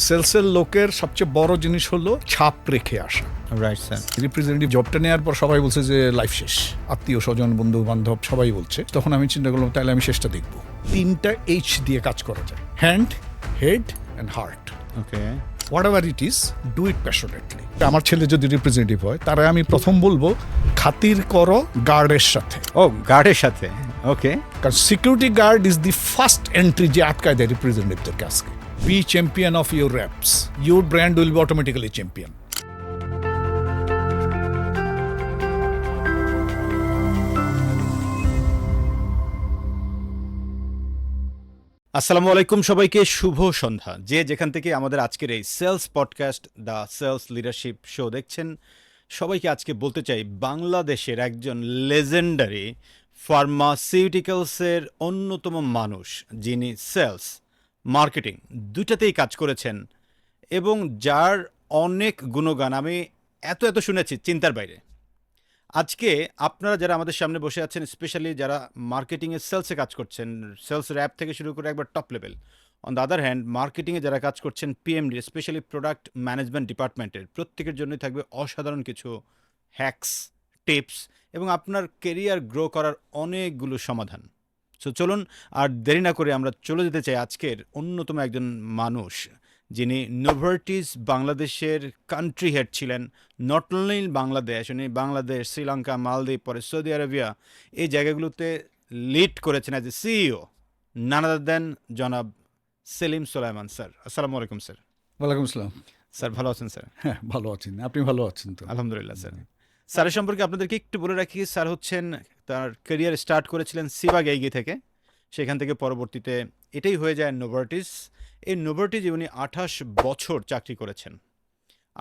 সেলসের লোকের সবচেয়ে বড় জিনিস হলো ছাপ রেখে আসা। Right sir. রিপ্রেজেন্টেটিভ জবটা নেওয়ার পর সবাই বলছে যে লাইফ শেষ, আত্মীয় স্বজন বন্ধু বান্ধব সবাই বলছে। তখন আমি চিন্তা করলাম তাহলে আমি শেষটা দেখব। 3টা H দিয়ে কাজ করা যায়, hand, head and heart. Okay, whatever it is, do it passionately. আমার ছেলে যদি রিপ্রেজেন্টেটিভ হয় তারা আমি প্রথম বলবো খাতির করো গার্ডের সাথে। ও গার্ডের সাথে, ওকে। কারণ security guard is the first entry যে আটকায় দেয় রিপ্রেজেন্টেটিভদের কাছকে। Be champion of your reps, your brand will be automatically champion. আসসালামু আলাইকুম সবাইকে, শুভ সন্ধ্যা। যে যেখান থেকে আমাদের আজকের এই sales podcast the sales leadership show দেখছেন, সবাইকে আজকে বলতে চাই বাংলাদেশের একজন লেজেন্ডারি ফার্মাসিউটিক্যালসের অন্যতম মানুষ, যিনি সেলস মার্কেটিং দুটাতেই কাজ করেছেন এবং যার অনেক গুণগান আমি এত শুনেছি চিন্তার বাইরে। আজকে আপনারা যারা আমাদের সামনে বসে আছেন, স্পেশালি যারা মার্কেটিংয়ে সেলসে কাজ করছেন, সেলস র্যাপ থেকে শুরু করে একবার top level, on the other hand মার্কেটিংয়ে যারা কাজ করছেন পিএমডি, স্পেশালি প্রোডাক্ট ম্যানেজমেন্ট ডিপার্টমেন্টের, প্রত্যেকের জন্যই থাকবে অসাধারণ কিছু হ্যাকস, টিপস এবং আপনার কেরিয়ার গ্রো করার অনেকগুলো সমাধান। সো চলুন আর দেরি না করে আমরা চলে যেতে চাই আজকের অন্যতম একজন মানুষ, যিনি নোভার্টিস বাংলাদেশের কান্ট্রি হেড ছিলেন। নট অনলি বাংলাদেশ, উনি বাংলাদেশ, শ্রীলঙ্কা, মালদ্বীপ, পরে সৌদি আরবিয়া এই জায়গাগুলোতে লিড করেছেন অ্যাজ এ সিইও, নান আদার দেন জনাব সেলিম সোলাইমান স্যার। আসসালামু আলাইকুম স্যার। ওয়ালাইকুম আসসালাম। স্যার ভালো আছেন স্যার? হ্যাঁ, ভালো আছেন। আপনি ভালো আছেন তো? আলহামদুলিল্লাহ স্যার। স্যারের সম্পর্কে আপনাদেরকে একটু বলে রাখি, স্যার হচ্ছেন, তার ক্যারিয়ার স্টার্ট করেছিলেন সিবাগেইগি থেকে, সেখান থেকে পরবর্তীতে এটাই হয়ে যায় নোভার্টিস। এই নোভার্টিসে উনি 28 বছর চাকরি করেছেন।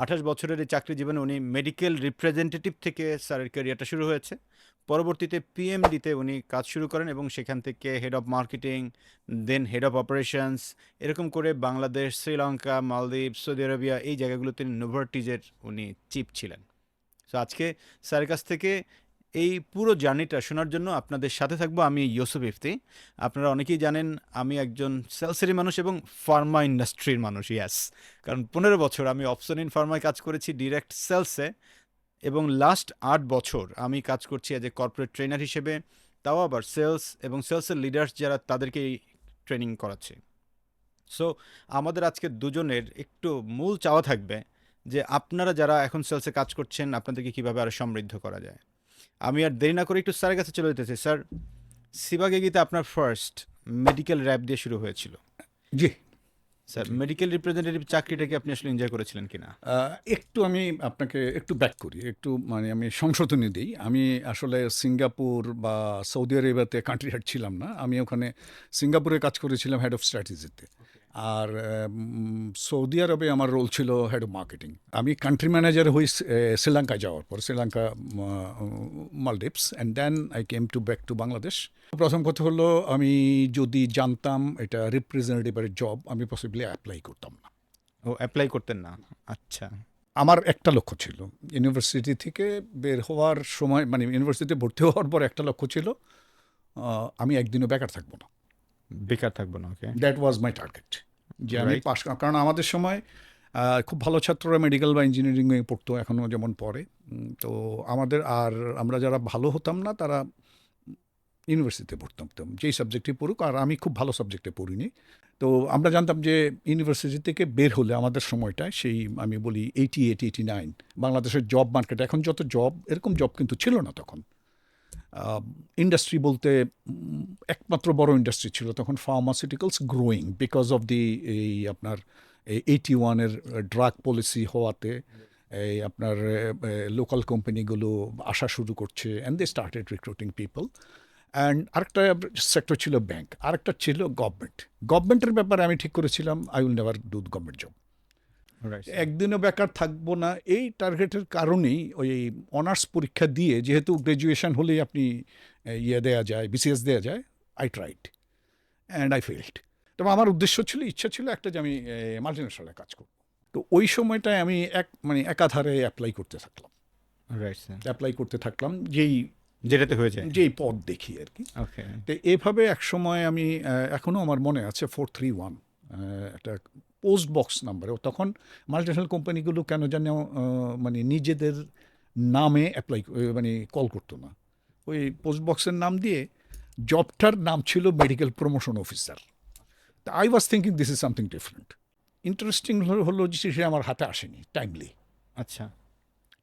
28 বছরের এই চাকরি জীবনে উনি মেডিকেল রিপ্রেজেন্টেটিভ থেকে স্যারের ক্যারিয়ারটা শুরু হয়েছে। পরবর্তীতে পিএমডিতে উনি কাজ শুরু করেন এবং সেখান থেকে head of marketing, then head of operations, এরকম করে বাংলাদেশ, শ্রীলঙ্কা, মালদ্বীপ, সৌদি আরবিয়া এই জায়গাগুলোতে নোভার্টিসের উনি চিফ ছিলেন। সো আজকে স্যারের কাছ থেকে এই পুরো জার্নিটা শোনার জন্য আপনাদের সাথে থাকবো আমি, ইউসুফ ইফতি। আপনারা অনেকেই জানেন আমি একজন সেলসেরই মানুষ এবং ফার্মা ইন্ডাস্ট্রির মানুষ, ইয়াস। কারণ 15 বছর আমি অপশন ইন ফার্মায় কাজ করেছি ডিরেক্ট সেলসে, এবং লাস্ট 8 বছর আমি কাজ করছি অ্যাজ এ কর্পোরেট ট্রেনার হিসেবে, তাও আবার সেলস এবং সেলসের লিডার্স যারা তাদেরকেই ট্রেনিং করাচ্ছি। সো আমাদের আজকে দুজনের একটু মূল চাওয়া থাকবে যে আপনারা যারা এখন সেলসে কাজ করছেন আপনাদেরকে কীভাবে আরও সমৃদ্ধ করা যায়। আমি আর দেরি না করে একটু স্যারের কাছে চলে যেতেছি। স্যার, সিবাগেগিতে আপনার ফার্স্ট মেডিকেল র্যাপ দিয়ে শুরু হয়েছিল। জি স্যার, মেডিকেল রিপ্রেজেন্টেটিভ চাকরিটাকে আপনি আসলে এনজয় করেছিলেন কিনা? একটু আমি আপনাকে একটু ব্যাক করি, একটু মানে আমি সংশোধনী দিই। আমি আসলে সিঙ্গাপুর বা সৌদি আরবিয়াতে কান্ট্রি হেড ছিলাম না। আমি ওখানে সিঙ্গাপুরে কাজ করেছিলাম হেড অফ স্ট্র্যাটেজিতে, আর সৌদি আরবে আমার রোল ছিল হেড অফ মার্কেটিং। আমি কান্ট্রি ম্যানেজার হই শ্রীলঙ্কায় যাওয়ার পর, Sri Lanka, Maldives, and then I came to back to Bangladesh. প্রথম কথা হলো, আমি যদি জানতাম এটা রিপ্রেজেন্টেটিভের জব, আমি পসিবলি অ্যাপ্লাই করতাম না। ও, অ্যাপ্লাই করতেন না? আচ্ছা। আমার একটা লক্ষ্য ছিল ইউনিভার্সিটি থেকে বের হওয়ার সময়, মানে ইউনিভার্সিটিতে ভর্তি হওয়ার পর একটা লক্ষ্য ছিল, আমি একদিনও বেকার থাকবো না। বেকার থাকবো না, ওকে। দ্যাট ওয়াজ মাই টার্গেট, যে আমি পাস। কারণ আমাদের সময় খুব ভালো ছাত্ররা মেডিকেল বা ইঞ্জিনিয়ারিংয়ে পড়তো, এখনও যেমন পড়ে। তো আমাদের, আর আমরা যারা ভালো হতাম না তারা ইউনিভার্সিটিতে পড়তাম, যেই সাবজেক্টে পড়ুক। আর আমি খুব ভালো সাবজেক্টে পড়িনি। তো আমরা জানতাম যে ইউনিভার্সিটি থেকে বের হলে আমাদের সময়টায়, সেই আমি বলি 89, বাংলাদেশের জব মার্কেট, এখন যত জব, এরকম জব কিন্তু ছিল না তখন। ইন্ডাস্ট্রি বলতে একমাত্র বড় ইন্ডাস্ট্রি ছিল তখন pharmaceuticals growing because of the এই আপনার 81-এর ড্রাগ পলিসি হওয়াতে এই আপনার লোকাল কোম্পানিগুলো আসা শুরু করছে, and they started recruiting people. And আরেকটা সেক্টর ছিল ব্যাংক, আরেকটা ছিল গভর্নমেন্ট। গভর্নমেন্টের ব্যাপারে আমি ঠিক করেছিলাম I will never do government job. একদিনও বেকার থাকবো না, এই টার্গেটের কারণেই ওই অনার্স পরীক্ষা দিয়ে, যেহেতু গ্র্যাজুয়েশন হলেই আপনি ইয়ে দেওয়া যায়, বিসিএস দেওয়া যায়, I tried and I failed. তবে আমার উদ্দেশ্য ছিল, ইচ্ছা ছিল একটা, যে আমি মাল্টিনেশনালে কাজ করব। তো ওই সময়টায় আমি একাধারে অ্যাপ্লাই করতে থাকলাম, যেটাতে হয়ে যায়, যেই পদ দেখি আর কি। ওকে। তো এভাবে এক সময় আমি, এখনও আমার মনে আছে, 431 একটা পোস্ট বক্স নাম্বারে। তখন মাল্টিন্যাশনাল কোম্পানিগুলো কেন যেন মানে নিজেদের নামে অ্যাপ্লাই মানে কল করতো না, ওই পোস্ট বক্সের নাম দিয়ে। জবটার নাম ছিল মেডিকেল প্রমোশন অফিসার। তা I was thinking this is something different. Interesting হলো যে সে আমার হাতে আসেনি আচ্ছা।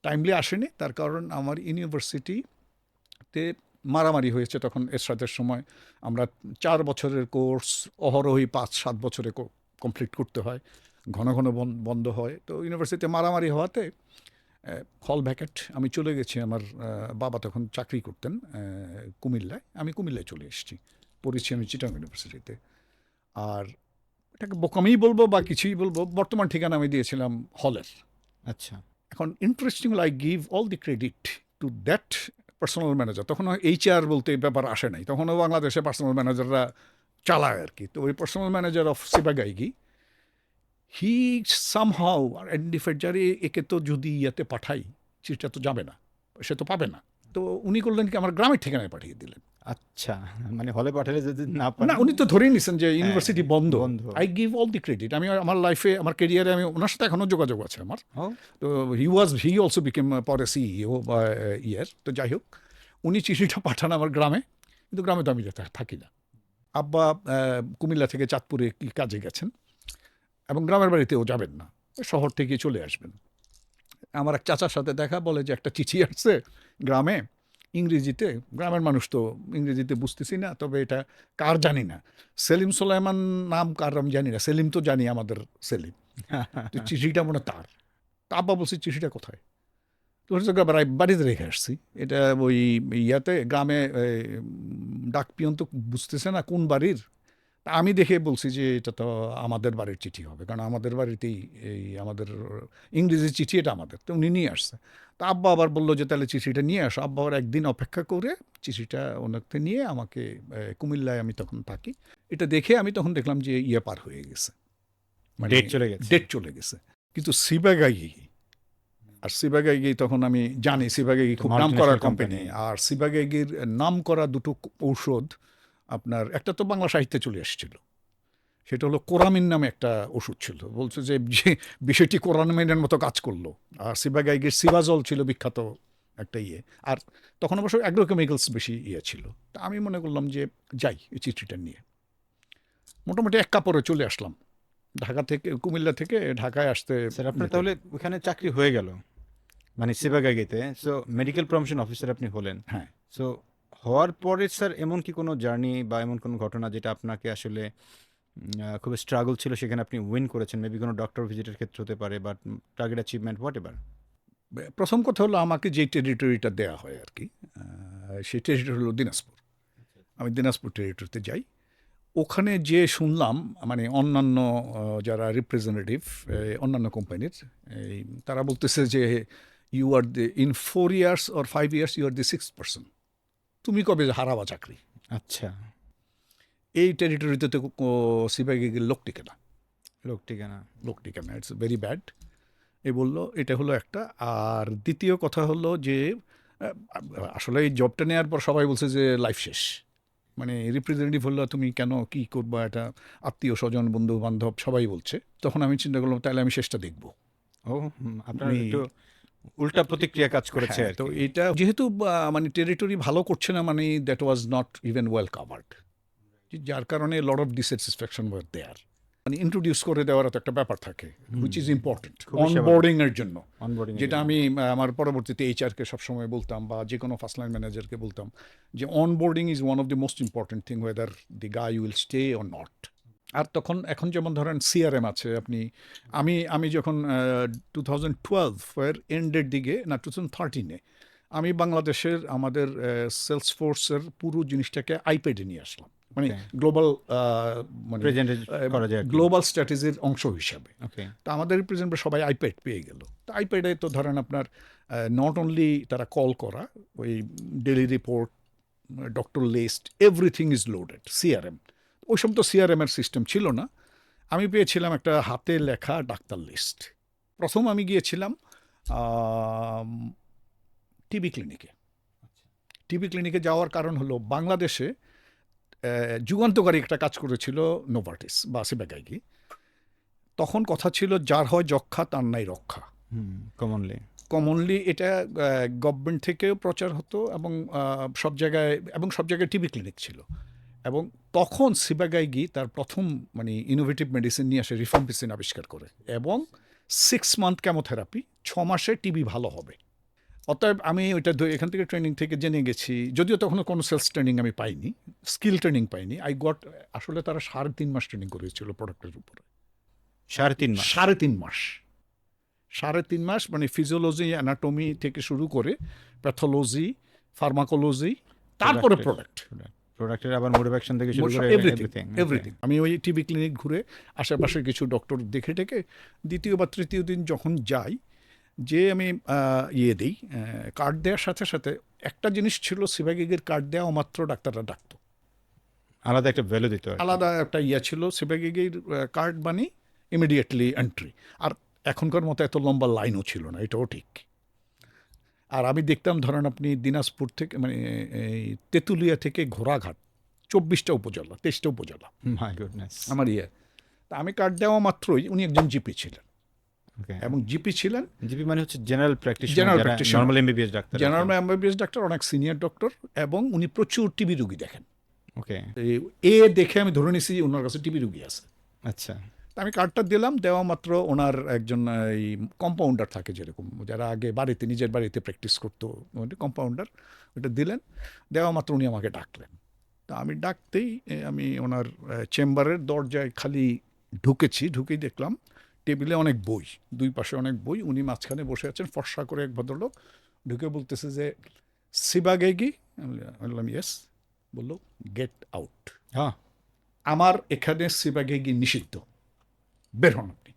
টাইমলি আসেনি। তার কারণ আমার ইউনিভার্সিটিতে মারামারি হয়েছে তখন এরশাদের সময়। আমরা 4 বছরের কোর্স অহরহই 5-7 বছরে কমপ্লিট করতে হয়, ঘন ঘন বন্ধ হয়। তো ইউনিভার্সিটিতে মারামারি হওয়াতে হল ভ্যাকেট, আমি চলে গেছি। আমার বাবা তখন চাকরি করতেন কুমিল্লায়, আমি কুমিল্লায় চলে এসেছি, পড়েছি আমি চিটাগং ইউনিভার্সিটিতে। আর এটাকে বোকামিই বলবো বা কিছুই বলবো, বর্তমান ঠিকানা আমি দিয়েছিলাম হলের। আচ্ছা। এখন interesting, I give all the credit to that personal manager. তখনও এইচআর বলতে ব্যাপার আসে নাই, তখনও বাংলাদেশে পার্সোনাল ম্যানেজাররা চালায় আর কি। তো ওই personal manager of Ciba Geigy, he somehow identified যারে একে তো যদি ইয়াতে পাঠাই চিঠিটা তো যাবে না, সে তো পাবে না। তো উনি করলেন কি, আমার গ্রামের ঠিকানায় পাঠিয়ে দিলেন। আচ্ছা, মানে হলে পাঠালে যদি না পান। না, উনি তো ধরেই নিছেন যে ইউনিভার্সিটি বন্ধ। বন্ধ। I give all the credit. আমি আমার লাইফে, আমার কেরিয়ারে আমি ওনার সাথে এখনও যোগাযোগ আছে আমার। ও, তো হি অলসো বিকেম পরে সিইও বা ইয়ার। তো যাই হোক, উনি চিঠিটা পাঠান আমার গ্রামে, কিন্তু গ্রামে তো আমি থাকি না। আব্বা কুমিল্লা থেকে চাঁদপুরে কি কাজে গেছেন, এবং গ্রামের বাড়িতেও যাবেন না, শহর থেকে চলে আসবেন। আমার এক চাচার সাথে দেখা, বলে যে একটা চিঠি আসছে গ্রামে ইংরেজিতে। গ্রামের মানুষ তো ইংরেজিতে বুঝতেছি না, তবে এটা কার জানি না, সেলিম সোলাইমান নাম কার আমি জানি না, সেলিম তো জানি আমাদের সেলিম। তো চিঠিটা মনে তার। তা আব্বা বলছি, চিঠিটা কোথায়? তো বাড়িতে রেখে আসছি। এটা ওই ইয়াতে গ্রামে ডাক পিয়ন তো বুঝতেছে না কোন বাড়ির। তা আমি দেখে বলছি যে এটা তো আমাদের বাড়ির চিঠি হবে, কারণ আমাদের বাড়িতেই এই আমাদের ইংরেজি চিঠি, এটা আমাদের। তো উনি নিয়ে আসছে। তা আব্বা আবার বললো যে তাহলে চিঠিটা নিয়ে আসো। আব্বা আবার একদিন অপেক্ষা করে চিঠিটা ওনাকে নিয়ে আমাকে, কুমিল্লায় আমি তখন থাকি, এটা দেখে আমি তখন দেখলাম যে ইয়ে পার হয়ে গেছে, ডেট চলে গেছে। ডেট চলে গেছে। কিন্তু সিবাগাইগি, আর সিবাগাইগি তখন আমি জানি সিবাগাইগি খুব নাম করা কোম্পানি। আর সিবাগাইগির নাম করা দুটো ঔষধ আপনার, একটা তো বাংলা সাহিত্যে চলে এসেছিল, সেটা হলো কোরামিন নামে একটা ওষুধ ছিল। বলছে যে বিষয়টি কোরামিনের মতো কাজ করলো। আর সিবাগাইগির সিবাজল ছিল বিখ্যাত একটা ইয়ে। আর তখন অবশ্য অ্যাগ্রোকেমিক্যালস বেশি ইয়ে ছিল। তা আমি মনে করলাম যে যাই এই চিঠিটা নিয়ে। মোটামুটি 1 কাপড়ে চলে আসলাম ঢাকা থেকে, কুমিল্লা থেকে ঢাকায় আসতে। স্যার আপনার তাহলে ওখানে চাকরি হয়ে গেল, মানে সিবাগাইগিতে। সো মেডিকেল প্রমোশন অফিসার আপনি হলেন। হ্যাঁ। সো হওয়ার পরে স্যার এমন কি কোনো জার্নি বা এমন কোনো ঘটনা যেটা আপনাকে আসলে খুব স্ট্রাগল ছিল, সেখানে আপনি উইন করেছেন? মেবি কোনো ডক্টর ভিজিটের ক্ষেত্রে হতে পারে, but target achievement what ever. প্রথম কথা হলো, আমাকে যে টেরিটরিটা দেওয়া হয় আর কি, সেই টেরিটরি হলো দিনাজপুর। আমি দিনাজপুর টেরিটরিতে যাই। ওখানে যে শুনলাম, মানে অন্যান্য যারা রিপ্রেজেন্টেটিভ অন্যান্য কোম্পানির, তারা বলতেছে যে you are the in 4 years or 5 years you are the 6th person, তুমি কবে হারাবা চাকরি। আচ্ছা। এই টেরিটরিতে তো সিবাইগির লোক টিকে না, লোক টিকে না, ইটস ভেরি ব্যাড। এই বললো, এটা হলো একটা। আর দ্বিতীয় কথা হলো যে আসলে এই জবটা নেওয়ার পর সবাই বলছে যে লাইফ শেষ, মানে রিপ্রেজেন্টেটিভ হলো তুমি কেন কী করবা, এটা আত্মীয় স্বজন বন্ধু বান্ধব সবাই বলছে। তখন আমি চিন্তা করলাম তাহলে আমি শেষটা দেখবো। ও, আপনার একটু উল্টা প্রতিক্রিয়া কাজ করেছে। হ্যাঁ, তো এটা যেহেতু মানে টেরিটরি ভালো করছে না, মানে that was not even well covered, যার কারণে লট অফ ডিসস্যাটিসফ্যাকশন ওয়ার দেয়ার। মানে ইন্ট্রোডিউস করে দেওয়ার তো একটা ব্যাপার থাকে, হুইচ ইজ ইম্পর্টেন্ট অনবোর্ডিং এর জন্য, যেটা আমি আমার পরবর্তীতে এইচআরকে সবসময় বলতাম, বা যে কোনো ফার্স্ট লাইন ম্যানেজারকে বলতাম, যে onboarding is one of the most important thing, whether the guy will stay or not. আর তখন এখন যেমন ধরেন সিআরএম আছে, আপনি আমি যখন 2012 এন্ডের দিকে, না 2013-এ আমি বাংলাদেশের আমাদের সেলস ফোর্সের পুরো জিনিসটাকে আইপ্যাডে নিয়ে আসলাম, মানে গ্লোবাল, মানে গ্লোবাল স্ট্র্যাটেজির অংশ হিসাবে। তো আমাদের রিপ্রেজেন্টেটিভ সবাই আইপ্যাড পেয়ে গেল। তো আইপ্যাডে তো ধরেন আপনার নট অনলি তারা কল করা, ওই daily report, doctor list, everything is loaded. CRM, ওই সময় তো সিআরএমের সিস্টেম ছিল না। আমি পেয়েছিলাম একটা হাতে লেখা ডাক্তার লিস্ট। প্রথম আমি গিয়েছিলাম টিবি ক্লিনিকে। টিবি ক্লিনিকে যাওয়ার কারণ হলো, বাংলাদেশে যুগান্তকারী একটা কাজ করেছিল নোভার্টিস বা সিবাগাইগি। তখন কথা ছিল যার হয় যক্ষা তার নাই রক্ষা। কমনলি কমনলি এটা গভর্নমেন্ট থেকেও প্রচার হতো এবং সব জায়গায় টিবি ক্লিনিক ছিল। এবং তখন সিবাগাইগি তার প্রথম মানে ইনোভেটিভ মেডিসিন নিয়ে আসে, রিফাম্পিসিন আবিষ্কার করে, এবং 6 মান্থ কেমোথেরাপি, 6 মাসে টিবি ভালো হবে। অতএব আমি ওইটা এখান থেকে ট্রেনিং থেকে জেনে গেছি, যদিও তখন কোনো সেলস ট্রেনিং আমি পাইনি, স্কিল ট্রেনিং পাইনি। আসলে তারা 3.5 মাস ট্রেনিং করেছিল প্রোডাক্টের উপরে। 3.5 মাস 3.5 মাস 3.5 মাস মানে ফিজিওলজি, অ্যানাটমি থেকে শুরু করে প্যাথোলজি, ফার্মাকোলজি, তারপরে প্রোডাক্ট, প্রোডাক্টের আবার মোড অফ অ্যাকশন থেকে শুরু করে এভরিথিং। আমি ওই টিবি ক্লিনিক ঘুরে আশেপাশে কিছু ডক্টর দেখে টেকে দ্বিতীয় বা তৃতীয় দিন যখন যাই, যে আমি দিই কার্ড দেওয়ার সাথে সাথে একটা জিনিস ছিল, সিবাগিগের কার্ড দেওয়া মাত্র ডাক্তাররা ডাকতো, আলাদা একটা ভ্যালু দিত, আলাদা একটা ছিল সিবাগিগের কার্ড মানে ইমিডিয়েটলি এন্ট্রি। আর এখনকার মতো এত লম্বা লাইনও ছিল না, এটাও ঠিক। আর আমি দেখতাম, ধরেন আপনি দিনাজপুর থেকে মানে এই তেঁতুলিয়া থেকে ঘোড়াঘাট 24টা উপজেলা, 23টা উপজেলা মাই গুডনেস আমার তা আমি কার্ড দেওয়া মাত্রই উনি একজন জিপি ছিলেন, ওকে। এবং জিপি ছিলেন, জিপি মানে হচ্ছে general practitioner, normal MBBS doctor, general MBBS doctor, অনেক সিনিয়র ডক্টর, এবং উনি প্রচুর টিবি রুগী দেখেন। ওকে, দেখে আমি ধরে নিছি ওনার কাছে টিবি রুগী আছে। আচ্ছা, আমি কার্ডটা দিলাম, দেওয়া মাত্র ওনার একজন এই কম্পাউন্ডার থাকে, যেরকম যারা আগে বাড়িতে নিজের বাড়িতে প্র্যাকটিস করতো, কম্পাউন্ডার, ওটা দিলেন। দেওয়া মাত্র উনি আমাকে ডাকলেন। তা আমি ডাকতেই আমি ওনার চেম্বারের দরজায় খালি ঢুকেই দেখলাম টেবিলে অনেক বই, দুই পাশে অনেক বই, উনি মাঝখানে বসে আছেন, ফর্সা করে এক ভদ্রলোক ঢুকে বলতেছে যে সিবাগেগি। আমি বললাম ইয়েস। বললো গেট আউট, হ্যাঁ, আমার এখানে সিবাগেগি নিষিদ্ধ, বের হন আপনি।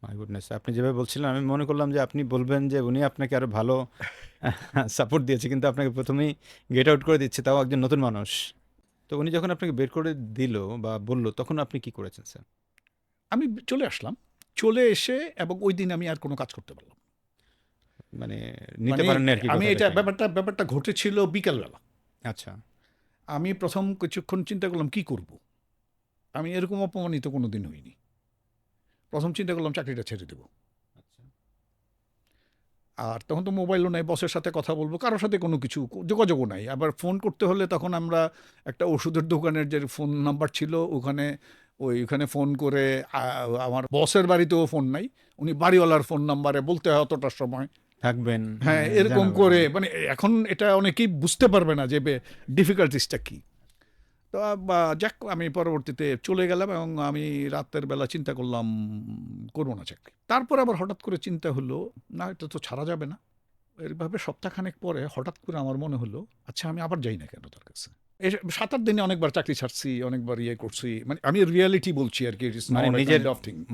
মাই গুডনেস, আপনি যেভাবে বলছিলেন আমি মনে করলাম যে আপনি বলবেন যে উনি আপনাকে আরো ভালো সাপোর্ট দিয়েছে, কিন্তু আপনাকে প্রথমেই গেট আউট করে দিচ্ছে, তাও একজন নতুন মানুষ। তো উনি যখন আপনাকে বের করে দিল বা বলল, তখন আপনি কি করেছেন স্যার? আমি চলে আসলাম, চলে এসে এবং ওই দিন আমি আর কোনো কাজ করতে পারলাম না। মানে নিতে পারেন না আর কি? আমি কথাটা এটা কি? ব্যাপারটা ঘটেছিল বিকেলবেলা। আচ্ছা, আমি প্রথম কিছুক্ষণ চিন্তা করলাম কি করব। আমি এরকম অপমানিত কোনো দিন হইনি। প্রথম চিন্তা করলাম চাকরিটা ছেড়ে দেব। আর তখন তো মোবাইলও নাই, বসের সাথে কথা বলবো, কারোর সাথে কোনো কিছু যোগাযোগও নাই। আবার ফোন করতে হলে তখন আমরা একটা ওষুধের দোকানের যে ফোন নাম্বার ছিল ওইখানে ফোন করে, আমার বসের বাড়িতেও ফোন নাই, উনি বাড়িওয়ালার ফোন নাম্বারে বলতে হয় অতটার সময় থাকবেন, হ্যাঁ এরকম জানাবেন। করে, মানে এখন এটা অনেকেই বুঝতে পারবে না যে ডিফিকাল্টিসটা কি। তো যাক, আমি পরবর্তীতে চলে গেলাম এবং আমি রাতের বেলা চিন্তা করলাম করবো না চাকরি। তারপর আবার হঠাৎ করে চিন্তা হলো, না এটা তো ছাড়া যাবে না। এইভাবে সপ্তাহখানেক পরে হঠাৎ করে আমার মনে হলো, আচ্ছা আমি আবার যাই না কেন তার কাছে। 7-8 দিনে অনেকবার চাকরি ছাড়ছি, অনেকবার করছি, মানে আমি রিয়ালিটি বলছি আর কি, মানে নিজের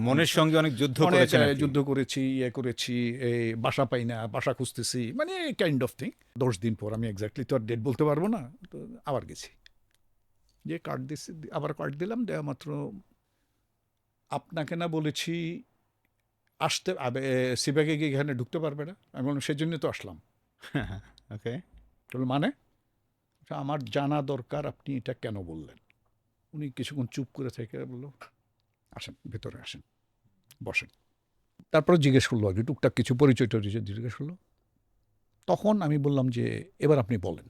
মনের সঙ্গে অনেক যুদ্ধ করেছেন আর কি। যুদ্ধ করেছি, করেছি, বাসা পাই না, বাসা খুঁজতেছি, মানে কাইন্ড অফ থিং। 10 দিন পর, আমি এক্স্যাক্টলি তো আর ডেট বলতে পারবো না, তো আবার গেছি, যে কার্ড দিচ্ছি, আবার কার্ড দিলাম, দেওয়া মাত্র আপনাকে না বলেছি আসতে, সিবাগে গিয়ে এখানে ঢুকতে পারবে না। আমি বললাম সেজন্য তো আসলাম। ওকে, মানে আমার জানা দরকার আপনি এটা কেন বললেন। উনি কিছুক্ষণ চুপ করে থেকে বললো, আসেন ভেতরে আসেন, বসেন। তারপরে জিজ্ঞেস করলো আর কি টুকটাক কিছু পরিচয় টরিচয় জিজ্ঞেস করলো। তখন আমি বললাম যে এবার আপনি বলেন,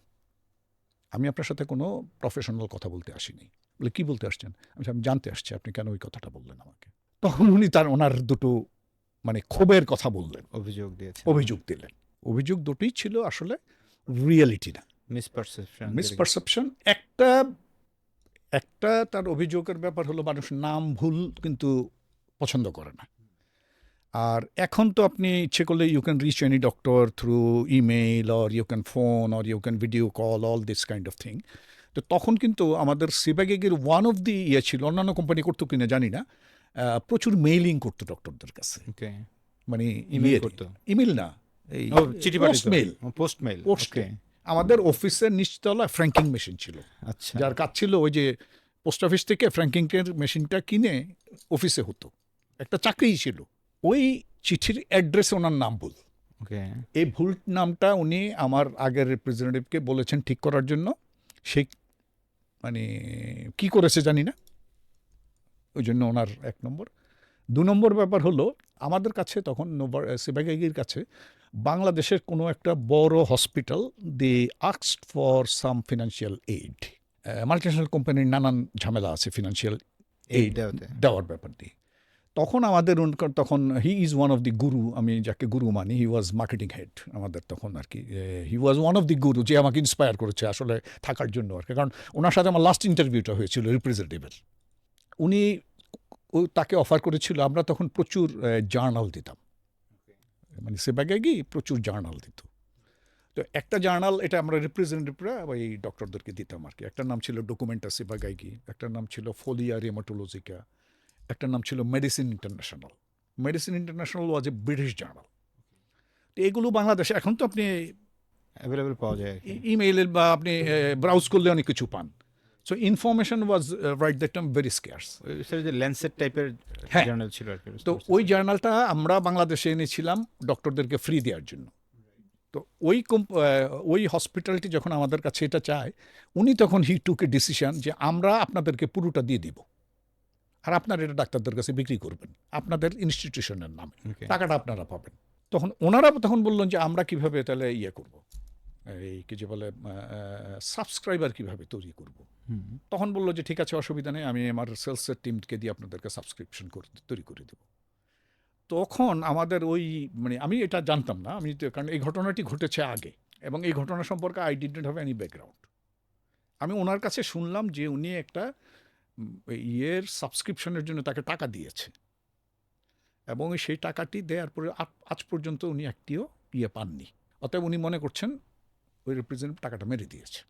আমি আপনার সাথে কোনো প্রফেশনাল কথা বলতে আসিনি। বলে কি বলতে আসছেন? আমি জানতে আসছি আপনি কেন ওই কথাটা বললেন আমাকে। তখন উনি ওনার দুটো মানে ক্ষোভের কথা বললেন, অভিযোগ দিয়েছেন, অভিযোগ দিলেন। অভিযোগ দুটোই ছিল আসলে রিয়েলিটি না, মিসপারসেপশন। একটা তার অভিযোগের ব্যাপার হলো মানুষ নাম ভুল কিন্তু পছন্দ করে না। আর এখন তো আপনি ইচ্ছে করলে you can reach any doctor through email, or you can phone, or you can video call, all this kind of thing. তো তখন কিন্তু আমাদের সিবাগেগের ওয়ান অফ দি ছিল, অন্যান্য কোম্পানি করতো কিনা জানি না, প্রচুর মেইলিং করতো ডক্টরদের কাছে। মানে ইমেল না, এই পোস্ট মেইল। আমাদের অফিসের নিচতলা ফ্র্যাঙ্কিং মেশিন ছিল, যার কাজ ছিল ওই যে পোস্ট অফিস থেকে ফ্র্যাঙ্কিংয়ের মেশিনটা কিনে অফিসে হতো, একটা চাকরিই ছিল। ওই চিঠির অ্যাড্রেসে ওনার নাম ভুল। এই ভুল নামটা উনি আমার আগের রিপ্রেজেন্টেটিভকে বলেছেন ঠিক করার জন্য। সে মানে কি করেছে জানি না, ওই জন্য ওনার 1 নম্বর। 2 নম্বর ব্যাপার হলো আমাদের কাছে তখন সিবাগাইগির কাছে বাংলাদেশের কোনো একটা বড় hospital the asked for some financial aid. Multinational কোম্পানির নানান ঝামেলা আছে ফিনান্সিয়াল এইড দেওয়ার ব্যাপার দিয়ে। তখন আমাদের তখন হি ইজ ওয়ান অফ দি গুরু, আমি যাকে গুরু মানি, হি ওয়াজ মার্কেটিং হেড আমাদের তখন আর কি। হি ওয়াজ ওয়ান অফ দি গুরু যে আমাকে ইন্সপায়ার করেছে আসলে থাকার জন্য আর কি, কারণ ওনার সাথে আমার লাস্ট ইন্টারভিউটা হয়েছিল রিপ্রেজেন্টেটিভের। উনি তাকে অফার করেছিল, আমরা তখন প্রচুর জার্নাল দিতাম, মানে সিবাগাইগি প্রচুর জার্নাল দিত। তো একটা জার্নাল এটা আমরা রিপ্রেজেন্টেটিভরা ওই ডক্টরদেরকে দিতাম আর কি। একটার নাম ছিল ডকুমেন্টা সিবাগাইগি, একটার নাম ছিল ফোলিয়া রেমাটোলজিকা, একটার নাম ছিল মেডিসিন ইন্টারন্যাশনাল। মেডিসিন ইন্টারন্যাশনাল ওয়াজ এ ব্রিটিশ জার্নাল। তো এগুলো বাংলাদেশে এখন তো আপনি অ্যাভেলেবল পাওয়া যায়, ইমেইলে বা আপনি ব্রাউজ করলে অনেক কিছু পান। So information was right that time very scarce. যে ল্যান্সেট টাইপের জার্নাল ছিল আর কি। তো ওই জার্নালটা আমরা বাংলাদেশে এনেছিলাম ডক্টরদেরকে ফ্রি দেওয়ার জন্য। তো ওই হসপিটালটি যখন আমাদের কাছে এটা চায়, উনি তখন হি টুক এ ডিসিশন যে আমরা আপনাদেরকে পুরোটা দিয়ে দিব, আর আপনার এটা ডাক্তারদের কাছে বিক্রি করবেন আপনাদের ইনস্টিটিউশনের নামে, টাকাটা আপনারা পাবেন। তখন ওনারা তখন বললেন যে আমরা কিভাবে তাহলে ইয়ে করব, এই কি যে বলে সাবস্ক্রাইবার কিভাবে তৈরি করব। তখন বললো যে ঠিক আছে, অসুবিধা নেই, আমি আমার সেলসের টিমকে দিয়ে আপনাদেরকে সাবস্ক্রিপশন তৈরি করে দেব। তখন আমাদের ওই মানে আমি এটা জানতাম না, আমি কারণ এই ঘটনাটি ঘটেছে আগে এবং এই ঘটনা সম্পর্কে I did not have any background. আমি ওনার কাছে শুনলাম যে উনি একটা ইয়ের সাবস্ক্রিপশনের জন্য তাকে টাকা দিয়েছে এবং সেই টাকাটি দেওয়ার পরে আজ পর্যন্ত উনি একটিও ইয়ে পাননি। অতএব উনি মনে করছেন ওই রিপ্রেজেন্টেটিভ টাকাটা মেরে দিয়েছে,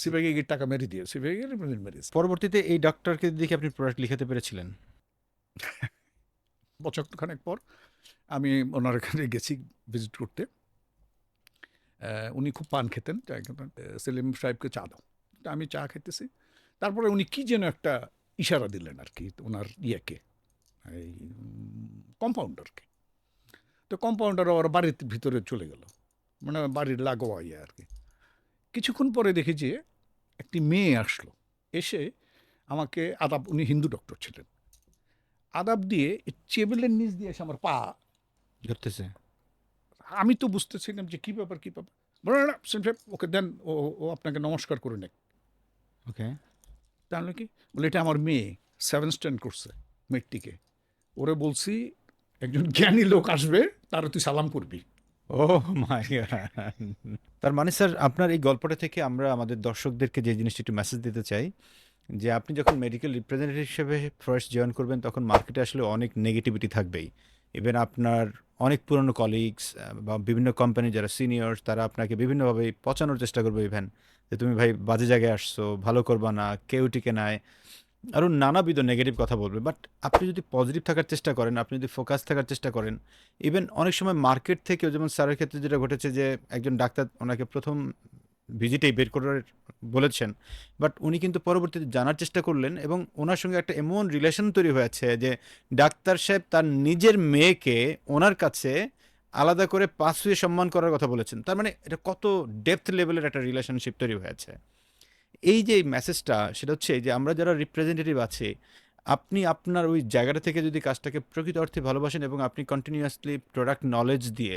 সিবাগাইগির টাকা মেরে দিয়েছে, সিবাগাইগির রিপ্রেজেন্টেটিভ মেরেছে। পরবর্তীতে এই ডক্টরকে দেখে আপনি প্রোডাক্ট লিখাতে পেরেছিলেন? বছরখানেক পর আমি ওনার এখানে গেছি ভিজিট করতে। উনি খুব পান খেতেন, সেলিম সাহেবকে চা দাও, আমি চা খেতেছি। তারপরে উনি কি যেন একটা ইশারা দিলেন আর কি ওনার ইয়েকে, এই কম্পাউন্ডারকে। তো কম্পাউন্ডার ওর বাড়ির ভিতরে চলে গেল, মানে বাড়ির লাগোয়া ইয়ে আর কি। কিছুক্ষণ পরে দেখি যে একটি মেয়ে আসলো, এসে আমাকে আদাব, উনি হিন্দু ডক্টর ছিলেন, আদাব দিয়ে টেবিলের নিচ দিয়ে এসে আমার পা ধরতেছে। আমি তো বুঝতেছিলাম যে কী ব্যাপার কী ব্যাপার। বলে না ওকে দেন, ও আপনাকে নমস্কার করে নেক। ওকে, তাহলে কি বলে এটা আমার মেয়ে 7th স্ট্যান্ড করছে, মেয়েটিকে ওরে বলছি একজন জ্ঞানী লোক আসবে, তার তুই সালাম করবি। ও মাই গড! তার মানে স্যার আপনার এই গল্পটা থেকে আমরা আমাদের দর্শকদেরকে যে জিনিসটা একটু মেসেজ দিতে চাই, যে আপনি যখন মেডিকেল রিপ্রেজেন্টেটিভ হিসেবে ফার্স্ট জয়েন করবেন তখন মার্কেটে আসলে অনেক নেগেটিভিটি থাকবেই। ইভেন আপনার অনেক পুরনো কলিগস বা বিভিন্ন কোম্পানি যারা সিনিয়র্স তারা আপনাকে বিভিন্নভাবে পচানোর চেষ্টা করবে, ইভেন যে তুমি ভাই বাজে জায়গায় আসছো, ভালো করবা না, কেউ টিকে নাই, আরও নানাবিধ নেগেটিভ কথা বলবে। বাট আপনি যদি পজিটিভ থাকার চেষ্টা করেন, আপনি যদি ফোকাস থাকার চেষ্টা করেন, ইভেন অনেক সময় মার্কেট থেকেও, যেমন স্যারের ক্ষেত্রে যেটা ঘটেছে যে একজন ডাক্তার ওনাকে প্রথম ভিজিটেই বের করার বলেছেন, বাট উনি কিন্তু পরবর্তীতে জানার চেষ্টা করলেন এবং ওনার সঙ্গে একটা এমন রিলেশন তৈরি হয়েছে যে ডাক্তার সাহেব তার নিজের মেয়েকে ওনার কাছে আলাদা করে পা ছুঁয়ে সম্মান করার কথা বলেছেন। তার মানে এটা কত ডেপথ লেভেলের একটা রিলেশনশিপ তৈরি হয়েছে। এই যে মেসেজটা, সেটা হচ্ছে যে আমরা যারা রিপ্রেজেন্টেটিভ আছি, আপনি আপনার ওই জায়গাটা থেকে যদি কাজটাকে প্রকৃত অর্থে ভালোবাসেন এবং আপনি কন্টিনিউয়াসলি প্রোডাক্ট নলেজ দিয়ে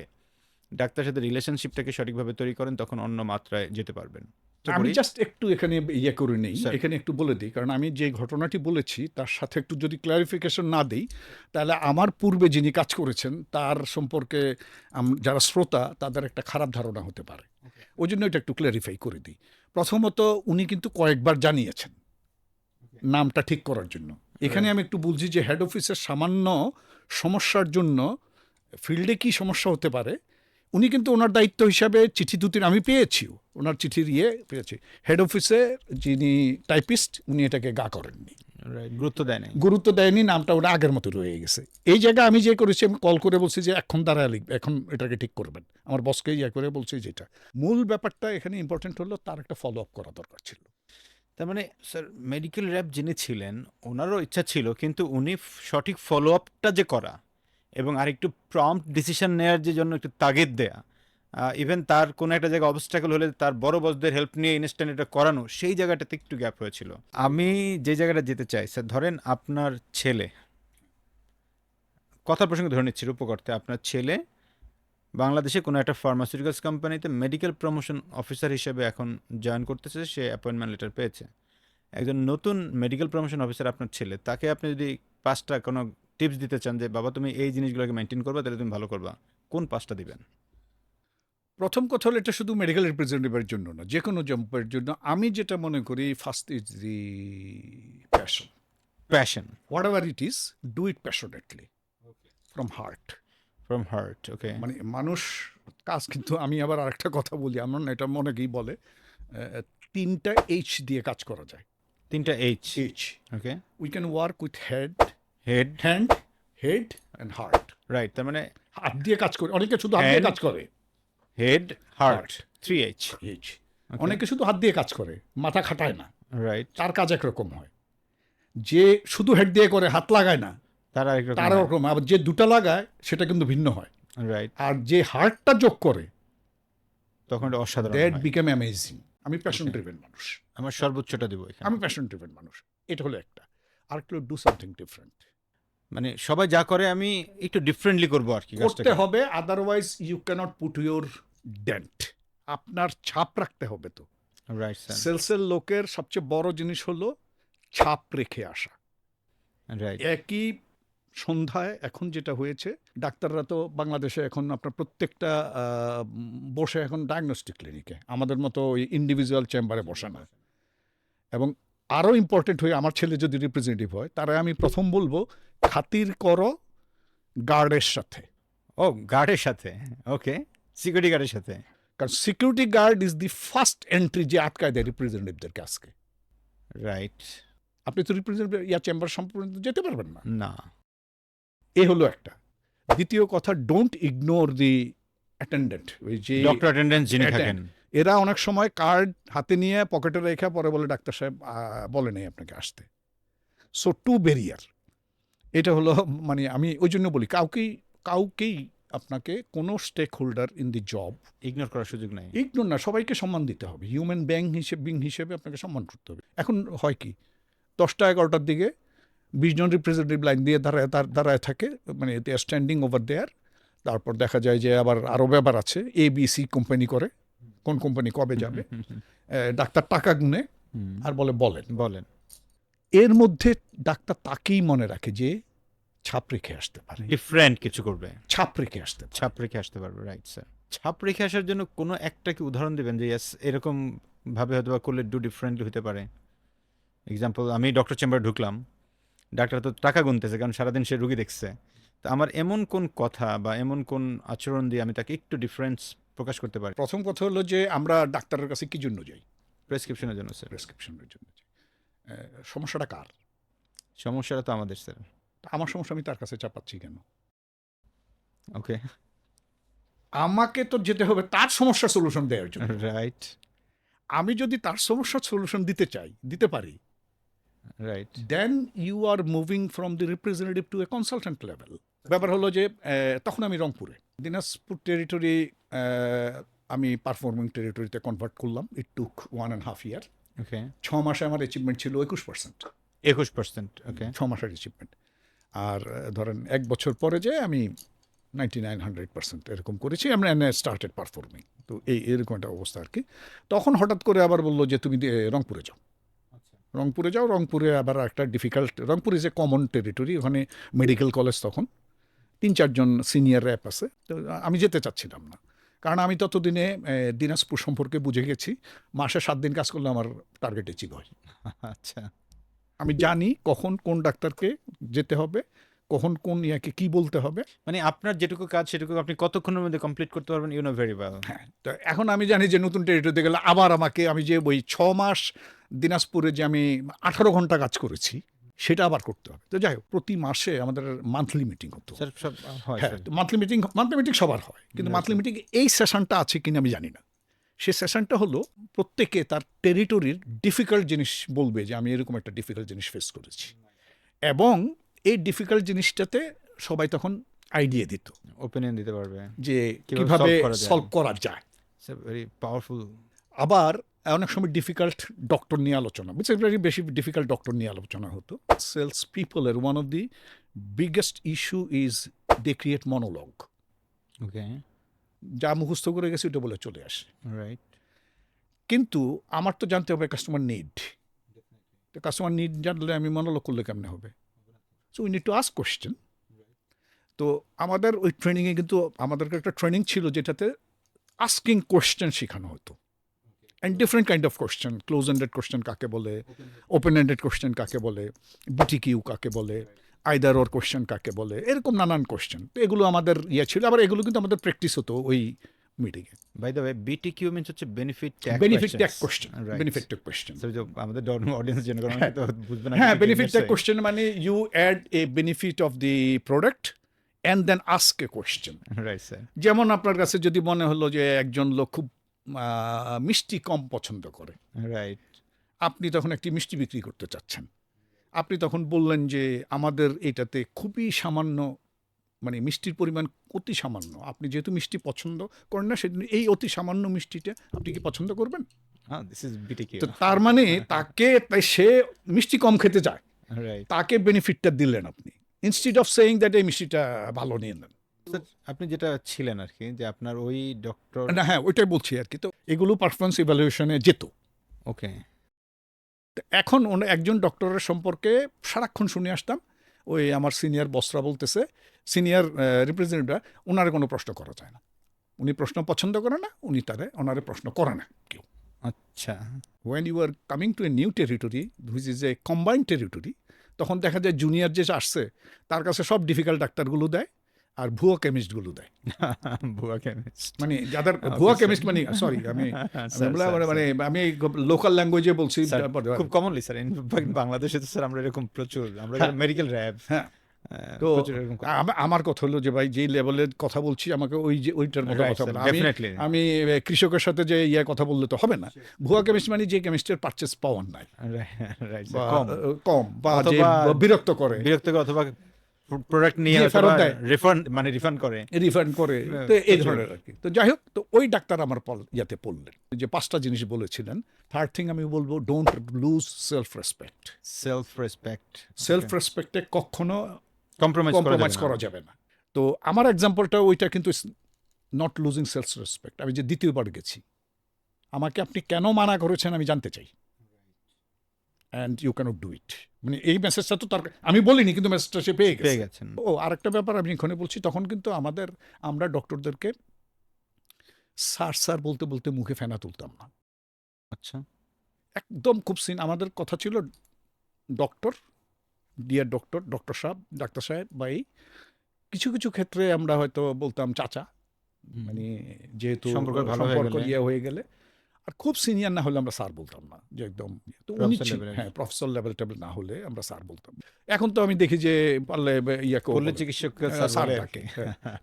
ডাক্তারের সাথে রিলেশনশিপটাকে সঠিকভাবে তৈরি করেন, তখন অন্য মাত্রায় যেতে পারবেন। আমি জাস্ট একটু এখানে ইয়ে করে নেই, এখানে একটু বলে দিই, কারণ আমি যে ঘটনাটি বলেছি তার সাথে একটু যদি ক্লারিফিকেশন না দিই তাহলে আমার পূর্বে যিনি কাজ করেছেন তার সম্পর্কে যারা শ্রোতা তাদের একটা খারাপ ধারণা হতে পারে। ওই জন্য এটা একটু ক্লারিফাই করে দিই। প্রথমত উনি কিন্তু কয়েকবার জানিয়েছেন নামটা ঠিক করার জন্য। এখানে আমি একটু বলছি যে হেড অফিসের সামান্য সমস্যার জন্য ফিল্ডে কি সমস্যা হতে পারে, উনি কিন্তু ওনার দায়িত্ব হিসাবে চিঠি দুটির আমি পেয়েছিও, ওনার চিঠির পেয়েছি। হেড অফিসে যিনি টাইপিস্ট উনি এটাকে গা করেননি, গুরুত্ব দেয়নি, নামটা ওটা আগের মতো রয়ে গেছে। এই জায়গায় আমি যে করেছি, আমি কল করে বলছি যে এখন দাঁড়ায় লিখবে, এখন এটাকে ঠিক করবেন, আমার বসকে করে বলছি যেটা মূল ব্যাপারটা এখানে ইম্পর্টেন্ট হলো তার একটা ফলো আপ করা দরকার ছিল। তার মানে স্যার মেডিকেল র্যাপ যিনি ছিলেন ওনারও ইচ্ছা ছিল, কিন্তু উনি সঠিক ফলো আপটা যে করা এবং আরেকটু প্রম্পট ডিসিশন নেওয়ার যে জন্য একটু তাগিদ দেয়া, ইভেন তার কোনো একটা জায়গায় অবস্ট্যাকল হলে তার বড় বসদের হেল্প নিয়ে ইনস্ট্যান্ট এটা করানো, সেই জায়গাটাতে একটু গ্যাপ হয়েছিল। আমি যে জায়গাটা যেতে চাই স্যার, ধরেন আপনার ছেলে কথার প্রসঙ্গে ধরে নিচ্ছি রূপকর্তে আপনার ছেলে বাংলাদেশে কোনো একটা ফার্মাসিউটিক্যালস কোম্পানিতে মেডিকেল প্রমোশন অফিসার হিসেবে এখন জয়েন করতেছে, সে অ্যাপয়েন্টমেন্ট লেটার পেয়েছে। একজন নতুন মেডিকেল প্রমোশন অফিসার আপনার ছেলে, তাকে আপনি যদি 5টা কোনো টিপস দিতে চান যে বাবা তুমি এই জিনিসগুলোকে মেনটেন করবা তাহলে তুমি ভালো করবা, কোন 5টা দিবেন? প্রথম কথা হলো এটা শুধু মেডিকেল রিপ্রেজেন্টেটিভের জন্য না, যে কোনো জবের জন্য আমি যেটা মনে করি first is the passion. Passion whatever it is, do it passionately from heart. From heart. Okay, মানে মানুষ কাজ, কিন্তু আমি আবার আরেকটা কথা বলি, আমার না এটা অনেকেই বলে 3টা H দিয়ে কাজ করা যায়। 3টা H. H, okay, we can work with head, hand and heart. Right, তার মানে হাত দিয়ে কাজ করে, অনেকে শুধু হাত দিয়ে Hand, কাজ করে। Head, heart, 3H। H, অনেকে শুধু হাত দিয়ে কাজ করে, মাথা খাটায় না, রাইট, তার কাজ একরকম হয়। যে শুধু হেড দিয়ে করে, হাত লাগায় না, তার তার ওরকম। আবার যে দুটা লাগায় সেটা কিন্তু ভিন্ন হয়। রাইট, আর যে হার্টটা যোগ করে, তখন এটা অসাধারণ দ্যাট হয়। Become amazing. আমি প্যাশন ড্রিভেন মানুষ, আমার সর্বোচ্চটা দিব এখানে। আমি প্যাশন ড্রিভেন মানুষ। এটা হলো একটা। আর একটু ডু সামথিং ডিফারেন্ট মানে সবাই যা করে আমি একটু ডিফারেন্টলি করবো আর কি করতে কাজটাকে। হবে, otherwise you cannot put your dent. আপনার ছাপ রাখতে হবে। তো রাইট স্যার, সেলসের লোকের সবচেয়ে বড় জিনিস হলো ছাপ রেখে আসা। রাইট। একই সন্ধ্যায় এখন যেটা হয়েছে, ডাক্তাররা তো বাংলাদেশে এখন আপনার প্রত্যেকটা বসে এখন ডায়াগনস্টিক ক্লিনিকে, আমাদের মতো ওই ইন্ডিভিজুয়াল চেম্বারে বসে না। এবং আরও ইম্পর্টেন্ট হয়ে, আমার ছেলে যদি রিপ্রেজেন্টেটিভ হয়, তারা আমি প্রথম বলবো খাতির করো গার্ডের সাথে। ও, গার্ডের সাথে? ওকে, সিকিউরিটি গার্ডের সাথে। কারণ security guard is the first entry যে আটকায় দেয় রিপ্রেজেন্টেটিভদেরকে আজকে। রাইট। আপনি তো রিপ্রেজেন্টেটিভ চেম্বার সম্পর্কে যেতে পারবেন না। না। এ হলো একটা। দ্বিতীয় কথা, ডোন্ট ইগনোর দি অ্যাটেন্ডেন্ট। ওই যে ডক্টর অ্যাটেন্ডেন্স যিনি থাকেন, এরা অনেক সময় কার্ড হাতে নিয়ে পকেটে রেখে পরে বলে ডাক্তার সাহেব বলে নেই আপনাকে আসতে। সো টু ব্যারিয়ার, এটা হলো, মানে আমি ওই জন্য বলি কাউকেই আপনাকে কোনো stakeholder in the job ignore করার সুযোগ নাই। ইগনোর না, সবাইকে সম্মান দিতে হবে। হিউম্যান বিং হিসেবে আপনাকে সম্মান করতে হবে। এখন হয় কি, 10টা 11টার দিকে 20 জন রিপ্রেজেন্টেটিভ লাইন দিয়ে দাঁড়ায় থাকে, মানে দে আর স্ট্যান্ডিং ওভার দেয়ার। তারপর দেখা যায় যে আবার আরও ব্যাপার আছে, ABC কোম্পানি করে, কোন কোম্পানি কবে যাবে। ডাক্তার টাকা গুনে আর বলেন। এর মধ্যে ডাক্তার তাকেই মনে রাখে যে ছাপ রেখে আসতে পারে, ডিফারেন্ট কিছু করবে, ছাপ রেখে আসতে পারে। ছাপ রেখে আসতে পারবে। Right sir. ছাপ রেখে আসার জন্য কোনো একটা কি উদাহরণ দেবেন যে ইয়াস এরকম ভাবে হয়তো বা করলে ডু ডিফারেন্টলি হতে পারে? এক্সাম্পল, আমি ডক্টর চেম্বারে ঢুকলাম, ডাক্তার তো টাকা গুনতেছে কারণ সারাদিন সে রুগী দেখছে, তো আমার এমন কোন কথা বা এমন কোন আচরণ দিয়ে আমি তাকে একটু ডিফারেন্স প্রকাশ করতে পারি? প্রথম কথা হলো যে আমরা ডাক্তারের কাছে কি জন্য যাই? প্রেসক্রিপশনের জন্য স্যার। প্রেসক্রিপশনের জন্য যাই। সমস্যাটা কার? সমস্যাটা তো আমাদের স্যার। আমার সমস্যা আমি তার কাছে চাপাচ্ছি কেন? ওকে, আমাকে তো যেতে হবে তার সমস্যার সলিউশন দেওয়ার জন্য। রাইট, আমি যদি তার সমস্যার সলিউশন দিতে পারি, right. Then you are moving from the representative to a consultant level. ব্যাপার হলো যে তখন আমি রংপুরে, দিনাজপুর টেরিটরি আমি পারফর্মিং টেরিটরিতে কনভার্ট করলাম। It took 1.5 year। ওকে, 6 মাসে আমার অ্যাচিভমেন্ট ছিল 21%। 21%। ওকে, 6 মাসের অ্যাচিভমেন্ট। আর ধরেন 1 বছর পরে যে আমি 99-100% এরকম করেছি। আমরা স্টার্টেড পারফর্মিং। তো এরকম একটা অবস্থা আর কি। তখন হঠাৎ করে আবার বললো যে তুমি রংপুরে যাও। রংপুরে আবার একটা difficult, Rangpur is a common territory, ওখানে মেডিকেল কলেজ, তখন 3-4 জন সিনিয়র র্যাপ আছে। তো আমি যেতে চাচ্ছিলাম না, কারণ আমি ততদিনে দিনাজপুর সম্পর্কে বুঝে গেছি, মাসে 7 দিন কাজ করলে আমার টার্গেট অ্যাচিভ হয়। আচ্ছা। আমি জানি কখন কোন ডাক্তারকে যেতে হবে, কখন কোন ইয়াকে কি বলতে হবে। মানে আপনার যেটুকু কাজ সেটুকু আপনি কতক্ষণের মধ্যে কমপ্লিট করতে পারবেন, ইউ নো ভেরি ওয়েল। হ্যাঁ, তো এখন আমি জানি যে নতুন টেরিটরিতে গেলে আবার আমি যে ওই 6 মাস দিনাজপুরে যে আমি 18 ঘন্টা কাজ করেছি, সেটা আবার করতে হবে। তো যাই হোক, প্রতি মাসে আমাদের মান্থলি মিটিং হতো। স্যার সব হয় হ্যাঁ, স্যার। মান্থলি মিটিং সবার হয়, কিন্তু মান্থলি মিটিং এই সেশনটা আছে কিনা আমি জানি না। সে সেশনটা হলো প্রত্যেকে তার টেরিটরির ডিফিকাল্ট জিনিস বলবে, যে আমি এরকম একটা ডিফিকাল্ট জিনিস ফেস করেছি, এবং এই ডিফিকাল্ট জিনিসটাতে সবাই তখন আইডিয়া দিত, ওপিনিয়ন দিতে পারবে যে কিভাবে কিভাবে সলভ করা যায়। Very powerful. আবার অনেক সময় ডিফিকাল্ট ডক্টর নিয়ে আলোচনা, বেশি ডিফিকাল্ট ডক্টর নিয়ে আলোচনা হতো। সেলস পিপলের one of the biggest issue is they create monologue, okay, যা মুখস্থ করে গেছে ওটা বলে চলে আসে। রাইট। কিন্তু আমার তো জানতে হবে কাস্টমার নিড, তো কাস্টমার নিড জানলে আমি মনোলগ করলে কেমনে হবে? So we need to ask question. তো আমাদের ওই ট্রেনিংয়ে কিন্তু আমাদেরকে একটা ট্রেনিং ছিল যেটাতে আস্কিং কোয়েশ্চেন শেখানো হতো, and different kind of question, close ended question কাকে বলে, ওপেন এন্ডেড কোয়েশ্চেন কাকে বলে, বিটিকিউ কাকে বলে, আইদার ওর কোয়েশ্চেন কাকে বলে, এরকম নানান কোয়েশ্চেন। তো এগুলো আমাদের ইয়ে ছিল, আবার এগুলো কিন্তু আমাদের প্র্যাকটিস হতো ওই মিটিংয়ে। By the way, BTQ means হচ্ছে benefit benefit tag question, benefit tag question. আমাদের অডিয়েন্স জেনারেল তো বুঝবে না। হ্যাঁ, বেনিফিট ট্যাগ কোয়েশ্চেন মানে you add a benefit of the product and then ask a question. Right sir. যেমন আপনার কাছে যদি মনে হলো যে একজন লোক খুব মিষ্টি কম পছন্দ করে, রাইট। আপনি তখন একটি মিষ্টি বিক্রি করতে চাচ্ছেন, আপনি তখন বললেন যে আমাদের এটাতে খুবই সামান্য, মানে মিষ্টির পরিমাণ অতি সামান্য, আপনি যেহেতু মিষ্টি পছন্দ করেন না সেদিন এই অতি সামান্য মিষ্টিটা আপনি কি পছন্দ করবেন? This is BTQ. তো তার মানে তাকে, তাই সে মিষ্টি কম খেতে চায়, রাইট। তাকে বেনিফিটটা দিলেন আপনি, ইনস্টিড অফ সেইং দ্যাট এই মিষ্টিটা ভালো নিয়ে নেন। স্যার, আপনি যেটা ছিলেন আর কি, যে আপনার ওই ডক্টর। না, হ্যাঁ, ওইটাই বলছি আর কি। তো এগুলো পারফরমেন্স ইভ্যালুয়েশনে যেত। ওকে। এখন একজন ডক্টরের সম্পর্কে সারাক্ষণ শুনে আসতাম, ওই আমার সিনিয়র বসরা বলতেছে, সিনিয়র রিপ্রেজেন্টেটিভরা, ওনারে কোনো প্রশ্ন করা যায় না, উনি প্রশ্ন পছন্দ করে না, ওনারে প্রশ্ন করে না কেউ। আচ্ছা। When you are coming to a new territory which is a combined territory, তখন দেখা যায় জুনিয়র যে আসছে তার কাছে সব ডিফিকাল্ট ডাক্তারগুলো দেয় আর ভুয়া কেমিস্টগুলো দেয়। ভুয়া কেমিস্ট। মানে যাদের ভুয়া কেমিস্ট, মানে সরি আমি আমি লোকাল ল্যাঙ্গুয়েজে বলছি। খুব কমনলি স্যার, ইনফ্যাক্ট বাংলাদেশে তো স্যার আমরা এরকম প্রচুর, আমরা মেডিকেল র্যাব। হ্যাঁ, তো আমার কথা হলো যে ভাই, যেই লেভেলের কথা বলছি আমাকে ওইটার মতো কথা বলা। আমি কৃষকের সাথে যে কথা বললে তো হবে না। ভুয়া কেমিস্ট মানে যে কেমিস্টের পারচেস পাওয়ার নাই, কম, বা যে বিরক্ত করে অথবা প্রোডাক্ট নিয়ে ফেরত দেয়, রিফান্ড করে, তো এই ধরনের আর কি। তো যাই হোক, তো ওই ডাক্তার আমার ইয়াতে পড়লেন যে 5টা জিনিস বলেছিলেন। থার্ড থিং আমি বলবো, don't lose self respect. Self রেসপেক্টে কখনো কম্প্রোমাইজ করা যাবে না। তো আমার এক্সাম্পলটা ওইটা কিন্তু নট লুজিং সেলফ রেসপেক্ট। আমি যে দ্বিতীয়বার গেছি, আমাকে আপনি কেন মানা করেছেন আমি জানতে চাই, and you cannot do it. মানে এই মেসেজটা তো তার, আমি বলিনি কিন্তু মেসেজটা সে পেয়ে গেছেন। ও আরেকটা ব্যাপার আমি এখানে বলছি, তখন কিন্তু আমরা ডক্টরদেরকে স্যার বলতে বলতে মুখে ফেনা তুলতাম না। আচ্ছা, একদম খুব আমাদের কথা ছিল ডক্টর, ডিয়ার ডক্টর সাহেব, ডাক্তার সাহেব বা এই কিছু কিছু ক্ষেত্রে আমরা হয়তো বলতাম চাচা, মানে যেহেতু সম্পর্ক ইয়ে হয়ে গেলে। আর খুব সিনিয়র না হলে আমরা স্যার বলতাম না, যে একদম। তো উনি হ্যাঁ, প্রফেসর লেভেল টেবল না হলে আমরা স্যার বলতাম। এখন তো আমি দেখি যে পারলে চিকিৎসক স্যার ডাকে।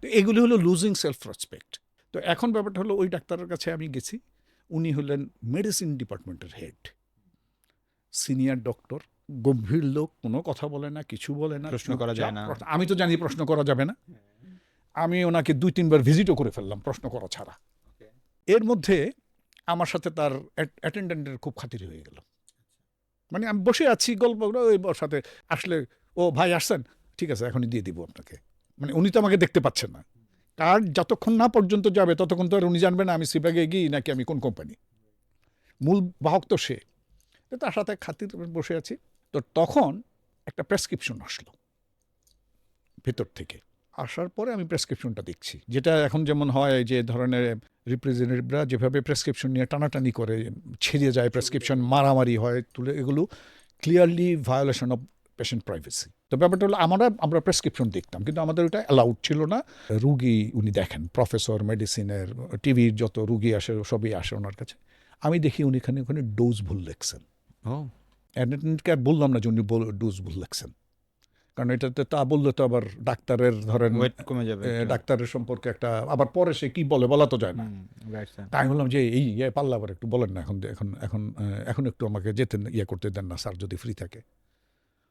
তো এগুলি হলো লুজিং সেলফ রেসপেক্ট। তো এখন ব্যাপারটা হলো, ওই ডাক্তারের কাছে আমি গেছি, উনি হলেন মেডিসিন ডিপার্টমেন্টের হেড, সিনিয়র ডক্টর, গম্ভীর লোক, কোনো কথা বলে না, কিছু বলে না, প্রশ্ন করা যায় না। আমি তো জানি প্রশ্ন করা যাবে না। আমি ওনাকে 2-3 বার ভিজিটও করে ফেললাম প্রশ্ন করা ছাড়া। এর মধ্যে আমার সাথে তার অ্যাটেন্ডেন্টের খুব খাতির হয়ে গেল। মানে আমি বসে আছি গল্প, ওই সাথে আসলে, ও ভাই আসছেন, ঠিক আছে এখনই দিয়ে দিব আপনাকে। মানে উনি তো আমাকে দেখতে পাচ্ছেন না, কার্ড যতক্ষণ না পর্যন্ত যাবে ততক্ষণ তো আর উনি জানবে না আমি সিবাগে গিয়ে নাকি আমি কোন কোম্পানি। মূল বাহক তো সে, তার সাথে খাতির বসে আছি। তো তখন একটা প্রেসক্রিপশন আসলো ভেতর থেকে। আসার পরে আমি প্রেসক্রিপশনটা দেখছি, যেটা এখন যেমন হয় যে ধরনের রিপ্রেজেন্টেটিভরা যেভাবে প্রেসক্রিপশন নিয়ে টানাটানি করে, ছিঁড়ে যায় প্রেসক্রিপশন, মারামারি হয় তুলে, এগুলো clearly violation of patient privacy. তো ব্যাপারটা হলো, আমরা প্রেসক্রিপশন দেখতাম কিন্তু আমাদের ওটা অ্যালাউড ছিল না। রুগী উনি দেখেন, প্রফেসর মেডিসিনের, টিভির যত রুগী আসে সবই আসে ওনার কাছে। আমি দেখি উনি ওখানে ডোজ ভুল লিখছেন। অ্যাটেন্ডেন্টকে আর বললাম না যে উনি ডোজ ভুল লিখছেন, কারণ এটাতে তা বললে তো আবার ডাক্তারের ধরেন কমে যাবে, ডাক্তারের সম্পর্কে একটা, আবার পরে সে কি বলা তো যায় না। তাই বললাম যে এই পাল্লা আবার একটু বলেন না, এখন একটু আমাকে যেতে করতে দেন না স্যার, যদি ফ্রি থাকে।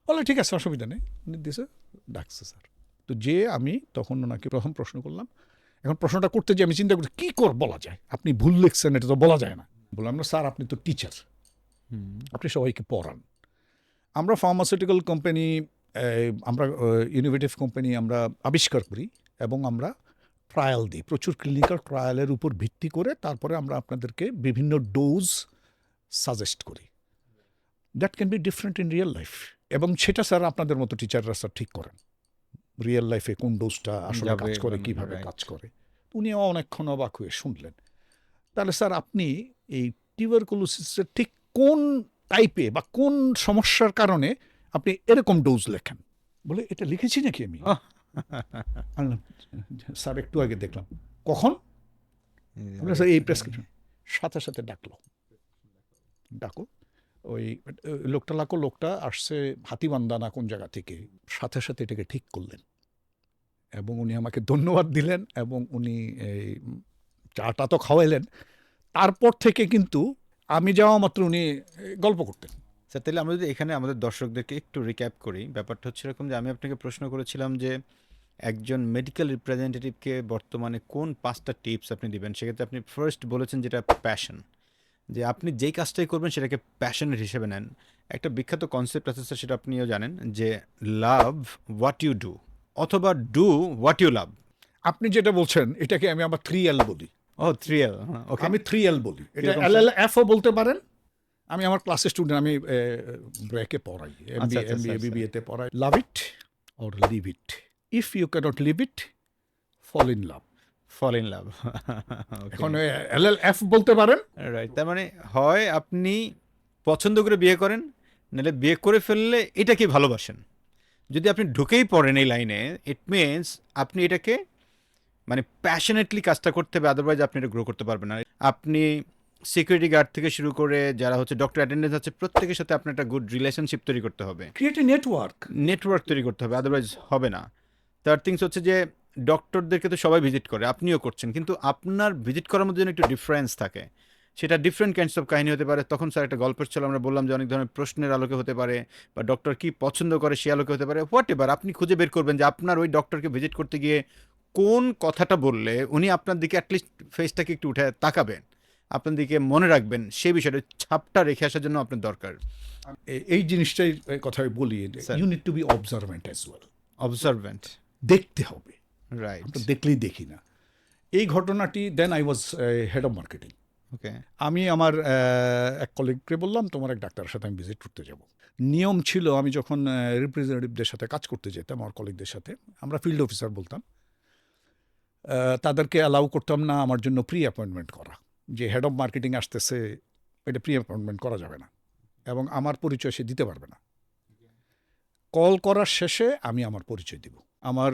বলে ঠিক আছে, অসুবিধা নেই। দিছে, ডাকছে স্যার। তো যে আমি তখন ওনাকে প্রথম প্রশ্ন করলাম। এখন প্রশ্নটা করতে যে আমি চিন্তা করছি কি বলা যায়, আপনি ভুল লিখছেন, এটা তো বলা যায় না। বললাম না স্যার, আপনি তো টিচার, আপনি সবাইকে পড়ান। আমরা ফার্মাসিউটিক্যাল কোম্পানি আমরা ইনোভেটিভ কোম্পানি আমরা আবিষ্কার করি এবং আমরা ট্রায়াল দিই, প্রচুর ক্লিনিক্যাল ট্রায়ালের উপর ভিত্তি করে তারপরে আমরা আপনাদেরকে বিভিন্ন ডোজ সাজেস্ট করি। That can be different in real life, এবং সেটা স্যার আপনাদের মতো টিচাররা স্যার ঠিক করেন রিয়েল লাইফে কোন ডোজটা আসলে যাবে, কাজ করে, right. কিভাবে কাজ করে। উনিও অনেকক্ষণ অবাক হয়ে শুনলেন। তাহলে স্যার আপনি এই টিউবারকুলোসিসের ঠিক কোন টাইপে বা কোন সমস্যার কারণে আপনি এরকম ডোজ লেখেন? বলে এটা লিখেছি নাকি আমি? আমি বললাম, স্যার একটু আগে দেখলাম। কখন? বললাম, স্যার এই প্রেসক্রিপশন। সাথে সাথে ডাকো ওই লোকটা লাকো, লোকটা আসছে হাতিবান্ধা না কোন জায়গা থেকে, সাথে সাথে এটাকে ঠিক করলেন এবং উনি আমাকে ধন্যবাদ দিলেন এবং উনি এই চাটা তো খাওয়াইলেন। তারপর থেকে কিন্তু আমি যাওয়া মাত্র উনি গল্প করতেন। স্যার তাহলে আমরা যদি এখানে আমাদের দর্শকদেরকে একটু রিক্যাপ করি, ব্যাপারটা হচ্ছে এরকম যে আমি আপনাকে প্রশ্ন করেছিলাম যে একজন মেডিকেল রিপ্রেজেন্টেটিভকে বর্তমানে কোন 5টা টিপস আপনি দিবেন। সেক্ষেত্রে আপনি ফার্স্ট বলেছেন যেটা প্যাশন, যে আপনি যেই কাজটাই করবেন সেটাকে প্যাশনের হিসেবে নেন। একটা বিখ্যাত কনসেপ্ট আছে স্যার, সেটা আপনিও জানেন, যে লাভ হোয়াট ইউ ডু অথবা ডু হোয়াট ইউ লাভ। আপনি যেটা বলছেন এটাকে আমি আবার 3L বলি। ও 3L, ওকে। আমি 3L বলি, এটা কিরকম LLFও বলতে পারেন। আমি আমার ক্লাসের স্টুডেন্ট, আমি ব্রেকে পড়াই, আচ্ছা, MBA আচ্ছা। BBA তে পড়াই। Love it or leave it, if you can't leave it fall in love. Fall in love. এখন LLF বলতে পারেন। রাইট, তার মানে হয় আপনি পছন্দ করে বিয়ে করেন, নাহলে বিয়ে করে ফেললে এটাকে ভালোবাসেন। যদি আপনি ঢুকেই পড়েন এই লাইনে, ইট মিনস আপনি এটাকে মানে প্যাশনেটলি কাজটা করতে হবে, আদারওয়াইজ আপনি এটা গ্রো করতে পারবেন না। আপনি সিকিউরিটি গার্ড থেকে শুরু করে যারা হচ্ছে ডক্টর অ্যাটেন্ডেন্স আছে, প্রত্যেকের সাথে আপনার একটা গুড রিলেশনশিপ তৈরি করতে হবে, ক্রিয়েট এ নেটওয়ার্ক। নেটওয়ার্ক তৈরি করতে হবে, আদারওয়াইজ হবে না। থার্ড থিংস হচ্ছে যে ডক্টরদেরকে তো সবাই ভিজিট করে, আপনিও করছেন, কিন্তু আপনার ভিজিট করার মধ্যে যেন একটু ডিফারেন্স থাকে। সেটা ডিফারেন্ট কাইন্ডস অফ কাহিনী হতে পারে। তখন স্যার একটা গল্পের ছলে আমরা বললাম যে অনেক ধরনের প্রশ্নের আলোকে হতে পারে, বা ডক্টর কি পছন্দ করে সে আলোকে হতে পারে। হোয়াট এভার, আপনি খুঁজে বের করবেন যে আপনার ওই ডক্টরকে ভিজিট করতে গিয়ে কোন কথাটা বললে উনি আপনার দিকে অ্যাটলিস্ট ফেসটাকে একটু উঠে তাকাবেন, আপনার দিকে মনে রাখবেন, সেই বিষয়টা ছাপটা রেখে আসার জন্য আপনার দরকার। এই জিনিসটাই কথাই বলি, Sir. You need to be observant as well. Observant, দেখতে হবে, রাইট, আমরা দেখলেই দেখি না। এই ঘটনাটি, then I was head of marketing. Okay. আমি আমার এক কলিগকে বললাম তোমার এক ডাক্তারের সাথে আমি ভিজিট করতে যাব। নিয়ম ছিল আমি যখন রিপ্রেজেন্টেটিভদের সাথে কাজ করতে যেতাম, আমার কলিগদের সাথে, আমরা ফিল্ড অফিসার বলতাম, তাদেরকে অ্যালাউ করতাম না আমার জন্য প্রি অ্যাপয়েন্টমেন্ট করা, যে হেড অফ মার্কেটিং আসতেছে, এটা প্রি অ্যাপয়েন্টমেন্ট করা যাবে না এবং আমার পরিচয় সে দিতে পারবে না। কল করার শেষে আমি আমার পরিচয় দিব। আমার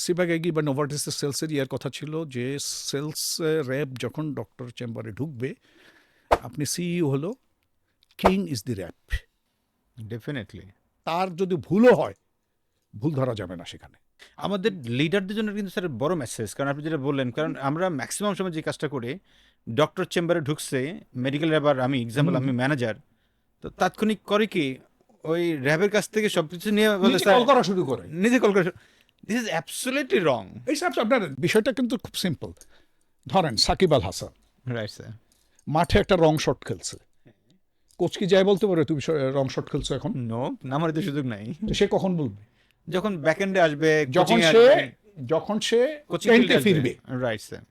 সিবাগেগি বা নোভার্টিসের সেলসের ইয়ার কথা ছিল যে সেলস র্যাপ যখন ডক্টর চেম্বারে ঢুকবে, আপনি সিইও হলো, king is the rep. Definitely. তার যদি ভুলও হয়, ভুল ধরা যাবে না সেখানে। আমাদের লিডারদের জন্য কিন্তু স্যার বড় মেসেজ, কারণ আপনি যেটা বললেন, কারণ আমরা ম্যাক্সিমাম সময় যে কাজটা করি, ডক্টর চেম্বারে ঢুকছে মেডিকেল র্যাব, আর আমি এক্সাম্পল আমি ম্যানেজার, তো তাৎক্ষণিক করে কি ওই র্যাবের কাছ থেকে সব কিছু নিয়ে বলে নিজে কল করা শুরু করে। নিজে কল করে। দিস ইজ অ্যাবসলিউটলি রং। এই সব আপনার বিষয়টা কিন্তু খুব সিম্পল। ধরেন সাকিব আল হাসান রাইট স্যার, মাঠে একটা রং শট খেলছে, কোচ কি যায় বলতে পারে তুমি রং শট খেলছো এখন? নো, নামার তো সুযোগ নাই। তো সে কখন বলবে? যখন ব্যাকএন্ডে আসবে, যখন সে কোচিং টেন্টে ফিরবে। Right sir.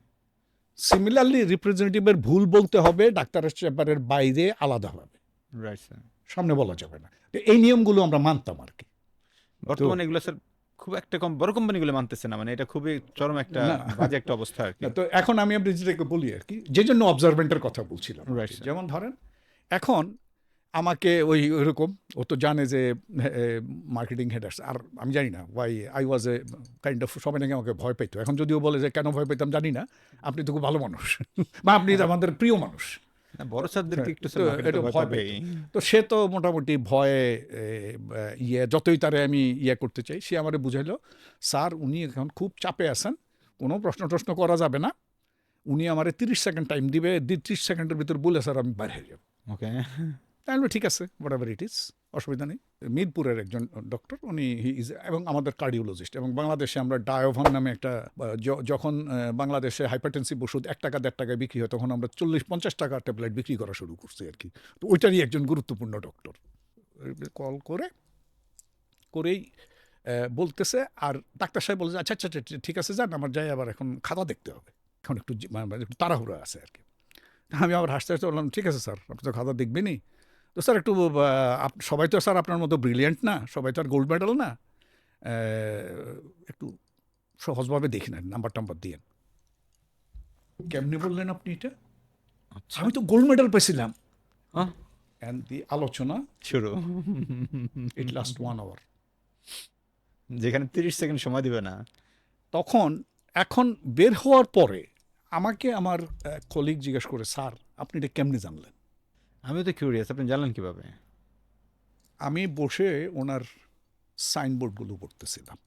সিমিলারলি রিপ্রেজেন্টেটিভের ভুল বলতে হবে ডাক্তারের চেম্বারের বাইরে আলাদাভাবে, রাইট স্যার। সামনে বলা যাবে না। তো এই নিয়মগুলো আমরা মানতাম আর কি। বর্তমানে এগুলো স্যার খুব একটা কম, বড় কোম্পানিগুলো মানতেছে না, মানে এটা খুবই চরম একটা না। বাজে একটা অবস্থা আর কি। তো এখন আমি আপনি যেটাকে বলি আর কি, যে জন্য অবজারভেন্টের কথা বলছিলাম। Right, sir. যেমন ধরেন এখন আমাকে ওইরকম ও তো জানে যে মার্কেটিং হেড আসছে, আর আমি জানি না why I was a kind of, সবাই নাকি আমাকে ভয় পেত। এখন যদিও বলে যে কেন ভয় পেতাম জানি না, আপনি তো খুব ভালো মানুষ বা আপনি আমাদের প্রিয় মানুষ। না, বড় স্যারদেরকে একটু তো স্যার market এ এটা ভয় ভয় পাবেই। তো সে তো মোটামুটি ভয়ে যতই তারে আমি করতে চাই, সে আমারে বুঝাইলো স্যার উনি এখন খুব চাপে আছেন, কোনো প্রশ্ন করা যাবে না, উনি আমারে 30 সেকেন্ড টাইম দিবে, 30 সেকেন্ডের ভিতর বলে স্যার আমি বাইরে হয়ে যাবো। ওকে, তাহলে ঠিক আছে, হোয়াট এভার ইট ইজ, অসুবিধা নেই। মিরপুরের একজন ডক্টর, উনি হি ইজ, এবং আমাদের কার্ডিওলজিস্ট, এবং বাংলাদেশে আমরা ডায়োভান নামে একটা, যখন বাংলাদেশে হাইপারটেনসিভ ওষুধ 1 টাকা 1.5 টাকায় বিক্রি হয়, তখন আমরা 40-50 টাকা ট্যাবলেট বিক্রি করা শুরু করছি আর কি। তো ওইটারই একজন গুরুত্বপূর্ণ ডক্টর কল করে করেই বলতেছে, আর ডাক্তার সাহেব বলছে আচ্ছা আচ্ছা আচ্ছা, ঠিক আছে যান, আমার যাই আবার এখন খাতা দেখতে হবে, এখন একটু মানে একটু তাড়াহুড়ো আছে আর কি। আমি আবার হাসতে হাসতে বললাম ঠিক আছে স্যার, আপনি তো খাতা দেখবেনই, তো স্যার একটু সবাই তো স্যার আপনার মতো ব্রিলিয়েন্ট না, সবাই তো আর গোল্ড মেডেল না, একটু সহজভাবে দেখি না, নাম্বার টাম্বার দিয়ে। কেমনি বললেন আপনি এটা? আচ্ছা, আমি তো গোল্ড মেডেল পেয়েছিলাম। হ্যাঁ, অ্যান্ড দি আলোচনা শুরু। ইট লাস্ট 1 আওয়ার। যেখানে 30 সেকেন্ড সময় দিবে না। তখন এখন বের হওয়ার পরে আমাকে আমার কলিগ জিজ্ঞেস করে, স্যার আপনি এটা কেমনি জানলেন? আমিও তো কিউরিয়াস, আপনি জানলেন কিভাবে? আমি বসে ওনার সাইনবোর্ডগুলো পড়তেছিলাম।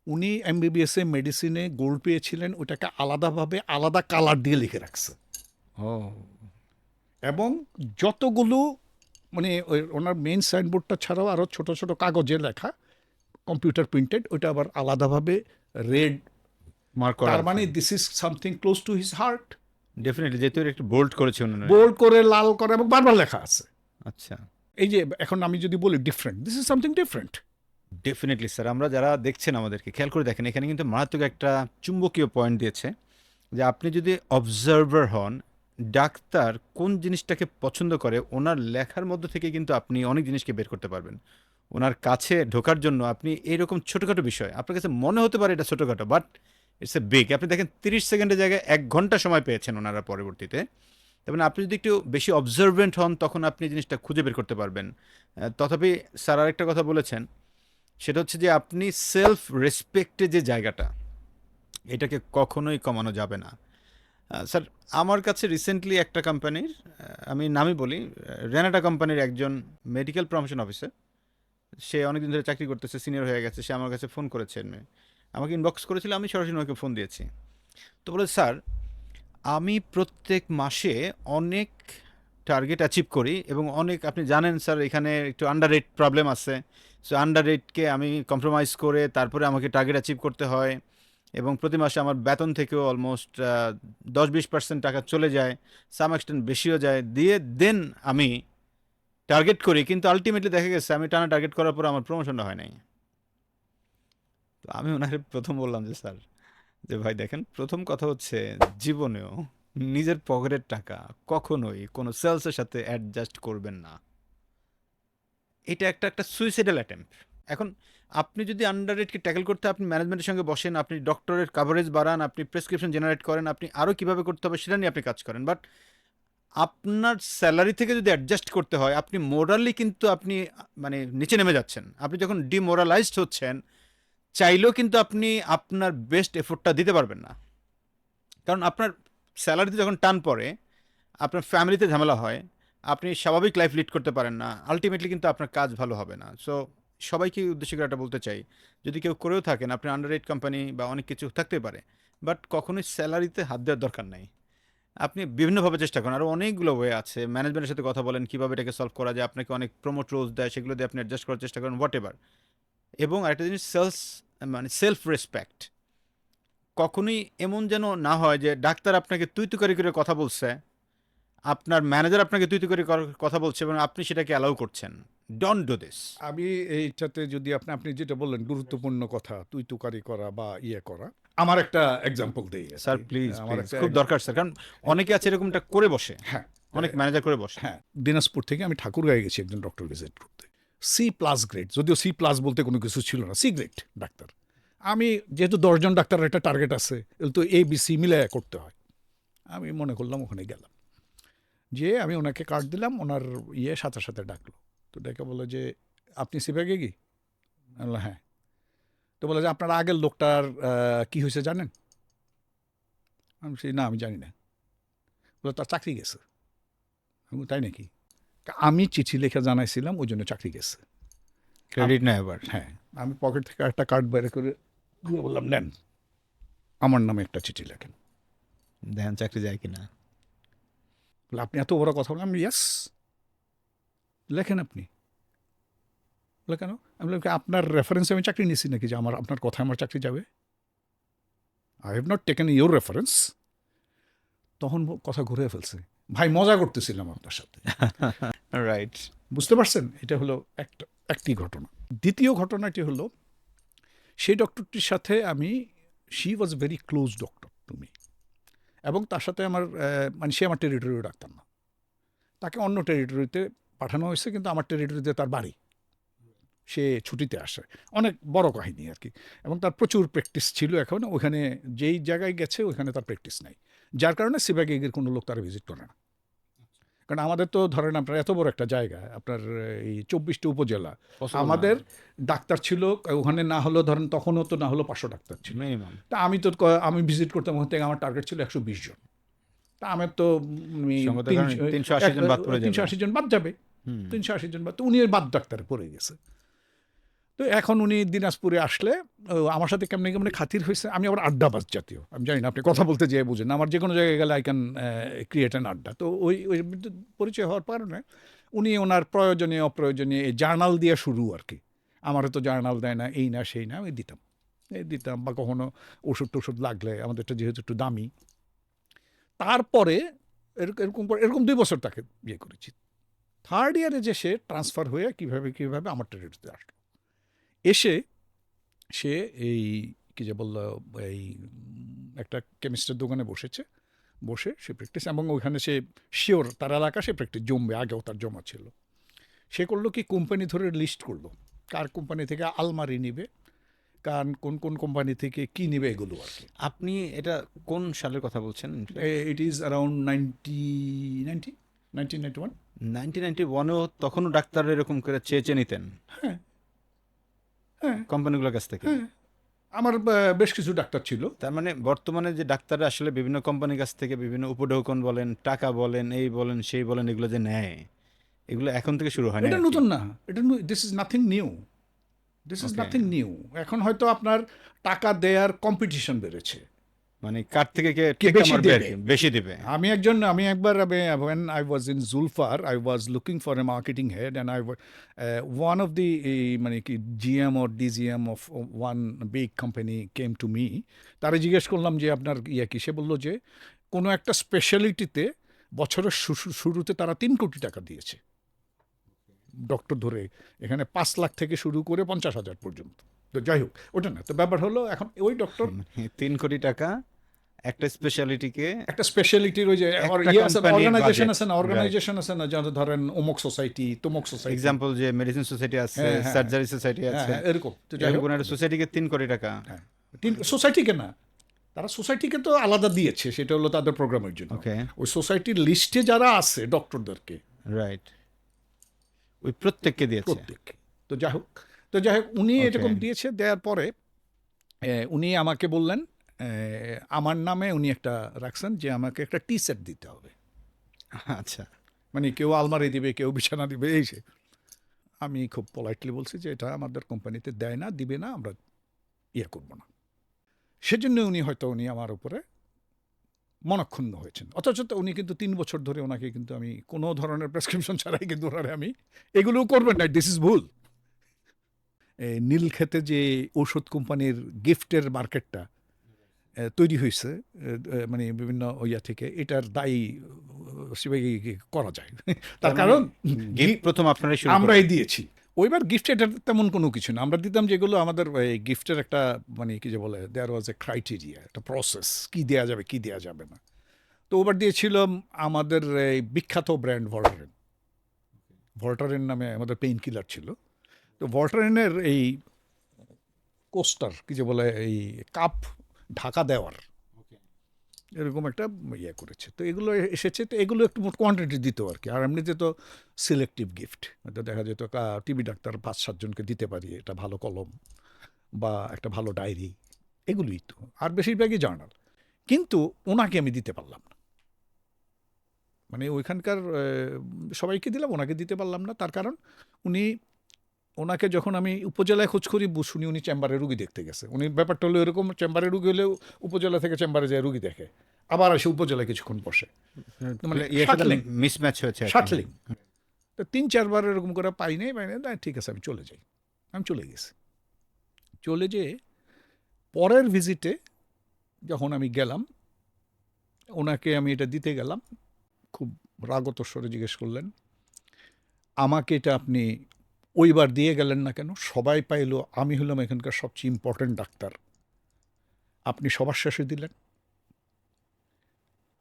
উনি এমবিবিএসে মেডিসিনে গোল্ড পেয়েছিলেন, ওটাকে আলাদাভাবে আলাদা কালার দিয়ে লিখে রাখছে, ও, এবং যতগুলো মানে ওই ওনার মেইন সাইনবোর্ডটা ছাড়াও আরও ছোট ছোট কাগজে লেখা, কম্পিউটার প্রিন্টেড, ওইটা আবার আলাদাভাবে রেড, মার্ক করা তার মানে this is something close to his heart. Definitely, যেহেতু এর একটু বোল্ড করেছে উনি। বোল্ড করে লাল করে এবং বারবার লেখা আছে। আচ্ছা, এই যে এখন আমি যদি বলি different, this is something different. Definitely sir, আমরা যারা দেখছেন আমাদেরকে খেয়াল করে দেখেন, এখানে কিন্তু মারাত্মক একটা চুম্বকীয় পয়েন্ট দিয়েছে, যে আপনি যদি অবজারভার হন, ডাক্তার কোন জিনিসটাকে পছন্দ করে ওনার লেখার মধ্য থেকে কিন্তু আপনি অনেক জিনিসকে বের করতে পারবেন। ওনার কাছে ঢোকার জন্য আপনি এইরকম ছোটোখাটো বিষয়, আপনার কাছে মনে হতে পারে এটা ছোটোখাটো, বাট ইটস এ বিগ। আপনি দেখেন 30 সেকেন্ডের জায়গায় 1 ঘন্টা সময় পেয়েছেন ওনারা পরবর্তীতে। তার মানে আপনি যদি একটু বেশি অবজারভেন্ট হন, তখন আপনি জিনিসটা খুঁজে বের করতে পারবেন। তথাপি স্যার আরেকটা কথা বলেছেন, সেটা হচ্ছে যে আপনি সেলফ রেসপেক্টে যে জায়গাটা, এটাকে কখনোই কমানো যাবে না। স্যার, আমার কাছে রিসেন্টলি একটা কোম্পানির, আমি নামই বলি, রেনাটা কোম্পানির একজন মেডিকেল প্রমোশন অফিসার, সে অনেকদিন ধরে চাকরি করতেছে, সিনিয়র হয়ে গেছে, সে আমার কাছে ফোন করেছে, আমাকে ইনবক্স করেছিল, আমি সরাসরি ওনাকে ফোন দিয়েছি। তো বলে, স্যার আমি প্রত্যেক মাসে অনেক টার্গেট অ্যাচিভ করি, এবং অনেক, আপনি জানেন স্যার এখানে একটু আন্ডার রেট প্রবলেম আছে, সো আন্ডার রেটকে আমি কম্প্রোমাইজ করে তারপরে আমাকে টার্গেট অ্যাচিভ করতে হয়, এবং প্রতি মাসে আমার বেতন থেকেও অলমোস্ট 10-20% টাকা চলে যায়, সাম এক্সটেন্ট বেশিও যায়, দিয়ে দেন আমি টার্গেট করি, কিন্তু আলটিমেটলি দেখা গেছে আমি টানা টার্গেট করার পর আমার প্রমোশনটা হয় নাই। তো আমি ওনাকে প্রথম বললাম যে স্যার, যে ভাই দেখেন, প্রথম কথা হচ্ছে জীবনেও নিজের পকেটের টাকা কখনোই কোনো সেলসের সাথে অ্যাডজাস্ট করবেন না। এটা একটা সুইসাইডাল অ্যাটেম্প। এখন আপনি যদি আন্ডার রেটকে ট্যাকেল করতে আপনি ম্যানেজমেন্টের সঙ্গে বসেন, আপনি ডক্টরের কাভারেজ বাড়ান, আপনি প্রেসক্রিপশন জেনারেট করেন, আপনি আরও কীভাবে করতে হবে সেটা নিয়ে আপনি কাজ করেন, বাট আপনার স্যালারি থেকে যদি অ্যাডজাস্ট করতে হয়, আপনি মোরালি কিন্তু আপনি মানে নিচে নেমে যাচ্ছেন। আপনি যখন ডিমোরালাইজড হচ্ছেন, চাইলেও কিন্তু আপনি আপনার বেস্ট এফোর্টটা দিতে পারবেন না, কারণ আপনার স্যালারিতে যখন টান পড়ে, আপনার ফ্যামিলিতে ঝামেলা হয়, আপনি স্বাভাবিক লাইফ লিড করতে পারেন না, আলটিমেটলি কিন্তু আপনার কাজ ভালো হবে না। সো সবাইকে উদ্দেশ্য করে একটা বলতে চাই, যদি কেউ করেও থাকেন, আপনি আন্ডার রেট কোম্পানি বা অনেক কিছু থাকতে পারে, বাট কখনোই স্যালারিতে হাত দেওয়ার দরকার নাই। আপনি বিভিন্নভাবে চেষ্টা করেন, আরও অনেকগুলো ওয়ে আছে, ম্যানেজমেন্টের সাথে কথা বলেন কীভাবে এটাকে সলভ করা যায়, আপনাকে অনেক প্রমোট রোলস দেয়, সেগুলো দিয়ে আপনি অ্যাডজাস্ট করার চেষ্টা করেন, হোয়াট এভার। এবং আরেকটা জিনিস, মানে সেলফ রেসপেক্ট। কখনোই এমন যেন না হয় যে ডাক্তার আপনাকে তুই তুকারি করে কথা বলছে, আপনার ম্যানেজার আপনাকে তুই তুকারি কথা বলছে, এবং আপনি সেটাকে অ্যালাউ করছেন। Don't do this. আমি এইটাতে যদি আপনি যেটা বললেন গুরুত্বপূর্ণ কথা, তুই তুকারি করা বা ইয়ে করা, আমার একটা এক্সাম্পল দিই স্যার প্লিজ, আমার প্লিজ, একটা খুব দরকার স্যার, কারণ অনেকে আছে এরকমটা করে বসে, হ্যাঁ অনেক ম্যানেজার করে বসে। হ্যাঁ, দিনাজপুর থেকে আমি ঠাকুরগাঁয়ে গেছি একজন ডক্টর ভিজিট করতে, C+ গ্রেড, যদিও C+ বলতে কোনো কিছু ছিল না, C গ্রেড ডাক্তার। আমি যেহেতু 10 জন ডাক্তারের একটা টার্গেট আছে, এগুলো তো ABC মিলে করতে হয়, আমি মনে করলাম ওখানে গেলাম, যে আমি ওনাকে কার্ড দিলাম, ওনার সাথে সাথে ডাকলো, তো ডেকে বলে যে আপনি সিপাগে কি? আমি বললাম হ্যাঁ। তো বলে যে আপনার আগের লোকটার কি হয়েছে জানেন? আমি বলছি না, আমি জানি না। বলে তার চাকরি গেছে। আমি বলি, তাই নাকি? আমি চিঠি লিখে জানাইছিলাম, ওই জন্য চাকরি গেছে। ক্রেডিট না এবার। হ্যাঁ, আমি পকেট থেকে একটা কার্ড বের করে দিয়ে বললাম নেন, আমার নামে একটা চিঠি লেখেন, দেখেন চাকরি যায় কিনা। বলে আপনি এত বড় কথা বলেন? আমি ইয়াস, লেখেন আপনি। বলে কেন? আমি বললাম আপনার রেফারেন্সে আমি চাকরি নিয়েছি নাকি যে আপনার কথায় আমার চাকরি যাবে? I have not taken your reference. তখন কথা ঘুরে ফেলছে, ভাই মজা করতেছিলাম আপনার সাথে। রাইট। বুঝতে পারছেন? এটা হলো একটি ঘটনা। দ্বিতীয় ঘটনাটি হলো, সেই ডক্টরটির সাথে she was very close doctor to me, এবং তার সাথে আমার মানে সে আমার টেরিটরিও ডাক্তার না, তাকে অন্য টেরিটরিতে পাঠানো হয়েছে, কিন্তু আমার টেরিটরিতে তার বাড়ি, সে ছুটিতে আসে, অনেক বড় কাহিনী আর কি। এবং তার প্রচুর প্র্যাকটিস ছিল, এখন ওখানে যেই জায়গায় গেছে ওখানে তার প্র্যাকটিস নাই, যার কারণে সিবাগেগের কোনো লোক তারা ভিজিট করে না। কারণ আমাদের তো ধরেন আপনার এত বড় একটা জায়গা, আপনার এই 24টা উপজেলা, আমাদের ডাক্তার ছিল ওখানে না হলেও ধরেন তখনও তো না হলো 500 ডাক্তার ছিল মিনিমাম। তা আমি ভিজিট করতাম, ওখান থেকে আমার টার্গেট ছিল 120 জন। তা আমার তো 380 জন বাদ পড়ে যাবে। 380 জন বাদ যাবে, 380 জন বাদ, তো উনি বাদ ডাক্তারে পড়ে গেছে। তো এখন উনি দিনাজপুরে আসলে আমার সাথে কেমনে কেমনে খাতির হয়েছে। আমি আবার আড্ডাবাজ জাতীয়, আমি জানি না আপনি কথা বলতে যেয়ে বুঝেন, আমার যে কোনো জায়গায় গেলে আই ক্যান ক্রিয়েট অ্যান আড্ডা। তো ওই পরিচয় হওয়ার কারণে উনি ওনার প্রয়োজনীয় অপ্রয়োজনীয় এই জার্নাল দিয়ে শুরু আর কি। আমারও তো জার্নাল দেয় না, এই না সেই না, আমি দিতাম বা কখনো ওষুধ টষুধ লাগলে, আমাদেরটা যেহেতু একটু দামি। তারপরে এরকম 2 বছর তাকে ইয়ে করেছি। থার্ড ইয়ারে যে সে ট্রান্সফার হয়ে কীভাবে আমার টেরিটরিতে আসলো, এসে সে এই কি যে বলল, এই একটা কেমিস্টের দোকানে বসে সে প্র্যাকটিস, এবং ওইখানে সে শিওর তার এলাকা সে প্র্যাকটিস জমবে, আগেও তার জমা ছিল। সে করলো কি, কোম্পানি ধরে লিস্ট করলো কার কোম্পানি থেকে আলমারি নিবে, কারণ কোন কোম্পানি থেকে কি নিবে, এগুলো আর কি। আপনি এটা কোন সালের কথা বলছেন? It is around 1991। 1991-এও তখনও ডাক্তার এরকম করে চেয়ে নিতেন হ্যাঁ, কোম্পানিগুলোর কাছ থেকে? আমার বেশ কিছু ডাক্তার ছিল। তার মানে বর্তমানে যে ডাক্তাররা আসলে বিভিন্ন কোম্পানির কাছ থেকে বিভিন্ন উপঢৌকন বলেন, টাকা বলেন, এই বলেন সেই বলেন, এগুলো যে নেয়, এগুলো এখন থেকে শুরু হয় না। এটা নতুন না, দিস ইজ নাথিং নিউ। এখন হয়তো আপনার টাকা দেয়ার কম্পিটিশন বেড়েছে, মানে কার থেকে কে বেশি দিবে। আমি একবার when I was in Zulfar, I was looking for a marketing head, and one of the মানে কি GM or DGM of one big company came to me. তারা জিজ্ঞেস করলাম যে আপনার কি, সে বললো যে কোনো একটা স্পেশালিটিতে বছরের শুরুতে তারা 3 কোটি টাকা দিয়েছে ডক্টর ধরে, এখানে 5 লাখ থেকে শুরু করে 50,000 পর্যন্ত। তো যাই হোক, ওটা না, তো ব্যাপার হলো এখন ওই ডক্টর 3 কোটি টাকা একটা স্পেশালিটিকে, একটা স্পেশালিটির ওই যে অর্গানাইজেশন আছে না, যারা ধরেন অমুক সোসাইটি তমুক সোসাইটি, এক্সাম্পল যে মেডিসিন সোসাইটি আছে, সার্জারি সোসাইটি আছে, এরকম। তো যাই হোক, সোসাইটিকে 3 কোটি টাকা, সোসাইটিকে না, তারা সোসাইটিকে তো আলাদা দিয়েছে, সেটা হলো তাদের প্রোগ্রামের জন্য। ওই সোসাইটির লিস্টে যারা আছে ডক্টরদেরকে, রাইট, ওই প্রত্যেককে দিয়েছে। তো যাই হোক উনি এরকম দিয়েছে। দেওয়ার পরে উনি আমাকে বললেন, আমার নামে উনি একটা রাখছেন যে আমাকে একটা টি সেট দিতে হবে। আচ্ছা, মানে কেউ আলমারি দিবে, কেউ বিছানা দিবে, এই সে। আমি খুব পোলাইটলি বলছি যে এটা আমাদের কোম্পানিতে দেয় না, দিবে না, আমরা ইয়ে করবো না। সেজন্য উনি আমার উপরে মনক্ষুণ্ণ হয়েছেন। অথচ উনি কিন্তু 3 বছর ধরে ওনাকে কিন্তু আমি কোনো ধরনের প্রেসক্রিপশন ছাড়াই কিন্তু ওনারে আমি এগুলোও করবেন না, দিস ইজ ভুল। নীলক্ষেতে যে ঔষধ কোম্পানির গিফটের মার্কেটটা তৈরি হয়েছে মানে বিভিন্ন ইয়া থেকে, এটার দায়ী করা যায়। তার কারণ প্রথম আমরাই দিয়েছি। ওইবার গিফট এটা তেমন কোনো কিছু না, আমরা দিতাম যেগুলো আমাদের গিফটের একটা মানে কি যে বলে, দেয়ার ওয়াজ এ ক্রাইটেরিয়া, একটা প্রসেস, কি দেওয়া যাবে কি দেওয়া যাবে না। তো ওবার দিয়েছিলাম আমাদের এই বিখ্যাত ব্র্যান্ড ভল্টারেন নামে আমাদের পেইন কিলার ছিল। তো ভল্টারেনের এই কোস্টার কি যে বলে, এই কাপ ঢাকা দেওয়ার এরকম একটা ইয়ে করেছে। তো এগুলো এসেছে, তো এগুলো একটু মোট কোয়ান্টিটি দিত আর কি। আর এমনিতে তো সিলেক্টিভ গিফট, হয়তো দেখা যেত টিবি ডাক্তার 5-7 জনকে দিতে পারি একটা ভালো কলম বা একটা ভালো ডায়েরি, এগুলোই তো। আর বেশিরভাগই জার্নাল। কিন্তু ওনাকে আমি দিতে পারলাম না, মানে ওইখানকার সবাইকে দিলাম, ওনাকে দিতে পারলাম না। তার কারণ ওনাকে যখন আমি উপজেলায় খোঁজ করি, শুনি উনি চেম্বারে রুগী দেখতে গেছে। উনি ব্যাপারটা হলো এরকম, চেম্বারে রুগী হলেও উপজেলা থেকে চেম্বারে যায় রুগী দেখে, আবার এসে উপজেলায় কিছুক্ষণ বসে, মানে মিসম্যাচ হয়েছে, শাটলিং। তো 3-4 বার এরকম করে পাই নাই, ঠিক আছে আমি চলে যাই। আমি চলে গেছি। চলে যেয়ে পরের ভিজিটে যখন আমি গেলাম, ওনাকে আমি এটা দিতে গেলাম, খুব রাগত স্বরে জিজ্ঞেস করলেন, আমাকে এটা আপনি ওইবার দিয়ে গেলেন না কেন? সবাই পাইলো, আমি হলাম এখানকার সবচেয়ে ইম্পর্ট্যান্ট ডাক্তার, আপনি সবার শেষে দিলেন।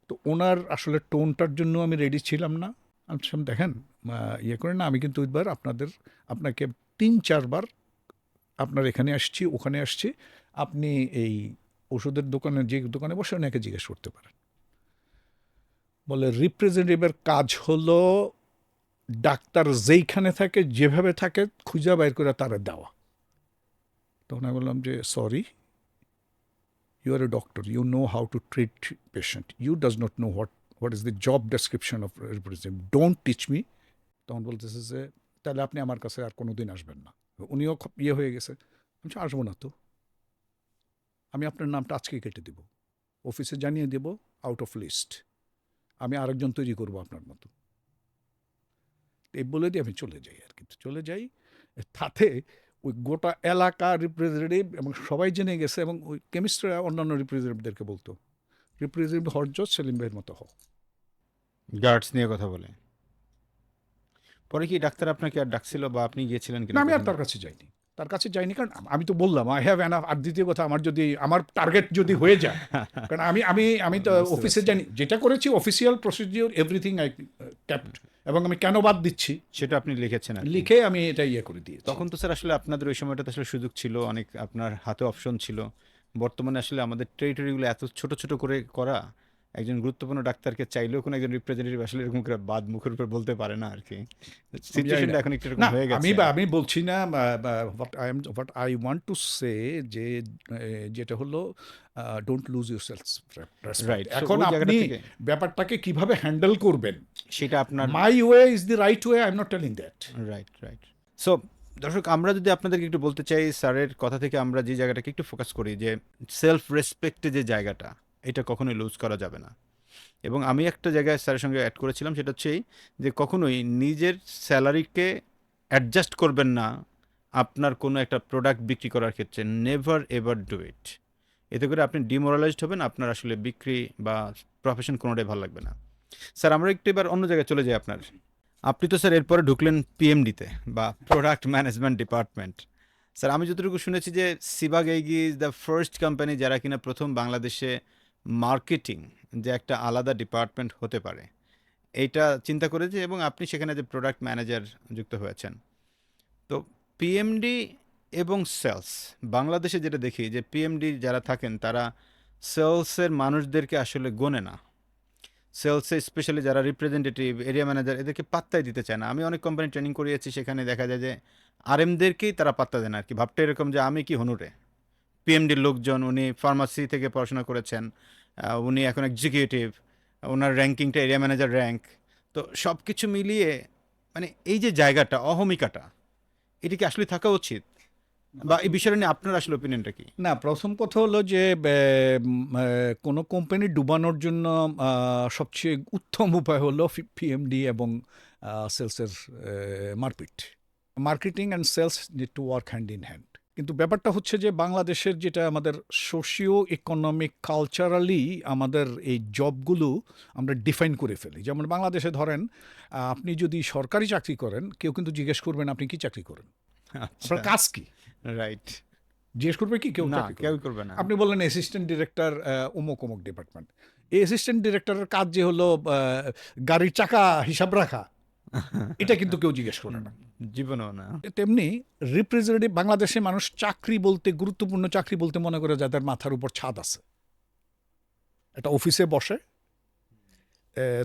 তো ওনার আসলে টোনটার জন্য আমি রেডি ছিলাম না। আমি বলছিলাম, দেখেন ইয়ে করে না, আমি কিন্তু ওইবার আপনাকে ৩-৪ বার আপনার এখানে আসছি, ওখানে আসছি, আপনি এই ওষুধের দোকানে, যে দোকানে বসে ওনাকে জিজ্ঞেস করতে পারেন। বলে রিপ্রেজেন্টেটিভের কাজ হলো ডাক্তার যেইখানে থাকে, যেভাবে থাকে, খুঁজা বাইর করে তারা দেওয়া। তখন আমি বললাম যে sorry, you are a doctor, you know how to treat patient, you does not know what is the job description of representative, don't teach me. তখন বলতেছে যে তাহলে আপনি আমার কাছে আর কোনো দিন আসবেন না। উনিও খুব ইয়ে হয়ে গেছে। আমি বলছি, আসবো না তো, আমি আপনার নামটা আজকেই কেটে দেব, অফিসে জানিয়ে দেব, আউট অফ লিস্ট, আমি আরেকজন তৈরি করব আপনার মতো। এই বলে দিয়ে আমি চলে যাই আর কি। চলে যাই, তাতে ওই গোটা এলাকা রিপ্রেজেন্টেটিভ এবং সবাই জেনে গেছে, এবং ওই কেমিস্ট্রিরা অন্যান্য রিপ্রেজেন্টেটিভদেরকে বলতো, রিপ্রেজেন্টেটিভ হরজ সেলিম ভাইয়ের মতো হও। গার্ডস নিয়ে কথা বলে। পরে কি ডাক্তার আপনাকে আর ডাকছিল বা আপনি গিয়েছিলেন না, কিনা আমি আর কখনো? তার কাছে যাইনি, তার কাছে যাইনি, কারণ আমি তো বললাম আই হ্যাভ এনাফ। আর দ্বিতীয় কথা, আমার টার্গেট যদি হয়ে যায়, কারণ আমি তো বুঝতে অফিসে পারছি। জানি যেটা করেছি, অফিসিয়াল প্রসিডিওর এভরিথিং আই ক্যাপ্ট, এবং আমি কেন বাদ দিচ্ছি সেটা আপনি লিখেছেন আর কি। লিখে আমি এটা ইয়ে করে দিয়েছি। তখন তো স্যার আসলে আপনাদের ওই সময়টাতে আসলে সুযোগ ছিল, অনেক আপনার হাতে অপশন ছিল। বর্তমানে আসলে আমাদের টেরিটরিগুলো এত ছোট ছোট করে করা, একজন গুরুত্বপূর্ণ ডাক্তারকে চাইলেও কোনো একজন রিপ্রেজেন্টেটিভ আসলে এরকম করে বাদ মুখের উপর বলতে পারে না আর কি। আমি জানি না। সিচুয়েশনটা এখন একটু এরকম না, হয়ে আমি গেছে। আমি বলছি না, what I want to say, যে যেটা হলো don't lose your self respect. Right. So এখন ওই জায়গাটা আপনি থেকে ব্যাপারটাকে কিভাবে হ্যান্ডেল করবেন, সেটা আপনার my way is the right way, I am not telling that. Right, right. So দর্শক, আমরা যদি আপনাদেরকে একটু বলতে চাই, স্যারের কথা থেকে আমরা যে জায়গাটাকে একটু ফোকাস করি, যে সেলফ রেসপেক্টে যে জায়গাটা, এটা কখনোই লুজ করা যাবে না। এবং আমি একটা জায়গায় স্যারের সঙ্গে অ্যাড করেছিলাম, সেটা হচ্ছে এই, যে কখনোই নিজের স্যালারিকে অ্যাডজাস্ট করবেন না আপনার কোনো একটা প্রোডাক্ট বিক্রি করার ক্ষেত্রে। Never ever do it. এতে করে আপনি ডিমোরালাইজড হবেন, আপনার আসলে বিক্রি বা প্রফেশন কোনোটাই ভালো লাগবে না। স্যার, আমরা একটু এবার অন্য জায়গায় চলে যাই। আপনি তো স্যার এরপরে ঢুকলেন পিএমডিতে বা প্রোডাক্ট ম্যানেজমেন্ট ডিপার্টমেন্ট। স্যার, আমি যতটুকু শুনেছি যে সিবাগ এইগি ইজ দ্য ফার্স্ট কোম্পানি যারা কিনা প্রথম বাংলাদেশে মার্কেটিং যে একটা আলাদা ডিপার্টমেন্ট হতে পারে এইটা চিন্তা করেছে, এবং আপনি সেখানে যে প্রোডাক্ট ম্যানেজার যুক্ত হয়েছেন। তো পিএমডি এবং সেলস, বাংলাদেশে যেটা দেখি যে পিএমডি যারা থাকেন তারা সেলসের মানুষদেরকে আসলে গোনে না। সেলসে স্পেশালি যারা রিপ্রেজেন্টেটিভ, এরিয়া ম্যানেজার, এদেরকে পাত্তাই দিতে চায় না। আমি অনেক কোম্পানি ট্রেনিং করিয়েছি, সেখানে দেখা যায় যে আরএমদেরকেই তারা পাত্তা দেয় না আর কি। ভাবটা এরকম যে আমি কি হনুরে, পিএমডির লোকজন, উনি ফার্মাসি থেকে পড়াশোনা করেছেন, উনি এখন এক্সিকিউটিভ, ওনার র্যাঙ্কিংটা এরিয়া ম্যানেজার র্যাঙ্ক। তো সব কিছু মিলিয়ে মানে এই যে জায়গাটা, অহমিকাটা, এটি কি আসলে থাকা উচিত, বা এই বিষয়টা নিয়ে আপনার আসলে ওপিনিয়নটা কি? না, প্রথম কথা হলো যে কোনো কোম্পানি ডুবানোর জন্য সবচেয়ে উত্তম উপায় হলো পিএমডি এবং সেলসের মারপিট। Marketing and sales need to work hand in hand. কিন্তু ব্যাপারটা হচ্ছে যে বাংলাদেশের যেটা আমাদের সোশিও ইকোনমিক কালচারালি আমাদের এই জবগুলো আমরা ডিফাইন করে ফেলি। যেমন বাংলাদেশে ধরেন, আপনি যদি সরকারি চাকরি করেন, কেউ কিন্তু জিজ্ঞেস করবেন আপনি কি চাকরি করেন, আপনার কাজ কি, রাইট। জিজ্ঞেস করবে কি কেউ? না, চাকরি কেউ করবে। করবে না। আপনি বললেন অ্যাসিস্ট্যান্ট ডিরেক্টর অমুক অমুক ডিপার্টমেন্ট, এই অ্যাসিস্ট্যান্ট ডিরেক্টরের কাজ যে হলো গাড়ির চাকা হিসাব রাখা, এটা কিন্তু কেউ জিজ্ঞেস করে না। জীবনও না। তেমনি রিপ্রেজেন্টেটিভ, বাংলাদেশে মানুষ চাকরি বলতে, গুরুত্বপূর্ণ চাকরি বলতে মনে করে যাদের মাথার উপর ছাদ আছে, একটা অফিসে বসে,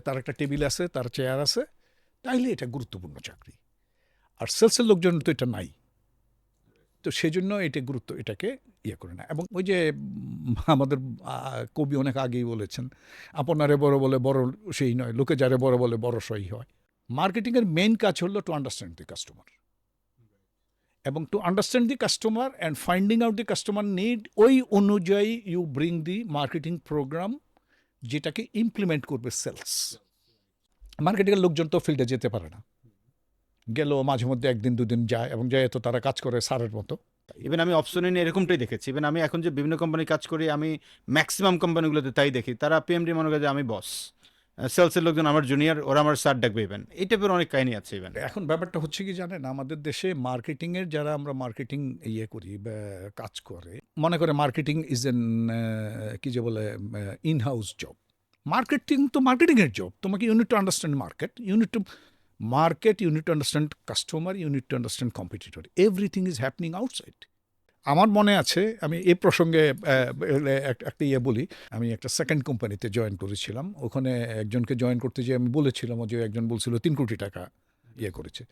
তার একটা টেবিল আছে, তার চেয়ার আছে, তাইলে এটা গুরুত্বপূর্ণ চাকরি। আর সেলসের লোকজন তো এটা নাই, তো সেই জন্য এটাকে ইয়ে করে না। এবং ওই যে আমাদের কবি অনেক আগেই বলেছেন, আপনারে বড় বলে বড় সেই নয়, লোকে যারে বড় বলে বড় সই হয়। মার্কেটিংয়ের মেইন কাজ হলো টু আন্ডারস্ট্যান্ড দি কাস্টমার, এবং to understand the customer and finding out the customer need, ওই অনুযায়ী you bring the marketing program যেটাকে ইমপ্লিমেন্ট করবে সেলস। মার্কেটিংয়ের লোকজন তো ফিল্ডে যেতে পারে না, গেলেও মাঝে মধ্যে একদিন দুদিন যায়, এবং যায় তো তারা কাজ করে সারের মতো। ইভেন আমি অপশনে নিয়ে এরকমটাই দেখেছি। ইভেন আমি এখন যে বিভিন্ন কোম্পানি কাজ করি, আমি ম্যাক্সিমাম কোম্পানিগুলোতে তাই দেখি, তারা পিএমডি মনে করে যে আমি বস, সেলসের লোকজন আমার জুনিয়র, ওরা আমার স্যার ডাকবে ইভেন, এই টাইপের অনেক কাহিনী আছে ইভেন। এখন ব্যাপারটা হচ্ছে কি জানেন, আমাদের দেশে মার্কেটিংয়ের যারা আমরা মার্কেটিং ইয়ে করি বা কাজ করে, মনে করে মার্কেটিং ইজ এন কি যে বলে ইন হাউস জব। মার্কেটিং তো মার্কেটিংয়ের জব। তোমাকে unit to understand market, unit to market, unit to understand customer, unit to understand competitor. Everything is happening outside. আমার মনে আছে, আমি এই প্রসঙ্গে একটা ইয়ে বলি। আমি একটা সেকেন্ড কোম্পানিতে জয়েন করেছিলাম। ওখানে একজনকে জয়েন করতে যেয়ে আমি বলেছিলাম যে একজন বলছিল 3 কোটি টাকা ইয়ে করেছে।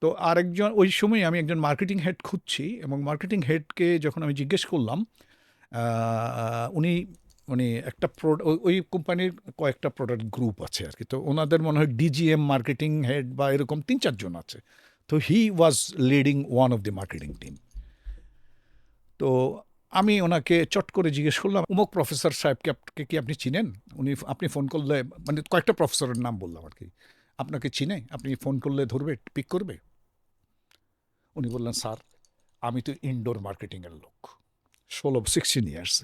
তো আরেকজন, ওই সময় আমি একজন মার্কেটিং হেড খুঁজছি, এবং মার্কেটিং হেডকে যখন আমি জিজ্ঞেস করলাম, উনি মানে একটা ওই কোম্পানির কয়েকটা প্রোডাক্ট গ্রুপ আছে আর কি, তো ওনাদের মনে হয় ডিজিএম মার্কেটিং হেড বা এরকম 3-4 জন আছে। তো he was leading one of the marketing team. তো আমি ওনাকে চট করে জিজ্ঞেস করলাম, অমুক প্রফেসর সাহেবকে কি আপনি চিনেন? আপনি ফোন করলে, মানে কয়েকটা প্রফেসরের নাম বললাম আর কি, আপনাকে চিনে, আপনি ফোন করলে ধরবে, পিক করবে? উনি বললেন, স্যার আমি তো ইনডোর মার্কেটিংয়ের লোক, 16 ইয়ার্স।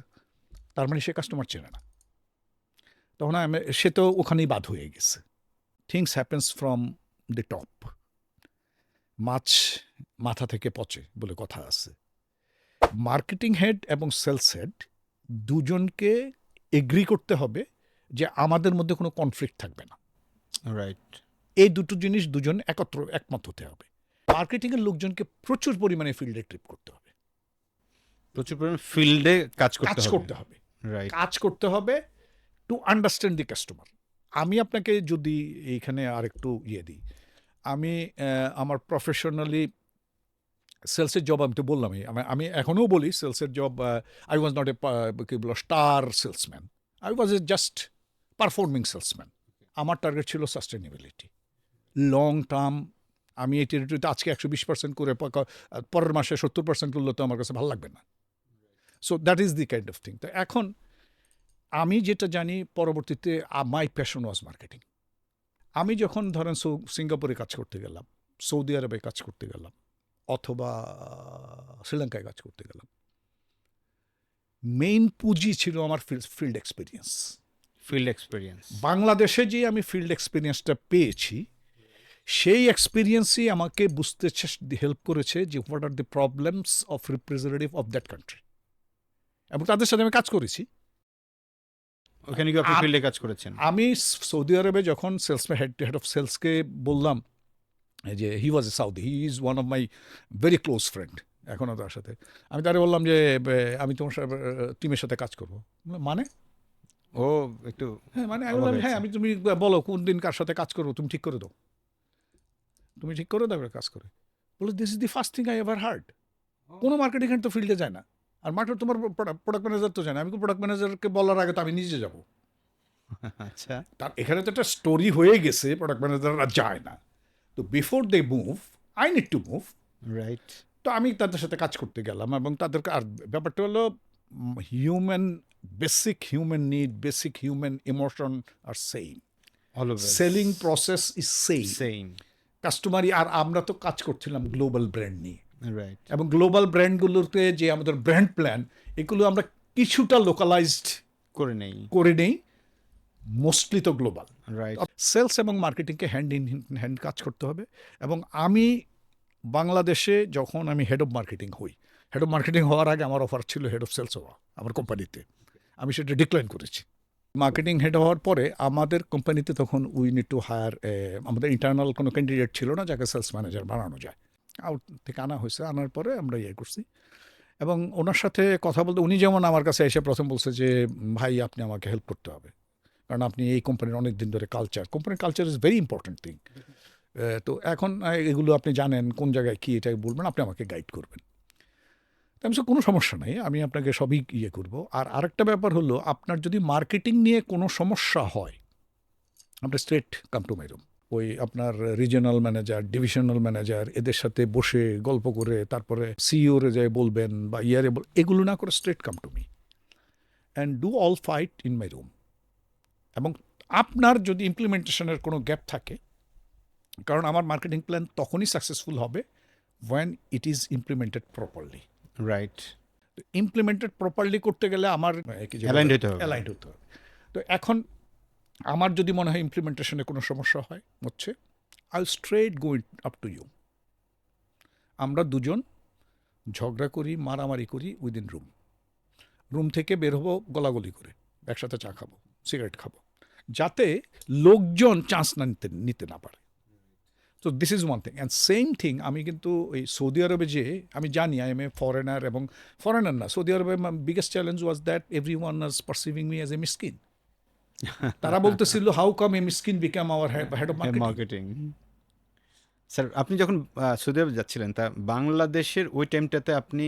তার মানে সে কাস্টমার চেনে না। তখন সে তো ওখানেই বাদ হয়ে গেছে। Things happens from the top. মাছ মাথা থেকে পচে বলে কথা আছে। মার্কেটিং হেড এবং সেলস হেড দুজনকে এগ্রি করতে হবে যে আমাদের মধ্যে কোনো কনফ্লিক্ট থাকবে না। রাইট। এই দুটো জিনিস দুজন একমত হতে হবে। মার্কেটিংয়ের লোকজনকে প্রচুর পরিমাণে ফিল্ডে ট্রিপ করতে হবে, প্রচুর পরিমাণে ফিল্ডে কাজ করতে হবে, রাইট। কাজ করতে হবে টু আন্ডারস্ট্যান্ড দি কাস্টমার। আমি আপনাকে যদি এইখানে আরেকটু ইয়ে দিই, আমি আমার প্রফেশনালি সেলসের জব, আমি তো বললামই, আমি এখনও বলি সেলসের job, I was not a কি বলো star salesman, I was a just performing salesman. আমার টার্গেট ছিল সাস্টেনেবিলিটি, লং টার্ম। আমি এই টেরিটরিতে আজকে 120% করে পরের মাসে 70% করলে তো আমার কাছে ভালো লাগবে না। So that is the kind of thing. তো এখন আমি যেটা জানি, পরবর্তীতে মাই প্যাশন ওয়াজ মার্কেটিং। আমি যখন ধরেন সিঙ্গাপুরে কাজ করতে গেলাম, সৌদি আরবে কাজ করতে গেলাম, অথবা শ্রীলঙ্কায় কাজ করতে গেলাম, মেইন পুঁজি ছিল আমার ফিল্ড এক্সপিরিয়েন্স। বাংলাদেশে যে আমি ফিল্ড এক্সপিরিয়েন্সটা পেয়েছি, সেই এক্সপিরিয়েন্সই আমাকে বুঝতে হেল্প করেছে যে what are the problems of representative of that country, এবং তাদের সাথে আমি কাজ করেছি। ওখানে কি আপনি ফিল্ডে কাজ করেছেন? আমি সৌদি আরবে যখন হেড অফ সেলসকে বললাম যে he was a Saudi, he is one of my very close friend এখনও তার সাথে, আমি তারে বললাম যে আমি তোমার টিমের সাথে কাজ করবো। মানে ও একটু হ্যাঁ, মানে আমি বললাম হ্যাঁ, তুমি বলো কোন দিন কার সাথে কাজ করবো, তুমি ঠিক করে দাও, তুমি ঠিক করে দাও কাজ করে। বলে this is the first thing I ever hard. কোনো মার্কেটিং তো ফিল্ডে যায় না, আর মার্কেট তোমার প্রোডাক্ট ম্যানেজার তো যায় না। আমি প্রোডাক্ট ম্যানেজারকে বলার আগে তো আমি নিজে যাবো। আচ্ছা, তার এখানে তো একটা স্টোরি হয়ে গেছে, প্রোডাক্ট ম্যানেজাররা যায় না। তো before they move, I need to move. Right. তো আমি তাদের সাথে কাজ করতে গেলাম, এবং তাদেরকে, আর ব্যাপারটা হলো basic human need, basic human emotion আর same. Selling process is same, কাস্টমারই। আর আমরা তো কাজ করছিলাম গ্লোবাল ব্র্যান্ড নিয়ে, রাইট। এবং গ্লোবাল ব্র্যান্ডগুলোতে যে আমাদের ব্র্যান্ড প্ল্যান, এগুলো আমরা কিছুটা লোকালাইজড করে নেই, মোস্টলি তো গ্লোবাল। রাইট। সেলস এবং মার্কেটিংকে হ্যান্ড ইন হ্যান্ড কাজ করতে হবে। এবং আমি বাংলাদেশে যখন আমি হেড অফ মার্কেটিং হই, হেড অফ মার্কেটিং হওয়ার আগে আমার অফার ছিল হেড অফ সেলস হওয়া আমার কোম্পানিতে, আমি সেটা ডিক্লাইন করেছি। মার্কেটিং হেড হওয়ার পরে আমাদের কোম্পানিতে তখন উই নিড টু হায়ার, আমাদের ইন্টারনাল কোনো ক্যান্ডিডেট ছিল না যাকে সেলস ম্যানেজার বানানো যায়, আউট থেকে আনা হয়েছে। আনার পরে আমরা ইয়ে করছি, এবং ওনার সাথে কথা বলতে, উনি যেমন আমার কাছে এসে প্রথম বলছে যে ভাই আপনি আমাকে হেল্প করতে হবে, কারণ আপনি এই কোম্পানির অনেক দিন ধরে কোম্পানির culture is very important thing. তো এখন এগুলো আপনি জানেন কোন জায়গায় কী, এটা বলবেন, আপনি আমাকে গাইড করবেন। আমি কোনো সমস্যা নেই, আমি আপনাকে সবই ইয়ে করবো। আর আরেকটা ব্যাপার হলো, আপনার যদি মার্কেটিং নিয়ে কোনো সমস্যা হয়, আপনি straight come to my room. ওই আপনার রিজিওনাল ম্যানেজার, ডিভিশনাল ম্যানেজার, এদের সাথে বসে গল্প করে তারপরে সিইওরে যায় বলবেন বা এগুলো না করে straight come to me and do all fight in my room. এবং আপনার যদি ইমপ্লিমেন্টেশনের কোনো গ্যাপ থাকে, কারণ আমার মার্কেটিং প্ল্যান তখনই সাকসেসফুল হবে when it is implemented properly. Right. Implemented properly করতে গেলে আমার অ্যালাইন্ড হতে হবে। তো এখন আমার যদি মনে হয় ইমপ্লিমেন্টেশনে কোনো সমস্যা হচ্ছে I straight go up to you. আমরা দুজন ঝগড়া করি, মারামারি করি উইদিন রুম থেকে বের হবো গলাগলি করে, একসাথে চা খাবো, সিগারেট খাবো, যাতে লোকজন চান্স নিতে না পারে। তো this is one thing. And same thing আমি কিন্তু এই সৌদি আরবে যে আমি জানি আই এম এ ফরেনার, এবং ফরেনার না, সৌদি আরবে biggest challenge was that everyone was perceiving me as a মিসকিন। তারা বলতেছিল হাউ কাম এ মিসকিন become our head of marketing. Sir আপনি যখন সৌদি আরব যাচ্ছিলেন, তা বাংলাদেশের ওই টাইমটাতে আপনি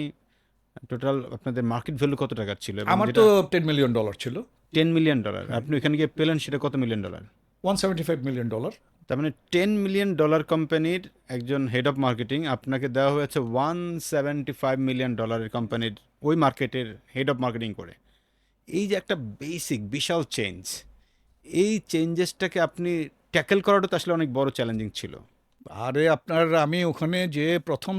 টোটাল আপনাদের মার্কেট ভ্যালু কত টাকার ছিল? আমার তো $10 million ছিল। $10 million। আপনি ওইখানে গিয়ে পেলেন সেটা কত $1 million? $175 million। তার মানে $10 million কোম্পানির একজন হেড অফ মার্কেটিং, আপনাকে দেওয়া হয়েছে $175 million কোম্পানির ওই মার্কেটের হেড অফ মার্কেটিং করে। এই যে একটা বেসিক বিশাল চেঞ্জ, এই চেঞ্জেসটাকে আপনি ট্যাকেল করাটা তো আসলে অনেক বড় চ্যালেঞ্জিং ছিল। আরে আমি ওখানে যে প্রথম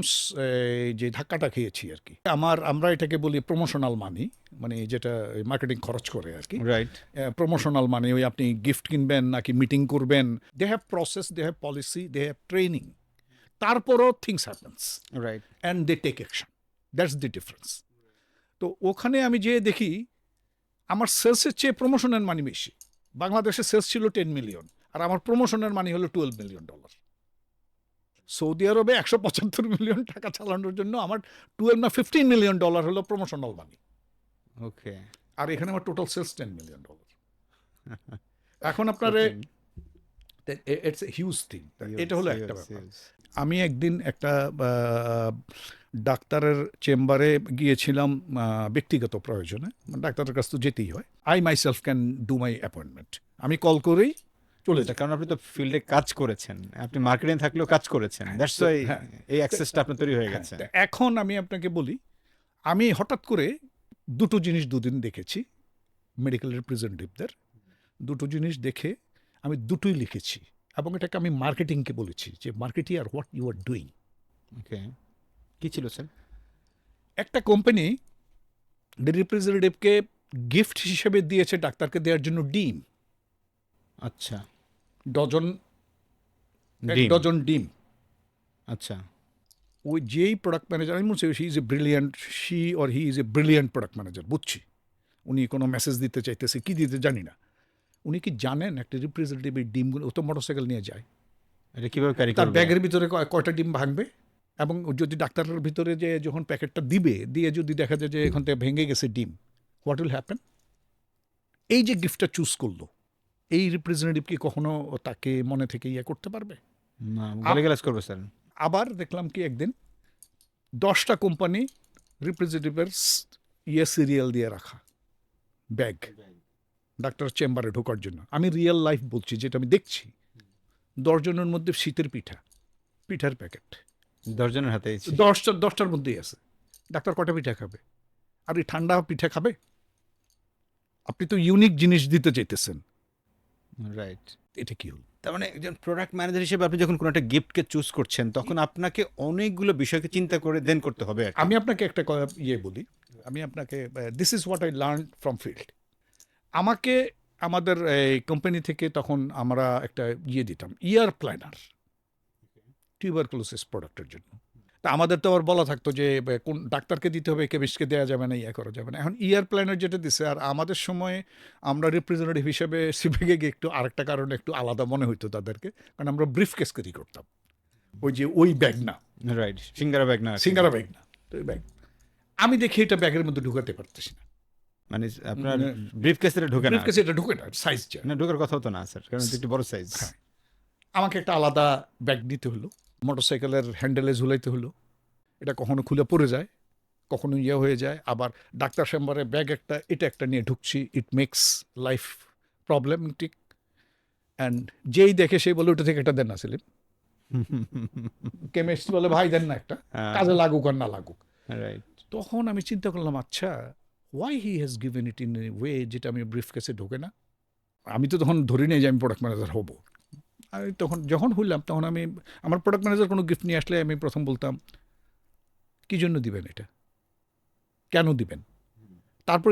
যে ধাক্কাটা খেয়েছি আর কি, আমরা এটাকে বলি প্রমোশনাল মানি, মানে যেটা মার্কেটিং খরচ করে আর কি। রাইট। প্রমোশনাল মানি, ওই আপনি গিফট কিনবেন নাকি মিটিং করবেন, they have process, they have policy, they have training. তারপরও things happens right. And they take action, that's the difference. তো ওখানে আমি যেয়ে দেখি আমার সেলসের চেয়ে প্রমোশনের মানি বেশি। বাংলাদেশের সেলস ছিল 10 মিলিয়ন, আর আমার প্রমোশনের মানি হলো $12 million। সৌদি আরবে 175 মিলিয়ন টাকা চালানোর জন্য আমার 12 না $15 million হলো প্রমোশনাল মানি। ওকে। আর এখানে আমার টোটাল সেলস $10 million। এখন আপনার ইটস এ হিউজ থিং। এটা হলো একটা ব্যাপার। আমি একদিন একটা ডাক্তারের চেম্বারে গিয়েছিলাম ব্যক্তিগত প্রয়োজনে, ডাক্তারের কাছে তো যেতেই হয়। I myself can do my appointment. আমি কল করেই চলে যাই, কারণ আপনি তো ফিল্ডে কাজ করেছেন, আপনি মার্কেটিং থাকলেও কাজ করেছেন, দ্যাটস ওয়াই এই অ্যাক্সেসটা আপনার তৈরি হয়ে গেছে। এখন আমি আপনাকে বলি, আমি হঠাৎ করে দুটো জিনিস দুদিন দেখেছি মেডিকেল রিপ্রেজেন্টেটিভদের। দুটো জিনিস দেখে আমি দুটোই লিখেছি, এবং এটাকে আমি মার্কেটিংকে বলেছি যে মার্কেটিং আর what you are doing. Okay, কি ছিল স্যার? একটা কোম্পানি রিপ্রেজেন্টেটিভকে গিফট হিসেবে দিয়েছে ডাক্তারকে দেওয়ার জন্য ডিম। আচ্ছা, ডজন ডিম। আচ্ছা। ওই যেই প্রোডাক্ট ম্যানেজার, আমি বলছি he is a brilliant product manager, বুঝছি উনি কোনো মেসেজ দিতে চাইতেছে, কি দিতে জানি না। উনি কি জানেন একটা রিপ্রেজেন্টেটিভ এই ডিমগুলো, ও তো মোটরসাইকেল নিয়ে যায়, এটা কীভাবে ক্যারি তার করবে? ব্যাগের ভিতরে কয়টা ডিম ভাঙবে, এবং যদি ডাক্তারের ভিতরে যে যখন প্যাকেটটা দিয়ে যদি দেখা যায় যে এখান থেকে ভেঙে গেছে ডিম, হোয়াট উইল হ্যাপেন? এই যে গিফটটা চুজ করলো, এই রিপ্রেজেন্টেটিভ কি কখনো তাকে মনে থেকে করতে পারবে? না, গালিগালাজ করবে স্যার। আবার দেখলাম কি একদিন 10টা কোম্পানি রিপ্রেজেন্টেটিভের সিরিয়াল দিয়ে রাখা ব্যাগ ডাক্তার চেম্বারে ঢোকার জন্য। আমি রিয়েল লাইফ বলছি, যেটা আমি দেখছি। 10 জনের মধ্যে শীতের পিঠার প্যাকেট 10 জনের হাতে 10টার মধ্যেই আছে। ডাক্তার কটা পিঠা খাবে? আর এই ঠান্ডা পিঠা খাবে? আপনি তো ইউনিক জিনিস দিতে চাইতেছেন। রাইট। এটা কি হল? তার মানে একজন প্রোডাক্ট ম্যানেজার হিসেবে আপনি যখন কোনো একটা গিফটকে চুজ করছেন, তখন আপনাকে অনেকগুলো বিষয়কে চিন্তা করে দেন করতে হবে। আমি আপনাকে একটা বলি, this is what I learn from field. আমাদের এই কোম্পানি থেকে তখন আমরা একটা দিতাম, ইয়ার প্ল্যানার, টিউবারকুলোসিস প্রোডাক্টের জন্য। তা আমাদের তো আবার বলা থাকতো যে কোন ডাক্তারকে দিতে হবে, কেমিস্টকে দেওয়া যাবে না, করা যাবে না। এখন ইয়ার প্ল্যানার যেটা দিছে, আর আমাদের সময় আমরা রিপ্রেজেন্টেটিভ হিসেবে সিবেগে গিয়ে একটু আরেকটা কারণে একটু আলাদা মনে হইতো তাদেরকে, কারণ আমরা ব্রিফ কেস ক্যারি করতাম, ওই ব্যাগ না। রাইট, সিঙ্গারা ব্যাগ না। তো ওই ব্যাগ আমি দেখি এটা ব্যাগের মধ্যে ঢুকাতে পারতেছি না। মানে আপনার ব্রিফ কেসে ঢুকে না? ব্রিফ কেসে এটা ঢুকে না, সাইজ না, ঢোকার কথা হতো না স্যার, কারণ একটু বড় সাইজ। আমাকে একটা আলাদা ব্যাগ নিতে হলো, মোটরসাইকেলের হ্যান্ডেলে ঝুলাইতে হলো। এটা কখনো খুলে পড়ে যায়, কখনো হয়ে যায়। আবার ডাক্তার চেম্বারে ব্যাগ এটা একটা নিয়ে ঢুকছি, it makes life problematic. And যেই দেখে সেই বলে ওটা থেকে একটা দেন না সেলিম। কেমিস্ট বলে ভাই দেন না একটা, কাজে লাগুক আর না লাগুক। রাইট। তখন আমি চিন্তা করলাম, আচ্ছা why he has given it in a way যেটা আমি ব্রিফ কেসে ঢোকে না। আমি তো তখন ধরি নেই যে আমি প্রোডাক্ট ম্যানেজার হবো। আমি যখন হইলাম তখন আমার প্রোডাক্ট ম্যানেজার কোনো গিফট নিয়ে আসলে আমি প্রথম বলতাম, কী জন্য দিবেন এটা, কেন দিবেন? তারপর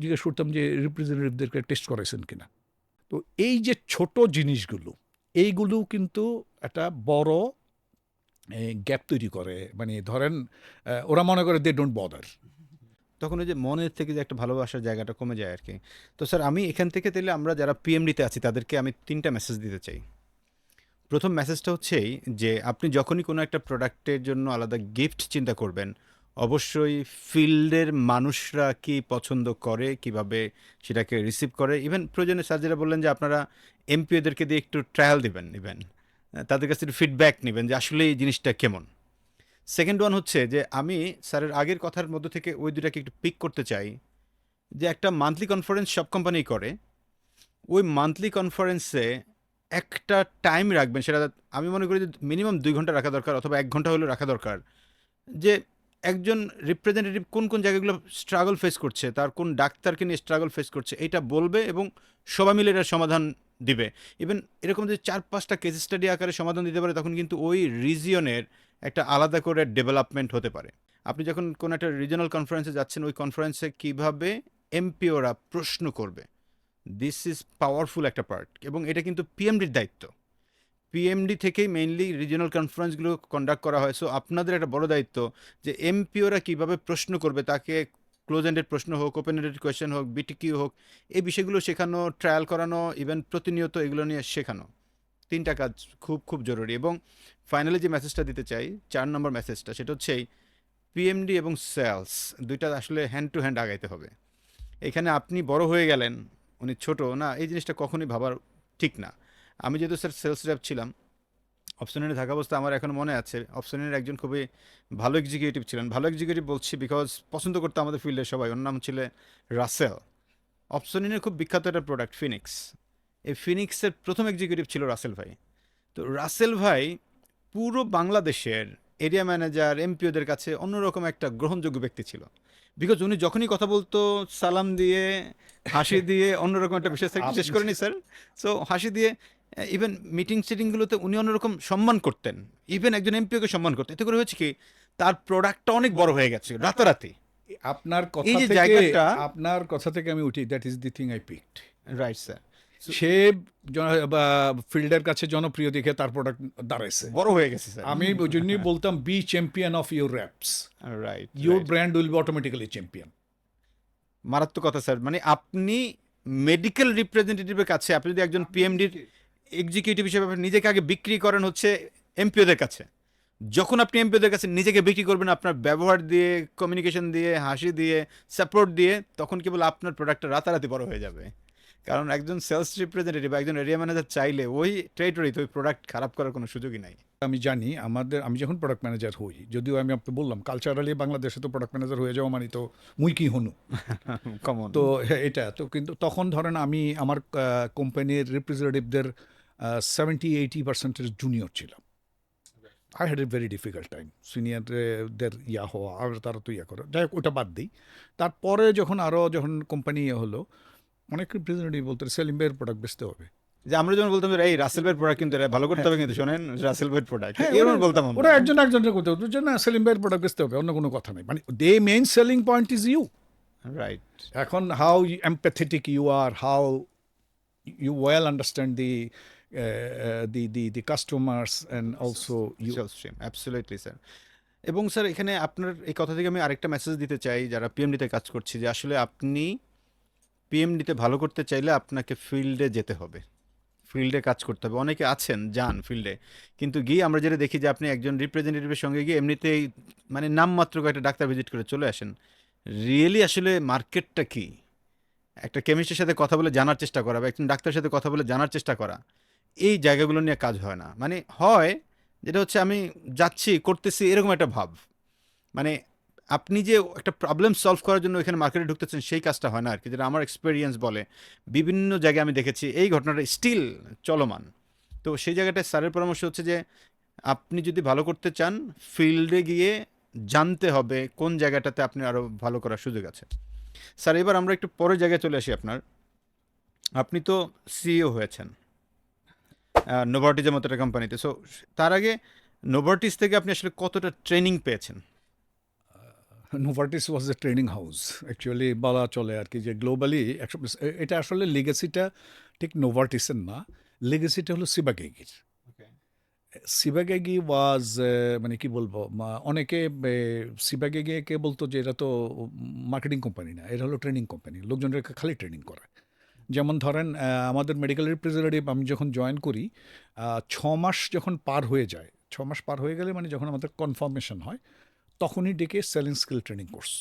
জিজ্ঞেস করতাম যে রিপ্রেজেন্টেটিভদেরকে টেস্ট করাইছেন কিনা। তো এই যে ছোট জিনিসগুলো, এইগুলো কিন্তু একটা বড় গ্যাপ তৈরি করে। মানে ধরেন ওরা মনে করে দে ডোন্ট বদার। তখন ওই যে মনের থেকে যে একটা ভালোবাসার জায়গাটা কমে যায় আর কি। তো স্যার আমি এখান থেকে তাহলে আমরা যারা পিএমডিতে আছি তাদেরকে আমি ৩টা মেসেজ দিতে চাই। প্রথম মেসেজটা হচ্ছে এই যে আপনি যখনই কোনো একটা প্রোডাক্টের জন্য আলাদা গিফট চিন্তা করবেন, অবশ্যই ফিল্ডের মানুষরা কি পছন্দ করে, কিভাবে সেটাকে রিসিভ করে, ইভেন প্রয়োজনে স্যার যেটা বললেন যে আপনারা এমপিওদেরকে দিয়ে একটু ট্রায়াল দিবেন, ইভেন তাদের কাছে একটু ফিডব্যাক নেবেন যে আসলে এই জিনিসটা কেমন। সেকেন্ড ওয়ান হচ্ছে যে আমি স্যারের আগের কথার মধ্যে থেকে ওই দুটাকে একটু পিক করতে চাই, যে একটা মান্থলি কনফারেন্স সব কোম্পানি করে, ওই মান্থলি কনফারেন্সে একটা টাইম রাখবেন, সেটা আমি মনে করি যে মিনিমাম 2 ঘন্টা রাখা দরকার, অথবা 1 ঘন্টা হলেও রাখা দরকার, যে একজন রিপ্রেজেন্টেটিভ কোন কোন জায়গাগুলো স্ট্রাগল ফেস করছে, তার কোন ডাক্তারকে নিয়ে স্ট্রাগল ফেস করছে, এটা বলবে এবং সবাই মিলে এটার সমাধান দিবে। ইভেন এরকম যদি 4-5টা কেস স্টাডি আকারে সমাধান দিতে পারে, তখন কিন্তু ওই রিজিয়নের একটা আলাদা করে ডেভেলপমেন্ট হতে পারে। আপনি যখন কোনো একটা রিজিওনাল কনফারেন্সে যাচ্ছেন, ওই কনফারেন্সে কীভাবে এমপিওরা প্রশ্ন করবে, দিস ইজ পাওয়ারফুল একটা পার্ট, এবং এটা কিন্তু পিএমডির দায়িত্ব। পিএমডি থেকেই মেইনলি রিজিওনাল কনফারেন্সগুলো কন্ডাক্ট করা হয়। সো আপনাদের একটা বড় দায়িত্ব যে এমপিওরা কীভাবে প্রশ্ন করবে, তাকে ক্লোজ এন্ডেড প্রশ্ন হোক, ওপেন এন্ডেড কোয়েশ্চেন হোক, বিটিকিউ হোক, এই বিষয়গুলো শেখানো, ট্রায়াল করানো, ইভেন প্রতিনিয়ত এগুলো নিয়ে শেখানো। 3টা কাজ খুব খুব জরুরি। এবং ফাইনালি যে মেসেজটা দিতে চাই, 4 নম্বর মেসেজটা, সেটা হচ্ছে এই পিএমডি এবং সেলস দুইটা আসলে হ্যান্ড টু হ্যান্ড আগাইতে হবে। এখানে আপনি বড় হয়ে গেলেন, উনি ছোট না, এই জিনিসটা কখনোই ভাবার ঠিক না। আমি যেহেতু স্যার সেলস র্যাপ ছিলাম, অপশনারি থাকা অবস্থা আমার এখন মনে আছে, অপশনারির একজন খুবই ভালো এক্সিকিউটিভ ছিলেন। ভালো এক্সিকিউটিভ বলছি বিকজ পছন্দ করতো আমাদের ফিল্ডের সবাই, ওর নাম ছিল রাসেল। অপশনারির খুব বিখ্যাত একটা প্রোডাক্ট ফিনিক্স, এই ফিনিক্সের প্রথম এক্সিকিউটিভ ছিল রাসেল ভাই। তো রাসেল ভাই পুরো বাংলাদেশের এরিয়া ম্যানেজার, এমপিওদের কাছে অন্যরকম একটা গ্রহণযোগ্য ব্যক্তি ছিল, বিকজ উনি যখনই কথা বলতো সালাম দিয়ে, হাসি দিয়ে, অন্যরকম একটা বিষয় শেষ করেনি স্যার। সো হাসি দিয়ে, ইভেন মিটিং সিটিংগুলোতে উনি অন্যরকম সম্মান করতেন, ইভেন একজন এমপিওকে সম্মান করতেন। এতে করে হয়েছে কি, তার প্রোডাক্টটা অনেক বড় হয়ে গেছে রাতারাতি। এই যে জায়গাটা, আপনার কথা থেকে আমি উঠি, that is the thing I picked. Right sir. সে ফিল্ডের কাছে জনপ্রিয় দেখে তার প্রোডাক্ট দাঁড়াইছে, বড় হয়ে গেছে স্যার। আমি ওই জন্যই বলতাম be champion of your reps, right, your brand will be automatically champion. মারাত্মক কথা স্যার। মানে আপনি মেডিকেল রিপ্রেজেন্টেটিভের কাছে, আপনি যদি একজন পিএমডির এক্সিকিউটিভ হিসেবে আপনি নিজেকে আগে বিক্রি করেন হচ্ছে এমপিওদের কাছে, যখন আপনি এমপিওদের কাছে নিজেকে বিক্রি করবেন আপনার ব্যবহার দিয়ে, কমিউনিকেশন দিয়ে, হাসি দিয়ে, সাপোর্ট দিয়ে, তখন কেবল আপনার প্রোডাক্টটা রাতারাতি বড় হয়ে যাবে। কারণ একজন সেলস রিপ্রেজেন্টেটিভ, একজন এরিয়া ম্যানেজার চাইলে ওই টেরিটরিতে ওই প্রোডাক্ট খারাপ করার কোনো সুযোগই নাই। আমি জানি আমি যখন প্রোডাক্ট ম্যানেজার হই, যদিও আমি আপনাকে বললাম কালচারালি বাংলাদেশে তো প্রোডাক্ট ম্যানেজার হয়ে যাওয়া মানে তো মুই কি হনু কমন। তো এটা তো, কিন্তু তখন ধরেন আমি আমার কোম্পানির রিপ্রেজেন্টেটিভদের 70-80% জুনিয়র ছিলাম। I had a very difficult time সিনিয়রদের হওয়া, আর তারা তো করে, যাই হোক ওটা বাদ দিই। তারপরে যখন কোম্পানি হলো, অনেক রিপ্রেজেন্টেটিভ বলতো সেলিম ভাইয়ের প্রোডাক্ট বেচতে হবে। যে আমরা যেমন বলতাম এই রাসেল ভাইয়ের প্রোডাক্ট কিন্তু ভালো করতে হবে, কিন্তু শোনেন রাসেল ভাইয়ের প্রোডাক্ট, এরকম বলতাম আমরা। ওরা একজনকে করতে হতো যে না সেলিম ভাইয়ের প্রোডাক্ট বেচতে হবে, অন্য কোনো কথা নেই। মানে they main selling point is you. Right. এখন how empathetic you are, how you well understand the customers and also you. Absolutely sir. এবং স্যার এখানে আপনার এই কথা থেকে আমি আরেকটা মেসেজ দিতে চাই যারা পিএমডিতে কাজ করছি, যে আসলে আপনি পিএমডিতে ভালো করতে চাইলে আপনাকে ফিল্ডে যেতে হবে, ফিল্ডে কাজ করতে হবে। অনেকে আছেন যান ফিল্ডে, কিন্তু গিয়ে আমরা যেটা দেখি যে আপনি একজন রিপ্রেজেন্টেটিভের সঙ্গে গিয়ে এমনিতেই মানে নামমাত্র একটা ডাক্তার ভিজিট করে চলে আসেন। রিয়েলি আসলে মার্কেটটা কি, একটা কেমিস্টের সাথে কথা বলে জানার চেষ্টা করা বা একজন ডাক্তারের সাথে কথা বলে জানার চেষ্টা করা, এই জায়গাগুলো নিয়ে কাজ হয় না। মানে হয় যেটা হচ্ছে আমি যাচ্ছি করতেছি এরকম একটা ভাব, মানে আপনি যে একটা প্রবলেম সলভ করার জন্য এখানে মার্কেটে ঢুকতেছেন সেই কাজটা হয় না আর কি, যেটা আমার এক্সপিরিয়েন্স বলে। বিভিন্ন জায়গায় আমি দেখেছি এই ঘটনাটা স্টিল চলমান। তো সেই জায়গাটায় স্যারের পরামর্শ হচ্ছে যে আপনি যদি ভালো করতে চান, ফিল্ডে গিয়ে জানতে হবে কোন জায়গাটাতে আপনি আরও ভালো করার সুযোগ আছে। স্যার এবার আমরা একটু পরের জায়গায় চলে আসি। আপনি তো সিইও হয়েছেন নোভার্টিসের মতো একটা কোম্পানিতে। সো তার আগে নোভার্টিস থেকে আপনি আসলে কতটা ট্রেনিং পেয়েছেন? নোভার্টিস ওয়াজ এ ট্রেনিং হাউস অ্যাকচুয়ালি বলা চলে আর কি, যে গ্লোবালি এটা আসলে লিগেসিটা ঠিক নোভার্টিসের না, লিগেসিটা হলো সিবাগেগির। সিবাগেগি ওয়াজ মানে কি বলবো, অনেকে সিবাগেগিকে বলতো যে এটা তো মার্কেটিং কোম্পানি না, এটা হলো ট্রেনিং কোম্পানি, লোকজনকে খালি ট্রেনিং করে। যেমন ধরেন আমাদের মেডিকেল রিপ্রেজেন্টেটিভ আমি যখন জয়েন করি, 6 মাস যখন পার হয়ে যায়, 6 মাস পার হয়ে গেলে মানে যখন আমাদের কনফার্মেশন হয়, তখনই ডেকে selling skill training course,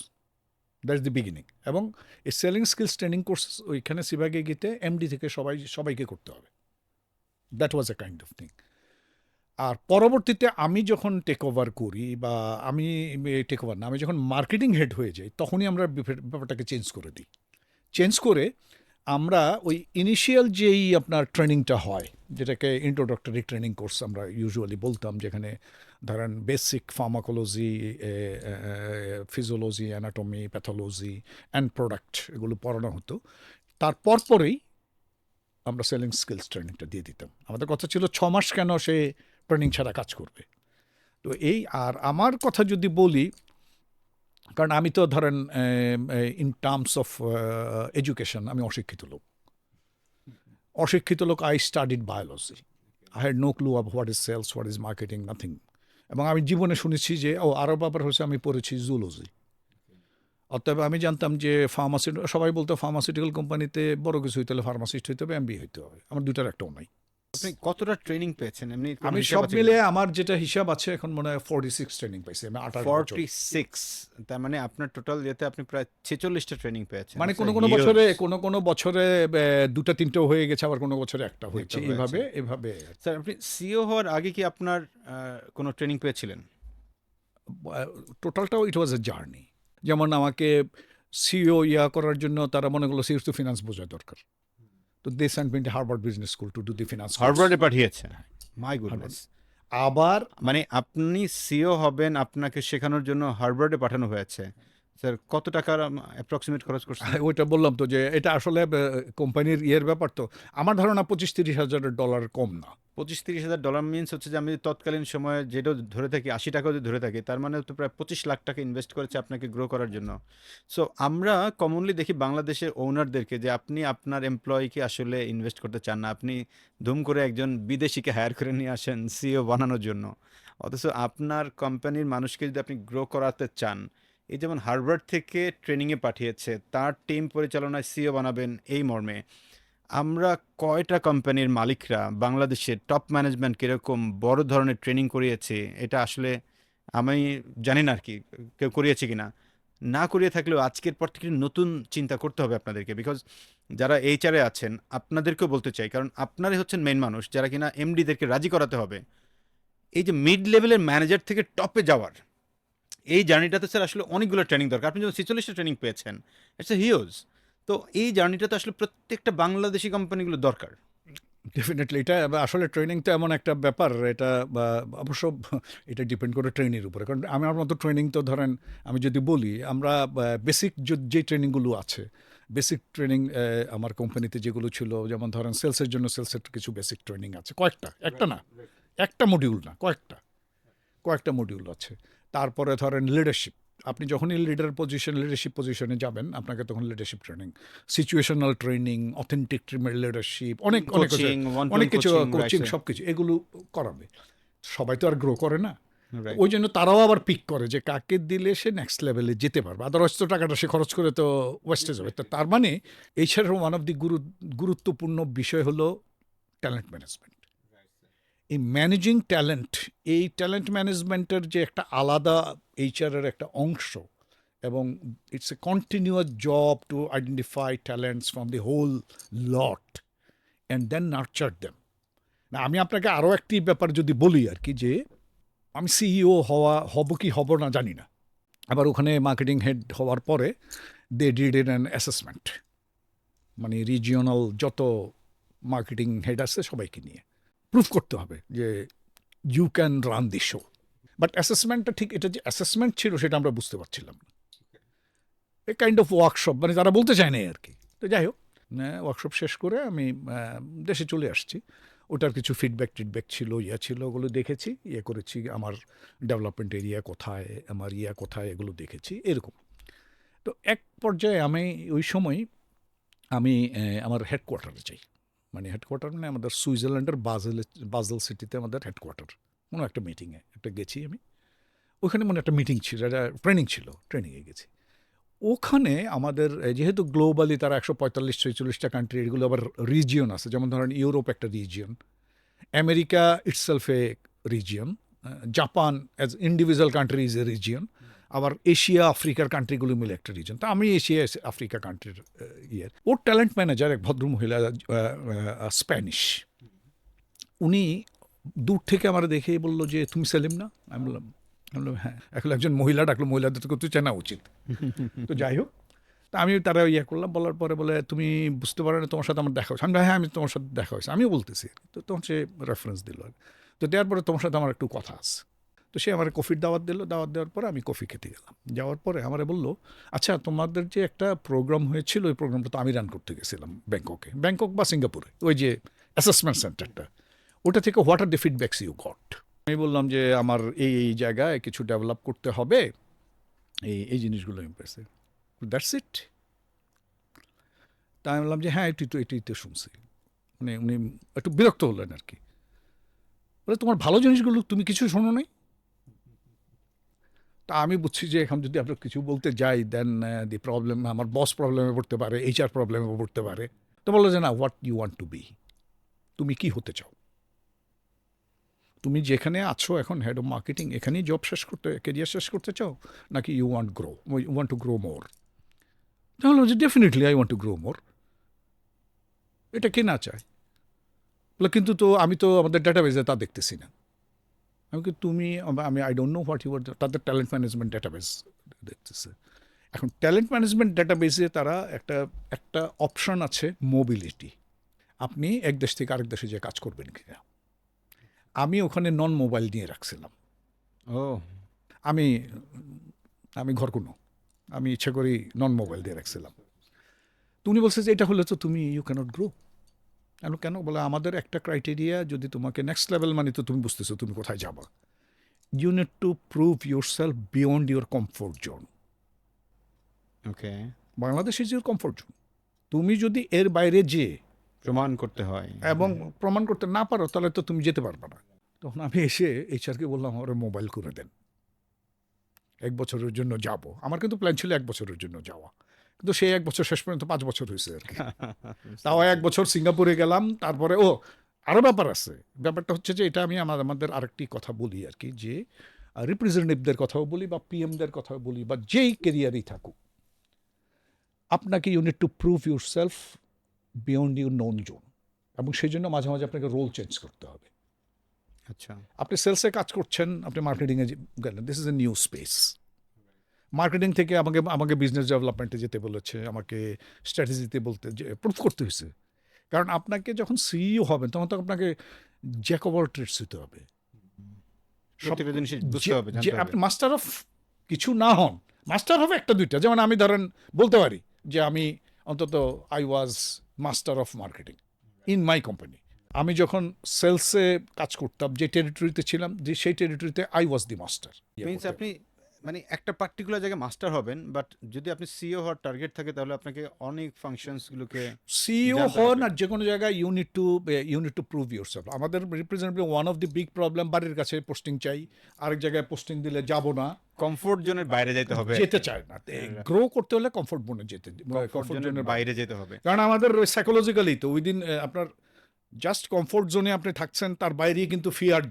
that's the beginning. এবং এই সেলিং স্কিলস ট্রেনিং কোর্স ওইখানে সিবাগেগিতে এমডি থেকে সবাইকে করতে হবে। That was a kind of thing. আর পরবর্তীতে আমি যখন টেক ওভার করি, বা আমি টেক ওভার না, আমি যখন মার্কেটিং হেড হয়ে যাই, তখনই আমরা ব্যাপারটাকে চেঞ্জ করে দিই। চেঞ্জ করে আমরা ওই ইনিশিয়াল যেই আপনার ট্রেনিংটা হয়, যেটাকে ইন্ট্রোডাক্টরি ট্রেনিং কোর্স আমরা ইউজুয়ালি বলতাম, যেখানে ধরেন basic pharmacology, physiology, anatomy, pathology and product এগুলো পড়ানো হতো। তারপর পরেই আমরা সেলিং স্কিলস ট্রেনিংটা দিয়ে দিতাম। আমাদের কথা ছিল 6 মাস কেন সে ট্রেনিং ছাড়া কাজ করবে। তো এই, আর আমার কথা যদি বলি, কারণ আমি তো ধরেন ইন টার্মস অফ এডুকেশন আমি অশিক্ষিত লোক। I studied biology, I had no clue of what is sales, what is marketing, nothing. এবং আমি জীবনে শুনেছি যে আরও ব্যাপার হচ্ছে আমি পড়েছি জুলজি। অতএব আমি জানতাম যে সবাই বলতো ফার্মাসিউটিক্যাল কোম্পানিতে বড় কিছু হইতে হলে ফার্মাসিস্ট হইতে হবে, এমবি হইতে হবে। আমার দুটার একটাও নাই। আপনি কতটা ট্রেনিং পেয়েছেন এমনি কোনো আমি হিসাব সব আছে মিলে কিনা? আমার যেটা হিসাব আছে এখন মনে হয় 46 ট্রেনিং পাইছি আমি 28 বছর। 46, তার মানে আপনার টোটাল যেতে আপনি প্রায় 46টা ট্রেনিং পেয়েছেন। মানে It's কোনো a কোনো huge- বছরে দুটা তিনটাও হয়ে গেছে, আবার কোনো বছরে একটা হয়েছে, একটা হয়েছে। এভাবে। স্যার আপনি সিও হওয়ার আগে কি আপনার কোনো ট্রেনিং পেয়েছিলেন? টোটালটাও ইট ওয়াজ এ জার্নি। যেমন আমাকে সিও করার জন্য তারা মনে করলো সিও টু ফিনান্স বোঝা দরকার, তো they sent me to Harvard business school to do the finance. হার্ভার্ডে পাঠিয়েছে? My goodness. আবার মানে আপনি সিও হবেন, আপনাকে শেখানোর জন্য হার্ভার্ডে পাঠানো হয়েছে। স্যার কত টাকার অ্যাপ্রক্সিমেট খরচ করছেন? ওইটা বললাম তো যে এটা আসলে কোম্পানির ব্যাপার, তো আমার ধারণা $25-30 কম না। $25-30,000 মিনস হচ্ছে যে আমি তৎকালীন সময়ে যেটা ধরে থাকি, 80 টাকাও যদি ধরে থাকি, তার মানে তো প্রায় 25 লাখ টাকা ইনভেস্ট করেছে আপনাকে গ্রো করার জন্য। সো আমরা কমনলি দেখি বাংলাদেশের ওনারদেরকে যে আপনি আপনার এমপ্লয়িকে আসলে ইনভেস্ট করতে চান না, আপনি ধুম করে একজন বিদেশিকে হায়ার করে নিয়ে আসেন সিও বানানোর জন্য। অথচ আপনার কোম্পানির মানুষকে যদি আপনি গ্রো করাতে চান, এই যেমন হার্ভার্ড থেকে ট্রেনিংয়ে পাঠিয়েছে, তার টিম পরিচালনায় সিও বানাবেন এই মর্মে, আমরা কয়টা কোম্পানির মালিকরা বাংলাদেশের টপ ম্যানেজমেন্ট কীরকম বড় ধরনের ট্রেনিং করিয়েছে, এটা আসলে আমি জানি না আর কি কেউ করিয়েছে কিনা। না করিয়ে থাকলেও আজকের পর থেকে নতুন চিন্তা করতে হবে আপনাদেরকে, বিকজ যারা এইচআরে আছেন আপনাদেরকেও বলতে চাই, কারণ আপনারাই হচ্ছেন মেন মানুষ যারা কিনা এমডিদেরকে রাজি করাতে হবে। এই যে মিড লেভেলের ম্যানেজার থেকে টপে যাওয়ার এই জার্নিটাতে স্যার আসলে অনেকগুলো ট্রেনিং দরকার। আপনি যখন 46টা ট্রেনিং পেয়েছেন, ইটস এ হিউজ। তো এই জার্নিটা তো আসলে প্রত্যেকটা বাংলাদেশি কোম্পানিগুলো দরকার। ডেফিনেটলি এটা আসলে ট্রেনিং তো এমন একটা ব্যাপার, এটা অবশ্য এটা ডিপেন্ড করে ট্রেনির উপরে। কারণ আমার মতো ট্রেনিং তো ধরেন আমি যদি বলি, আমরা বেসিক যে ট্রেনিংগুলো আছে, বেসিক ট্রেনিং আমার কোম্পানিতে যেগুলো ছিল, যেমন ধরেন সেলসের জন্য সেলসের কিছু বেসিক ট্রেনিং আছে, একটা না, একটা মডিউল না, কয়েকটা মডিউল আছে। তারপরে ধরেন লিডারশিপ, আপনি যখনই লিডারশিপ পজিশনে যাবেন, আপনাকে তখন leadership training, situational training, authentic leadership, অনেক কিছু, কোচিং, সব কিছু এগুলো করাবে। সবাই তো আর গ্রো করে না, ওই জন্য তারাও আবার পিক করে যে কাকে দিলে সে নেক্সট লেভেলে যেতে পারবে, আদারওয়াইজ তো টাকাটা সে খরচ করে তো ওয়েস্টে যাবে। তার মানে এই ছাড়াও ওয়ান অফ দি গুরুত্বপূর্ণ বিষয় হলো ট্যালেন্ট ম্যানেজমেন্ট। এই ম্যানেজিং ট্যালেন্ট, এই ট্যালেন্ট ম্যানেজমেন্টের যে একটা আলাদা এইচআরের একটা অংশ, এবং it's a continuous job to identify talents from the whole lot and then nurture them. না, আমি আপনাকে আরও একটি ব্যাপার যদি বলি আর কি, যে আমি সিইও হব কি হব না জানি না, আবার ওখানে মার্কেটিং হেড হওয়ার পরে দে ডিড অ্যান অ্যাসেসমেন্ট, মানে রিজিওনাল যত মার্কেটিং হেড আছে সবাইকে নিয়ে প্রুভ করতে হবে যে you can run the show. But অ্যাসেসমেন্টটা ঠিক, এটা যে অ্যাসেসমেন্ট ছিল সেটা আমরা বুঝতে পারছিলাম না। এ কাইন্ড অফ ওয়ার্কশপ, মানে তারা বলতে চায় না আর কি। তো যাই হোক, ওয়ার্কশপ শেষ করে আমি দেশে চলে আসছি। ওটার কিছু ফিডব্যাক টিডব্যাক ছিল, ছিল, ওগুলো দেখেছি, করেছি, আমার ডেভেলপমেন্ট এরিয়া কোথায়, আমার কোথায়, এগুলো দেখেছি এরকম। তো এক পর্যায়ে আমি ওই সময় আমি আমার হেডকোয়ার্টারে যাই, মানে হেডকোয়ার্টার মানে আমাদের সুইজারল্যান্ডের বাজেল সিটিতে আমাদের হেডকোয়ার্টার, কোনো একটা মিটিংয়ে একটা গেছি আমি, ওখানে মানে একটা মিটিং ছিল, একটা ট্রেনিংয়ে গেছি। ওখানে আমাদের যেহেতু গ্লোবালি তারা 145-46টা কান্ট্রি, এগুলো আবার রিজিয়ন আছে, যেমন ধরেন ইউরোপ একটা region, America itself a region, Japan as individual country is a region, আবার এশিয়া আফ্রিকার কান্ট্রিগুলো মিলে একটা রিজন। তো আমি এশিয়া আফ্রিকা কান্ট্রির ওর ট্যালেন্ট ম্যানেজার এক ভদ্রমহিলা, স্প্যানিশ, উনি দূর থেকে আমার দেখেই বললো যে তুমি সেলিম না? আমি বললাম হ্যাঁ। এখন একজন মহিলা ডাকলো, মহিলাদের তো কিছু চেনা উচিত। তো যাই হোক, তা আমি তারা করলাম, বলার পরে বলে তুমি বুঝতে পারো না তোমার সাথে আমার দেখা হয়েছে? আমি হ্যাঁ, আমি তোমার সাথে দেখা হয়েছে, আমিও বলতেছি। তো তখন সে রেফারেন্স দিল, তো দেওয়ার পরে তোমার সাথে আমার একটু কথা আছে। তো সে আমার কফির দাওয়াত দিল, দাওয়াত দেওয়ার পরে আমি কফি খেতে গেলাম। যাওয়ার পরে আমার বললো, আচ্ছা তোমাদের যে একটা প্রোগ্রাম হয়েছিল, ওই প্রোগ্রামটা তো আমি রান করতে গেছিলাম ব্যাংকক বা সিঙ্গাপুরে, ওই যে অ্যাসেসমেন্ট সেন্টারটা, ওটা থেকে what are the feedbacks you got? আমি বললাম যে আমার এই জায়গায় কিছু ডেভেলপ করতে হবে, এই জিনিসগুলো ইম্প্রেসিভ, দ্যাটস ইট। তা আমি বললাম যে হ্যাঁ, এটাই তো শুনছি। মানে উনি একটু বিরক্ত হলেন আর কি, বলে তোমার ভালো জিনিসগুলো তুমি কিছু শোনো নাই? তা আমি বুঝছি যে এখন যদি আমরা কিছু বলতে যাই, দেন দি প্রবলেম, আমার বস প্রবলেমে পড়তে পারে, HR প্রবলেমে পড়তে পারে। তো বললো যে না, what you want to be, তুমি কি হতে চাও? তুমি যেখানে আছো এখন, হেড অফ মার্কেটিং, এখানেই জব কেরিয়ার শেষ করতে চাও, নাকি you want to grow more? তাহলে যে definitely I want to grow more. এটা কে না চায়? বলে কিন্তু তো আমি তো আমাদের ডাটাবেজে তা দেখতেছি না। আমি I don't know what you are, তাদের ট্যালেন্ট ম্যানেজমেন্ট ডাটাবেস দেখতেছে। এখন ট্যালেন্ট ম্যানেজমেন্ট ডাটাবেসে তারা একটা অপশন আছে, মোবিলিটি, আপনি এক দেশ থেকে আরেক দেশে যে কাজ করবেন কিনা। আমি ওখানে নন মোবাইল নিয়ে রাখছিলাম। ও, আমি আমি ঘরকুনো, আমি ইচ্ছা করি নন মোবাইল দিয়ে রাখছিলাম। তো উনি বলছে যে এটা হলে তো তুমি ইউ ক্যানট গ্রো। কেন? বলে আমাদের একটা ক্রাইটেরিয়া, যদি তোমাকে নেক্সট লেভেল, মানে তো তুমি বুঝতেছো তুমি কোথায় যাবা, you need to prove yourself beyond your comfort zone. Okay, Bangladesh is your comfort zone. তুমি যদি এর বাইরে যেয়ে প্রমাণ করতে হয় এবং প্রমাণ করতে না পারো, তাহলে তো তুমি যেতে পারবে না। তখন আমি এসে HR-কে বললাম, আমার মোবাইল করে দেন, 1 বছরের জন্য যাব। আমার কিন্তু প্ল্যান ছিল 1 বছরের জন্য যাওয়া, কিন্তু সেই 1 বছর শেষ পর্যন্ত 5 বছর হয়েছে আর কি। তাও 1 বছর সিঙ্গাপুরে গেলাম, তারপরে আরও ব্যাপার আছে। ব্যাপারটা হচ্ছে যে এটা আমি আমাদের আরেকটি কথা বলি আর কি, যে রিপ্রেজেন্টেটিভদের কথাও বলি, বা PMদের কথাও বলি, বা যেই কেরিয়ারই থাকুক, আপনাকে you need to prove yourself beyond your known zone, এবং সেই জন্য মাঝে মাঝে আপনাকে রোল চেঞ্জ করতে হবে। আচ্ছা, আপনি সেলসে কাজ করছেন, আপনি মার্কেটিংয়ে গেলেন, this is a new space. Marketing থেকে আমাকে বিজনেস ডেভেলপমেন্টে যেতে বলেছে, আমাকে স্ট্র্যাটেজিতে বলতে যে প্রুভ করতে হয়েছে। কারণ আপনাকে যখন CEO হবেন, তখন তো আপনাকে জ্যাক অফ অল ট্রেডস হতে হবে। প্রত্যেকটা জিনিস বুঝতে হবে, জানতে হবে। আপনি মাস্টার অফ কিছু না হন, মাস্টার হবে একটা দুইটা। যেমন আমি ধরেন বলতে পারি যে আমি অন্তত I was master of marketing in my company. আমি যখন সেলসে কাজ করতাম, যে টেরিটরিতে ছিলাম, যে সেই টেরিটরিতে I was the master. Means আপনি মানে একটা পার্টিকুলার জায়গায় মাস্টার হবেন, বাট যদি আপনি CEO হওয়ার টার্গেট থাকে, তাহলে আপনাকে অনেক ফাংশনসগুলোকে CEO জানতে হন হবে। আর যে কোনো জায়গায় you need to prove yourself. আমাদের representative one of the big problem, বাড়ির কাছে পোস্টিং চাই, আরেক জায়গায় পোস্টিং দিলে যাব না, কমফোর্ট জোনের বাইরে যেতে হবে, যেতে চায় না। গ্রো করতে হলে কমফোর্ট জোনে কমফোর্ট জোনের বাইরে যেতে হবে। কারণ আমাদের সাইকোলজিক্যালি তো উইদিন আপনার জাস্ট কমফোর্ট জোনে আপনি থাকছেন, তার বাইরে কিন্তু ফিয়ার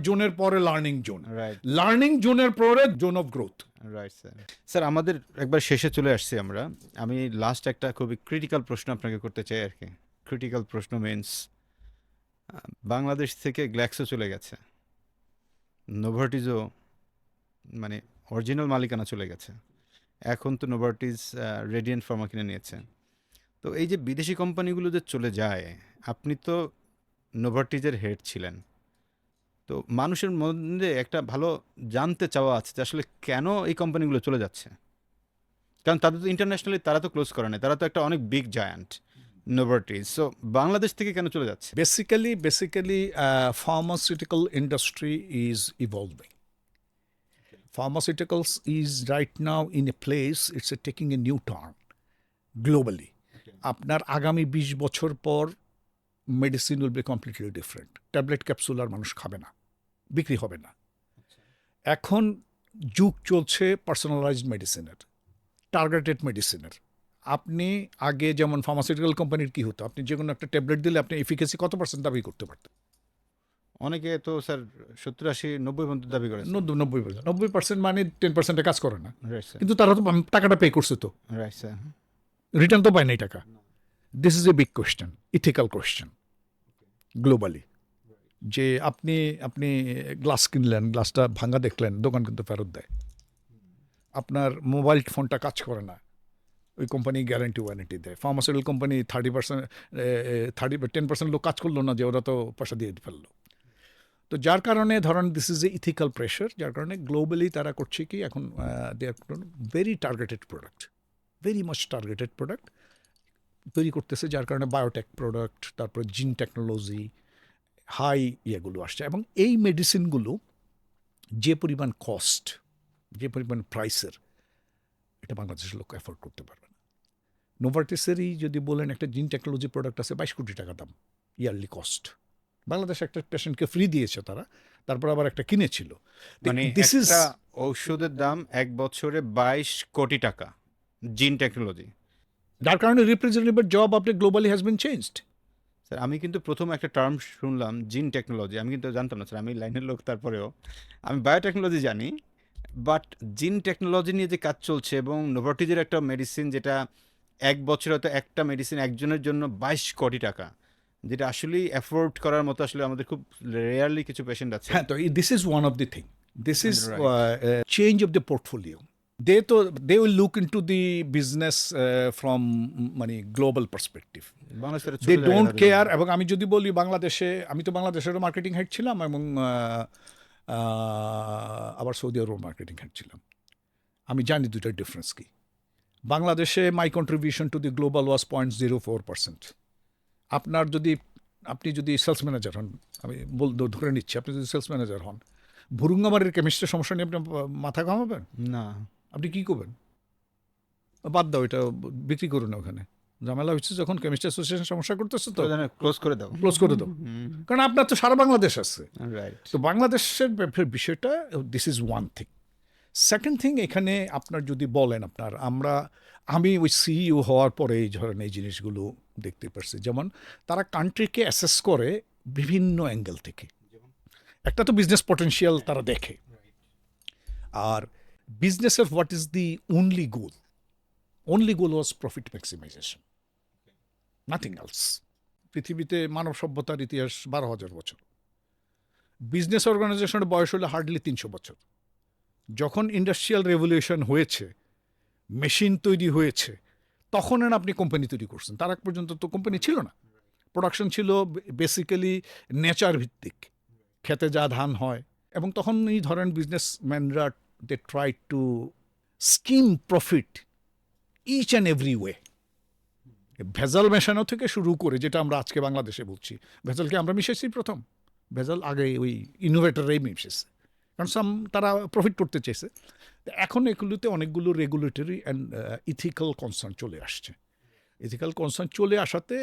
জোনের পরে লার্নিং জোন, রাইট, লার্নিং জোনের পরে zone of growth. Right sir. Sir, আমাদের একবার শেষে চলে আসছি আমরা। আমি লাস্ট একটা খুবই ক্রিটিক্যাল প্রশ্ন আপনাকে করতে চাই আর কি। ক্রিটিক্যাল প্রশ্ন মিন্স, বাংলাদেশ থেকে গ্ল্যাক্সো চলে গেছে, নোভার্টিজও মানে অরিজিনাল মালিকানা চলে গেছে, এখন তো নোভার্টিজ রেডিয়েন্ট ফার্মা কিনে নিয়েছে। তো এই যে বিদেশি কোম্পানিগুলো যে চলে যায়, আপনি তো নোভার্টিজের হেড ছিলেন, তো মানুষের মধ্যে একটা ভালো জানতে চাওয়া আছে যে আসলে কেন এই কোম্পানিগুলো চলে যাচ্ছে। কারণ তাদের তো ইন্টারন্যাশনালি তারা তো ক্লোজ করে না, তারা তো একটা অনেক big giant, Novartis. So Bangladesh থেকে কেন চলে যাচ্ছে? Basically, pharmaceutical industry is evolving. Pharmaceuticals is right now in a place, it's taking a new turn globally. আপনার আগামী 20 বছর পর medicine will be completely different. Tablet capsule আর মানুষ খাবে না, বিক্রি হবে না। এখন যুগ চলছে পার্সোনালাইজড মেডিসিনের, টার্গেটেড মেডিসিনের। আপনি আগে যেমন ফার্মাসিউটিক্যাল কোম্পানির কি হতো, আপনি যে কোনো একটা ট্যাবলেট দিলে আপনি এফিকেসি কত পার্সেন্ট দাবি করতে পারতেন? অনেকে তো স্যার 70, 80, 90 পর্যন্ত দাবি করেছে। 90% মানে 10% কাজ করে না, রাইট স্যার, কিন্তু তারা তো টাকাটা পে করছে, তো রাইট স্যার। রিটার্ন তো পায় নাই টাকা। This is a big question, ethical question globally. যে আপনি আপনি গ্লাস কিনলেন, গ্লাসটা ভাঙা দেখলেন, দোকান কিন্তু ফেরত দেয়। আপনার মোবাইল ফোনটা কাজ করে না, ওই কোম্পানি গ্যারান্টি ওয়ারেন্টি দেয়। ফার্মাসিউটিক্যাল কোম্পানি 10% লোক কাজ করলো না, যে ওরা তো পয়সা দিয়ে ফেললো। তো যার কারণে ধরেন this is a ethical pressure, যার কারণে গ্লোবালি তারা করছে কি এখন they are very targeted product, very much targeted product তৈরি করতেছে, যার কারণে বায়োটেক প্রোডাক্ট, তারপর জিন টেকনোলজি, হাই ইয়েগুলো আসছে। এবং এই মেডিসিনগুলো যে পরিমাণ কস্ট, যে পরিমাণ প্রাইসের, এটা বাংলাদেশের লোক অ্যাফোর্ড করতে পারবে না। নোভার্টিসেরই যদি বলেন একটা জিন টেকনোলজি প্রোডাক্ট আছে 22 কোটি টাকা দাম ইয়ারলি কস্ট। বাংলাদেশে একটা পেশেন্টকে ফ্রি দিয়েছে তারা, তারপর আবার একটা কিনেছিল। মানে দিস ইজ একটা ঔষধের দাম 1 বছরে 22 কোটি টাকা, জিন টেকনোলজি। যার কারণে রিপ্রেজেন্টেটিভের জব আপনি globally has been changed. Sir আমি কিন্তু প্রথম একটা টার্ম শুনলাম জিন টেকনোলজি, আমি কিন্তু জানতাম না স্যার, আমি লাইনের লোক, তারপরেও আমি বায়োটেকনোলজি জানি, বাট জিন টেকনোলজি নিয়ে যে কাজ চলছে এবং নোভার্টিজের একটা মেডিসিন যেটা 1 বছরে হয়তো একটা মেডিসিন একজনের জন্য 22 কোটি টাকা, যেটা আসলেই অ্যাফোর্ড করার মতো আসলে আমাদের খুব রেয়ারলি কিছু পেশেন্ট আছে। হ্যাঁ, তো this is one of the thing, this is Right. Change of the portfolio. They will look into the business from মানে গ্লোবাল পার্সপেক্টিভ। বাংলাদেশের ছোট দে জায়গা ডোন্ট তাদের কেয়ার। জন্য। এবং আমি যদি বলি বাংলাদেশে, আমি তো বাংলাদেশেরও মার্কেটিং হেড ছিলাম, এবং আবার সৌদি আরব মার্কেটিং হেড ছিলাম। আমি জানি দুটার ডিফারেন্স কি। বাংলাদেশে মাই কন্ট্রিবিউশন টু দি গ্লোবাল ওয়াজ 0.04%। আপনার যদি, আপনি যদি সেলস ম্যানেজার হন, আমি ধরে নিচ্ছি আপনি যদি সেলস ম্যানেজার হন, ভুরুঙ্গামারির কেমিস্ট্রির সমস্যা নিয়ে আপনি মাথা ঘামাবেন? না, আপনি কী করবেন? বাদ দাও, এটা বিক্রি করুন না, ওখানে ঝামেলা হচ্ছে যখন কেমিস্ট্রি অ্যাসোসিয়েশন সমস্যা করতেছে, তো ক্লোজ করে দাও। ক্লোজ করে দাও, কারণ আপনার তো সারা বাংলাদেশ আছে। রাইট। তো বাংলাদেশের বিষয়টা, this is one thing. Second thing, এখানে আপনার যদি বলেন আমি ওই সিইও হওয়ার পরে এই ধরনের এই জিনিসগুলো দেখতে পারছি। যেমন তারা কান্ট্রিকে অ্যাসেস করে বিভিন্ন অ্যাঙ্গেল থেকে। একটা তো বিজনেস পটেনশিয়াল তারা দেখে, আর বিজনেসের what is the only goal was profit maximisation, nothing else. পৃথিবীতে মানব সভ্যতার ইতিহাস 12,000 বছর। বিজনেস অর্গানাইজেশনের বয়স হলো হার্ডলি 300 বছর। যখন ইন্ডাস্ট্রিয়াল রেভলিউশন হয়েছে, মেশিন তৈরি হয়েছে, তখন আপনি কোম্পানি তৈরি করছেন। তার আগ পর্যন্ত তো কোম্পানি ছিল না। প্রোডাকশন ছিল বেসিক্যালি নেচার ভিত্তিক, খেতে যা ধান হয়। এবং তখন এই ধরেন বিজনেসম্যানরা they try to skim profit each and every way. ভেজাল মেশানো থেকে শুরু করে, যেটা আমরা আজকে বাংলাদেশে বলছি, ভেজালকে আমরা মিশেছি প্রথম। ভেজাল আগে ওই ইনোভেটররাই মিশেছে, কারণ তারা প্রফিট করতে চেয়েছে। এখন এগুলোতে অনেকগুলো রেগুলেটরি অ্যান্ড ইথিক্যাল কনসার্ন চলে আসছে। ইথিক্যাল কনসার্ন চলে আসাতে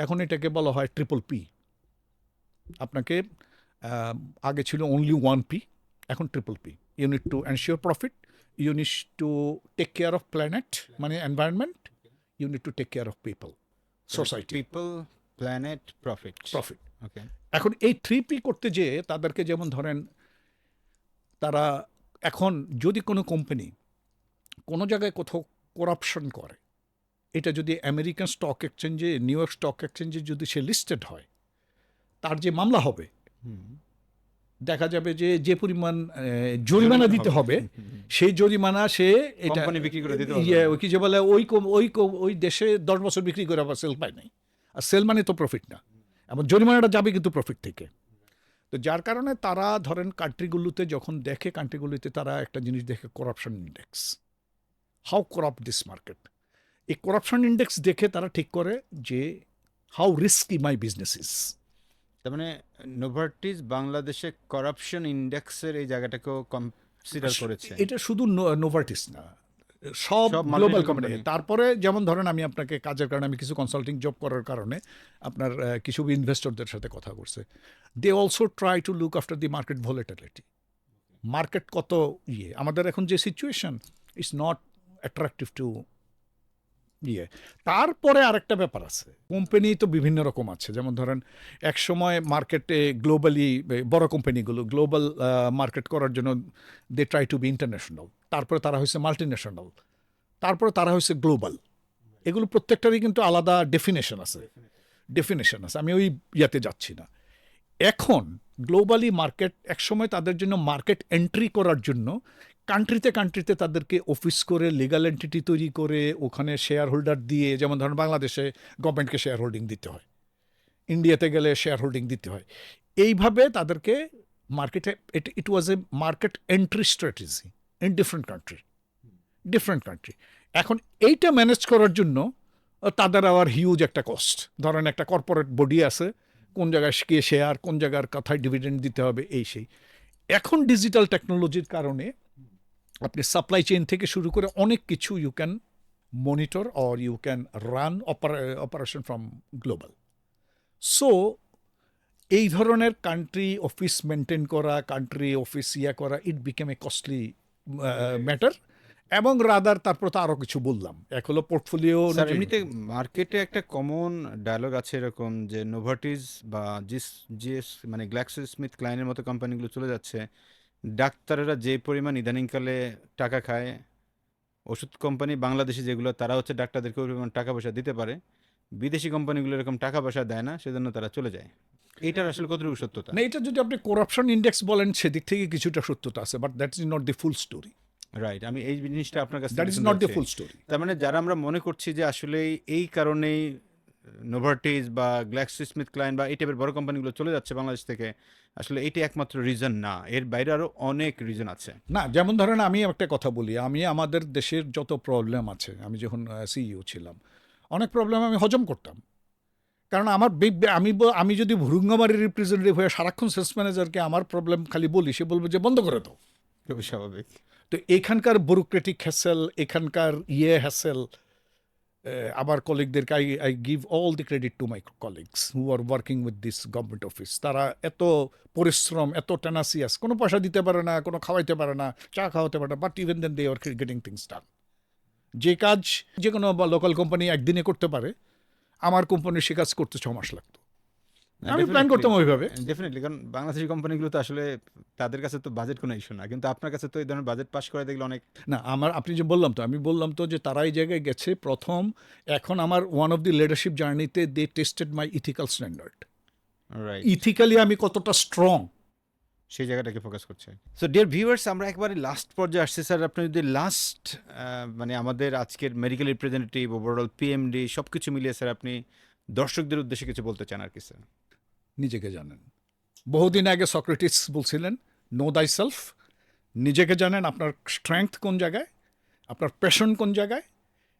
এখন এটাকে বলা হয় ট্রিপল পি। আপনাকে আগে ছিল অনলি 1P, এখন triple P. You need to ensure profit, you need to take care of planet মানে environment, you need to take care of people, society. People, planet, profit. Okay. এখন এই 3P করতে যেয়ে তাদেরকে, যেমন ধরেন তারা এখন যদি কোনো কোম্পানি কোনো জায়গায় কোথাও করাপশন করে, এটা যদি আমেরিকান স্টক এক্সচেঞ্জে, নিউ ইয়র্ক স্টক এক্সচেঞ্জে যদি সে লিস্টেড হয়, তার যে মামলা হবে, দেখা যাবে যে পরিমাণ জরিমানা দিতে হবে, সেই জরিমানা সে এটা কোম্পানি বিক্রি করে দিতে পারবে। কি যে বলে ওই দেশে 10 বছর বিক্রি করে আবার সেল পায় নাই। আর সেল মানে তো প্রফিট না, এবং জরিমানাটা যাবে কিন্তু প্রফিট থেকে। তো যার কারণে তারা ধরেন কান্ট্রিগুলোতে যখন দেখে, কান্ট্রিগুলোতে তারা একটা জিনিস দেখে, corruption index, how corrupt this market. এই করাপশন ইন্ডেক্স দেখে তারা ঠিক করে যে how risky my business is. তার মানে নোভার্টিস বাংলাদেশে করাপশন ইন্ডেক্সের এই জায়গাটাকেও কনসিডার করেছে। এটা শুধু নোভার্টিস না, সব সব গ্লোবাল multinational কোম্পানি। company। তারপরে যেমন ধরেন আমি আপনাকে কাজের কারণে আমি কিছু কনসাল্টিং জব করার কারণে আপনার কিছু ইনভেস্টরদের সাথে কথা করছে। They also try to look after the market volatility. Market কত আমাদের এখন যে situation is not attractive to তারপরে আরেকটা ব্যাপার আছে, কোম্পানি তো বিভিন্ন রকম আছে। যেমন ধরেন এক সময় মার্কেটে গ্লোবালি বড় কোম্পানিগুলো গ্লোবাল মার্কেট করার জন্য they try to be international, তারপরে তারা হয়েছে মাল্টিন্যাশনাল, তারপরে তারা হয়েছে গ্লোবাল। এগুলো প্রত্যেকটারই কিন্তু আলাদা ডেফিনেশন আছে। আমি ওই ইয়াতে যাচ্ছি না। এখন গ্লোবালি মার্কেট একসময় তাদের জন্য মার্কেট এন্ট্রি করার জন্য কান্ট্রিতে তাদেরকে অফিস করে লিগাল এন্টিটি তৈরি করে ওখানে শেয়ার হোল্ডার দিয়ে, যেমন ধরেন বাংলাদেশে গভর্নমেন্টকে শেয়ার হোল্ডিং দিতে হয়, ইন্ডিয়াতে গেলে শেয়ার হোল্ডিং দিতে হয়। এইভাবে তাদেরকে মার্কেটে it was a market entry strategy in different country. এখন এইটা ম্যানেজ করার জন্য তাদের আবার হিউজ একটা কস্ট। ধরেন একটা কর্পোরেট বডি আছে, কোন জায়গায় কে শেয়ার, কোন জায়গার কথায় ডিভিডেন্ড দিতে হবে, এই সেই। এখন ডিজিটাল টেকনোলজির কারণে আপনি সাপ্লাই চেইন থেকে শুরু করে অনেক কিছু you can monitor or you can run operation from global. So এই ধরনের কান্ট্রি অফিস মেনটেন করা, কান্ট্রি অফিস করা, it became a costly matter. এবং রাদার তারপর তো আরও কিছু বললাম, এক হলো পোর্টফোলিও। স্যার এমনিতে মার্কেটে একটা কমন ডায়লগ আছে এরকম যে নোভার্টিস বা জিএস মানে গ্ল্যাক্সোস্মিথ ক্লাইনের মতো কোম্পানিগুলো চলে যাচ্ছে, ডাক্তারেরা যে পরিমাণ ইদানিংকালে টাকা খায়, ওষুধ কোম্পানি বাংলাদেশে যেগুলো তারা হচ্ছে ডাক্তারদেরকে ওই পরিমাণ টাকা পয়সা দিতে পারে, বিদেশি কোম্পানিগুলো এরকম টাকা পয়সা দেয় না, সেজন্য তারা চলে যায়। এইটার আসলে কতটুকু সত্যতা? না, এটা যদি আপনি করাপশন ইন্ডেক্স বলেন সেদিক থেকে কিছুটা সত্যতা আছে, but that is not the full story. Right, আমি এই জিনিসটা আপনার কাছে that is not the full story. তার মানে যারা আমরা মনে করছি যে আসলে এই কারণেই নোভার্টিস বা গ্ল্যাক্সোস্মিথ ক্লাইন বা এই টাইপের বড় কোম্পানিগুলো চলে যাচ্ছে বাংলাদেশ থেকে, আসলে এইটা একমাত্র রিজন না, এর বাইরে আরও অনেক রিজন আছে। না, যেমন ধরেন আমি একটা কথা বলি, আমি আমাদের দেশের যত প্রবলেম আছে, আমি যখন সিইও ছিলাম অনেক প্রবলেম আমি হজম করতাম। কারণ আমার আমি যদি ভুরুঙ্গামারির রিপ্রেজেন্টেটিভ হয়ে সারাক্ষণ সেলস ম্যানেজারকে আমার প্রবলেম খালি বলি, সে বলবে যে বন্ধ করে দাও। খুবই স্বাভাবিক। তো এখানকার ব্যুরোক্রেটিক হ্যাসেল, এখানকার হ্যাসেল, আবার কলিগদেরকে I give all the credit to my colleagues who are working with this government office. তারা এত পরিশ্রম, এত টেনাসিয়াস, কোনো পয়সা দিতে পারে না, কোনো খাওয়াইতে পারে না, চা খাওয়াতে পারে না, but even then they are getting things done. যে কাজ যে কোনো লোকাল কোম্পানি একদিনে করতে পারে, আমার কোম্পানির সে কাজ করতে 6 মাস লাগতো। আমি প্ল্যান করতাম ওইভাবে। ডেফিনেটলি, কারণ বাংলাদেশি কোম্পানিগুলো তো আসলে তাদের কাছে তো বাজেট কোনো ইস্যু না, কিন্তু আপনার কাছে তো এই ধরনের বাজেট পাস করে দেখলে অনেক। না, আপনি যে আমি বললাম তো যে তারা এই জায়গায় গেছে প্রথম। এখন আমার ওয়ান অফ দি লিডারশিপ জার্নিতে দে টেস্টেড মাই ইথিক্যাল স্ট্যান্ডার্ড। রাইট, ইথিক্যালি আমি কতটা স্ট্রং, সেই জায়গাটাকে ফোকাস করছে। সো ডিয়ার ভিউয়ার্স, আমরা একবারে লাস্ট পর্যায়ে আসছি। স্যার আপনি যদি লাস্ট মানে আমাদের আজকের মেডিকেল রিপ্রেজেন্টেটিভ, ওভারঅল পিএমডি সব কিছু মিলিয়ে স্যার আপনি দর্শকদের উদ্দেশ্যে কিছু বলতে চান আর কি স্যার? নিজেকে জানেন। বহুদিন আগে সক্রেটিস বলছিলেন নো দাই সেলফ। নিজেকে জানেন, আপনার স্ট্রেংথ কোন জায়গায়, আপনার প্যাশন কোন জায়গায়,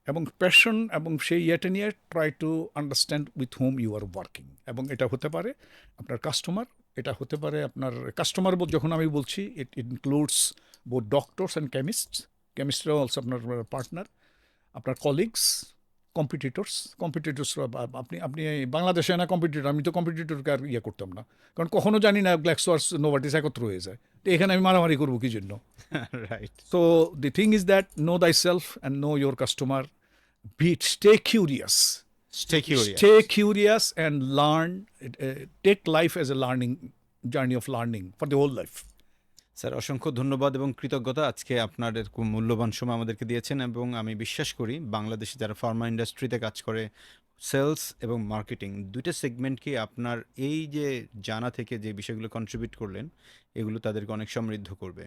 এবং প্যাশন এবং সেই ইয়েটা নিয়ে try to understand with home you are working. এবং এটা হতে পারে আপনার কাস্টমার, এটা হতে পারে আপনার কাস্টমার যখন আমি বলছি it includes both doctors and কেমিস্টরা অলসো আপনার পার্টনার, আপনার কলিগস, কম্পিটিটরসরা। আপনি বাংলাদেশে না কম্পিটিটর, আমি তো কম্পিটিটরকে আর করতাম না, কারণ কখনো জানি না গ্ল্যাক্সো আর নোভার্টিস একত্র হয়ে যায়, তো এখানে আমি মারামারি করবো কি জন্য? Right. So the thing is that know thyself and know your customer. Stay curious. Stay curious and learn. Take life as a journey of learning for the whole life. Sir অসংখ্য ধন্যবাদ এবং কৃতজ্ঞতা, আজকে আপনার এরকম মূল্যবান সময় আমাদেরকে দিয়েছেন। এবং আমি বিশ্বাস করি বাংলাদেশে যারা ফার্মা ইন্ডাস্ট্রিতে কাজ করে, সেলস এবং মার্কেটিং দুইটা সেগমেন্টকে আপনার এই যে জানা থেকে যে বিষয়গুলো কন্ট্রিবিউট করলেন, এগুলো তাদেরকে অনেক সমৃদ্ধ করবে।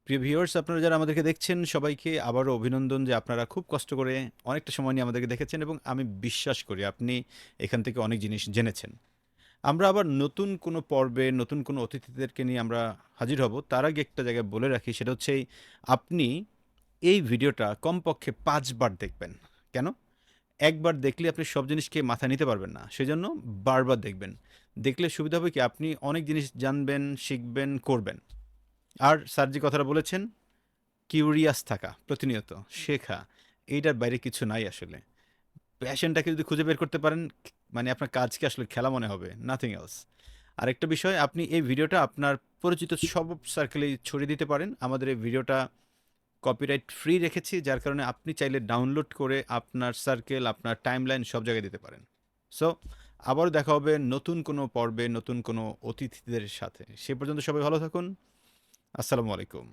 প্রিয় ভিউয়ার্স, আপনারা যারা আমাদেরকে দেখছেন সবাইকে আবারও অভিনন্দন যে আপনারা খুব কষ্ট করে অনেকটা সময় নিয়ে আমাদেরকে দেখেছেন, এবং আমি বিশ্বাস করি আপনি এখান থেকে অনেক জিনিস জেনেছেন। আমরা আবার নতুন কোনো পর্বে নতুন কোনো অতিথিদেরকে নিয়ে আমরা হাজির হব। তার আগে একটা জায়গায় বলে রাখি, সেটা হচ্ছে আপনি এই ভিডিওটা কমপক্ষে 5 বার দেখবেন। কেন? একবার দেখলে আপনি সব জিনিসকে মাথায় নিতে পারবেন না। সেজন্য বারবার দেখবেন। দেখলে সুবিধা হবে কি আপনি অনেক জিনিস জানবেন, শিখবেন, করবেন। আর স্যার যে কথাটা বলেছেন, কিউরিয়াস থাকা, প্রতিনিয়ত শেখা, এইটার বাইরে কিছু নাই আসলে। প্যাশনটাকে যদি খুঁজে বের করতে পারেন, মানে আপনার কাজকে আসলে খেলা মনে হবে, নাথিং এলস। আরেকটা বিষয়, আপনি এই ভিডিওটা আপনার পরিচিত সব সার্কেলেই ছড়িয়ে দিতে পারেন। আমাদের এই ভিডিওটা কপিরাইট ফ্রি রেখেছি, যার কারণে আপনি চাইলে ডাউনলোড করে আপনার সার্কেল, আপনার টাইমলাইন সব জায়গায় দিতে পারেন। সো আবারও দেখা হবে নতুন কোনো পর্বে, নতুন কোনো অতিথিদের সাথে। সে পর্যন্ত সবাই ভালো থাকুন। আসসালামু আলাইকুম।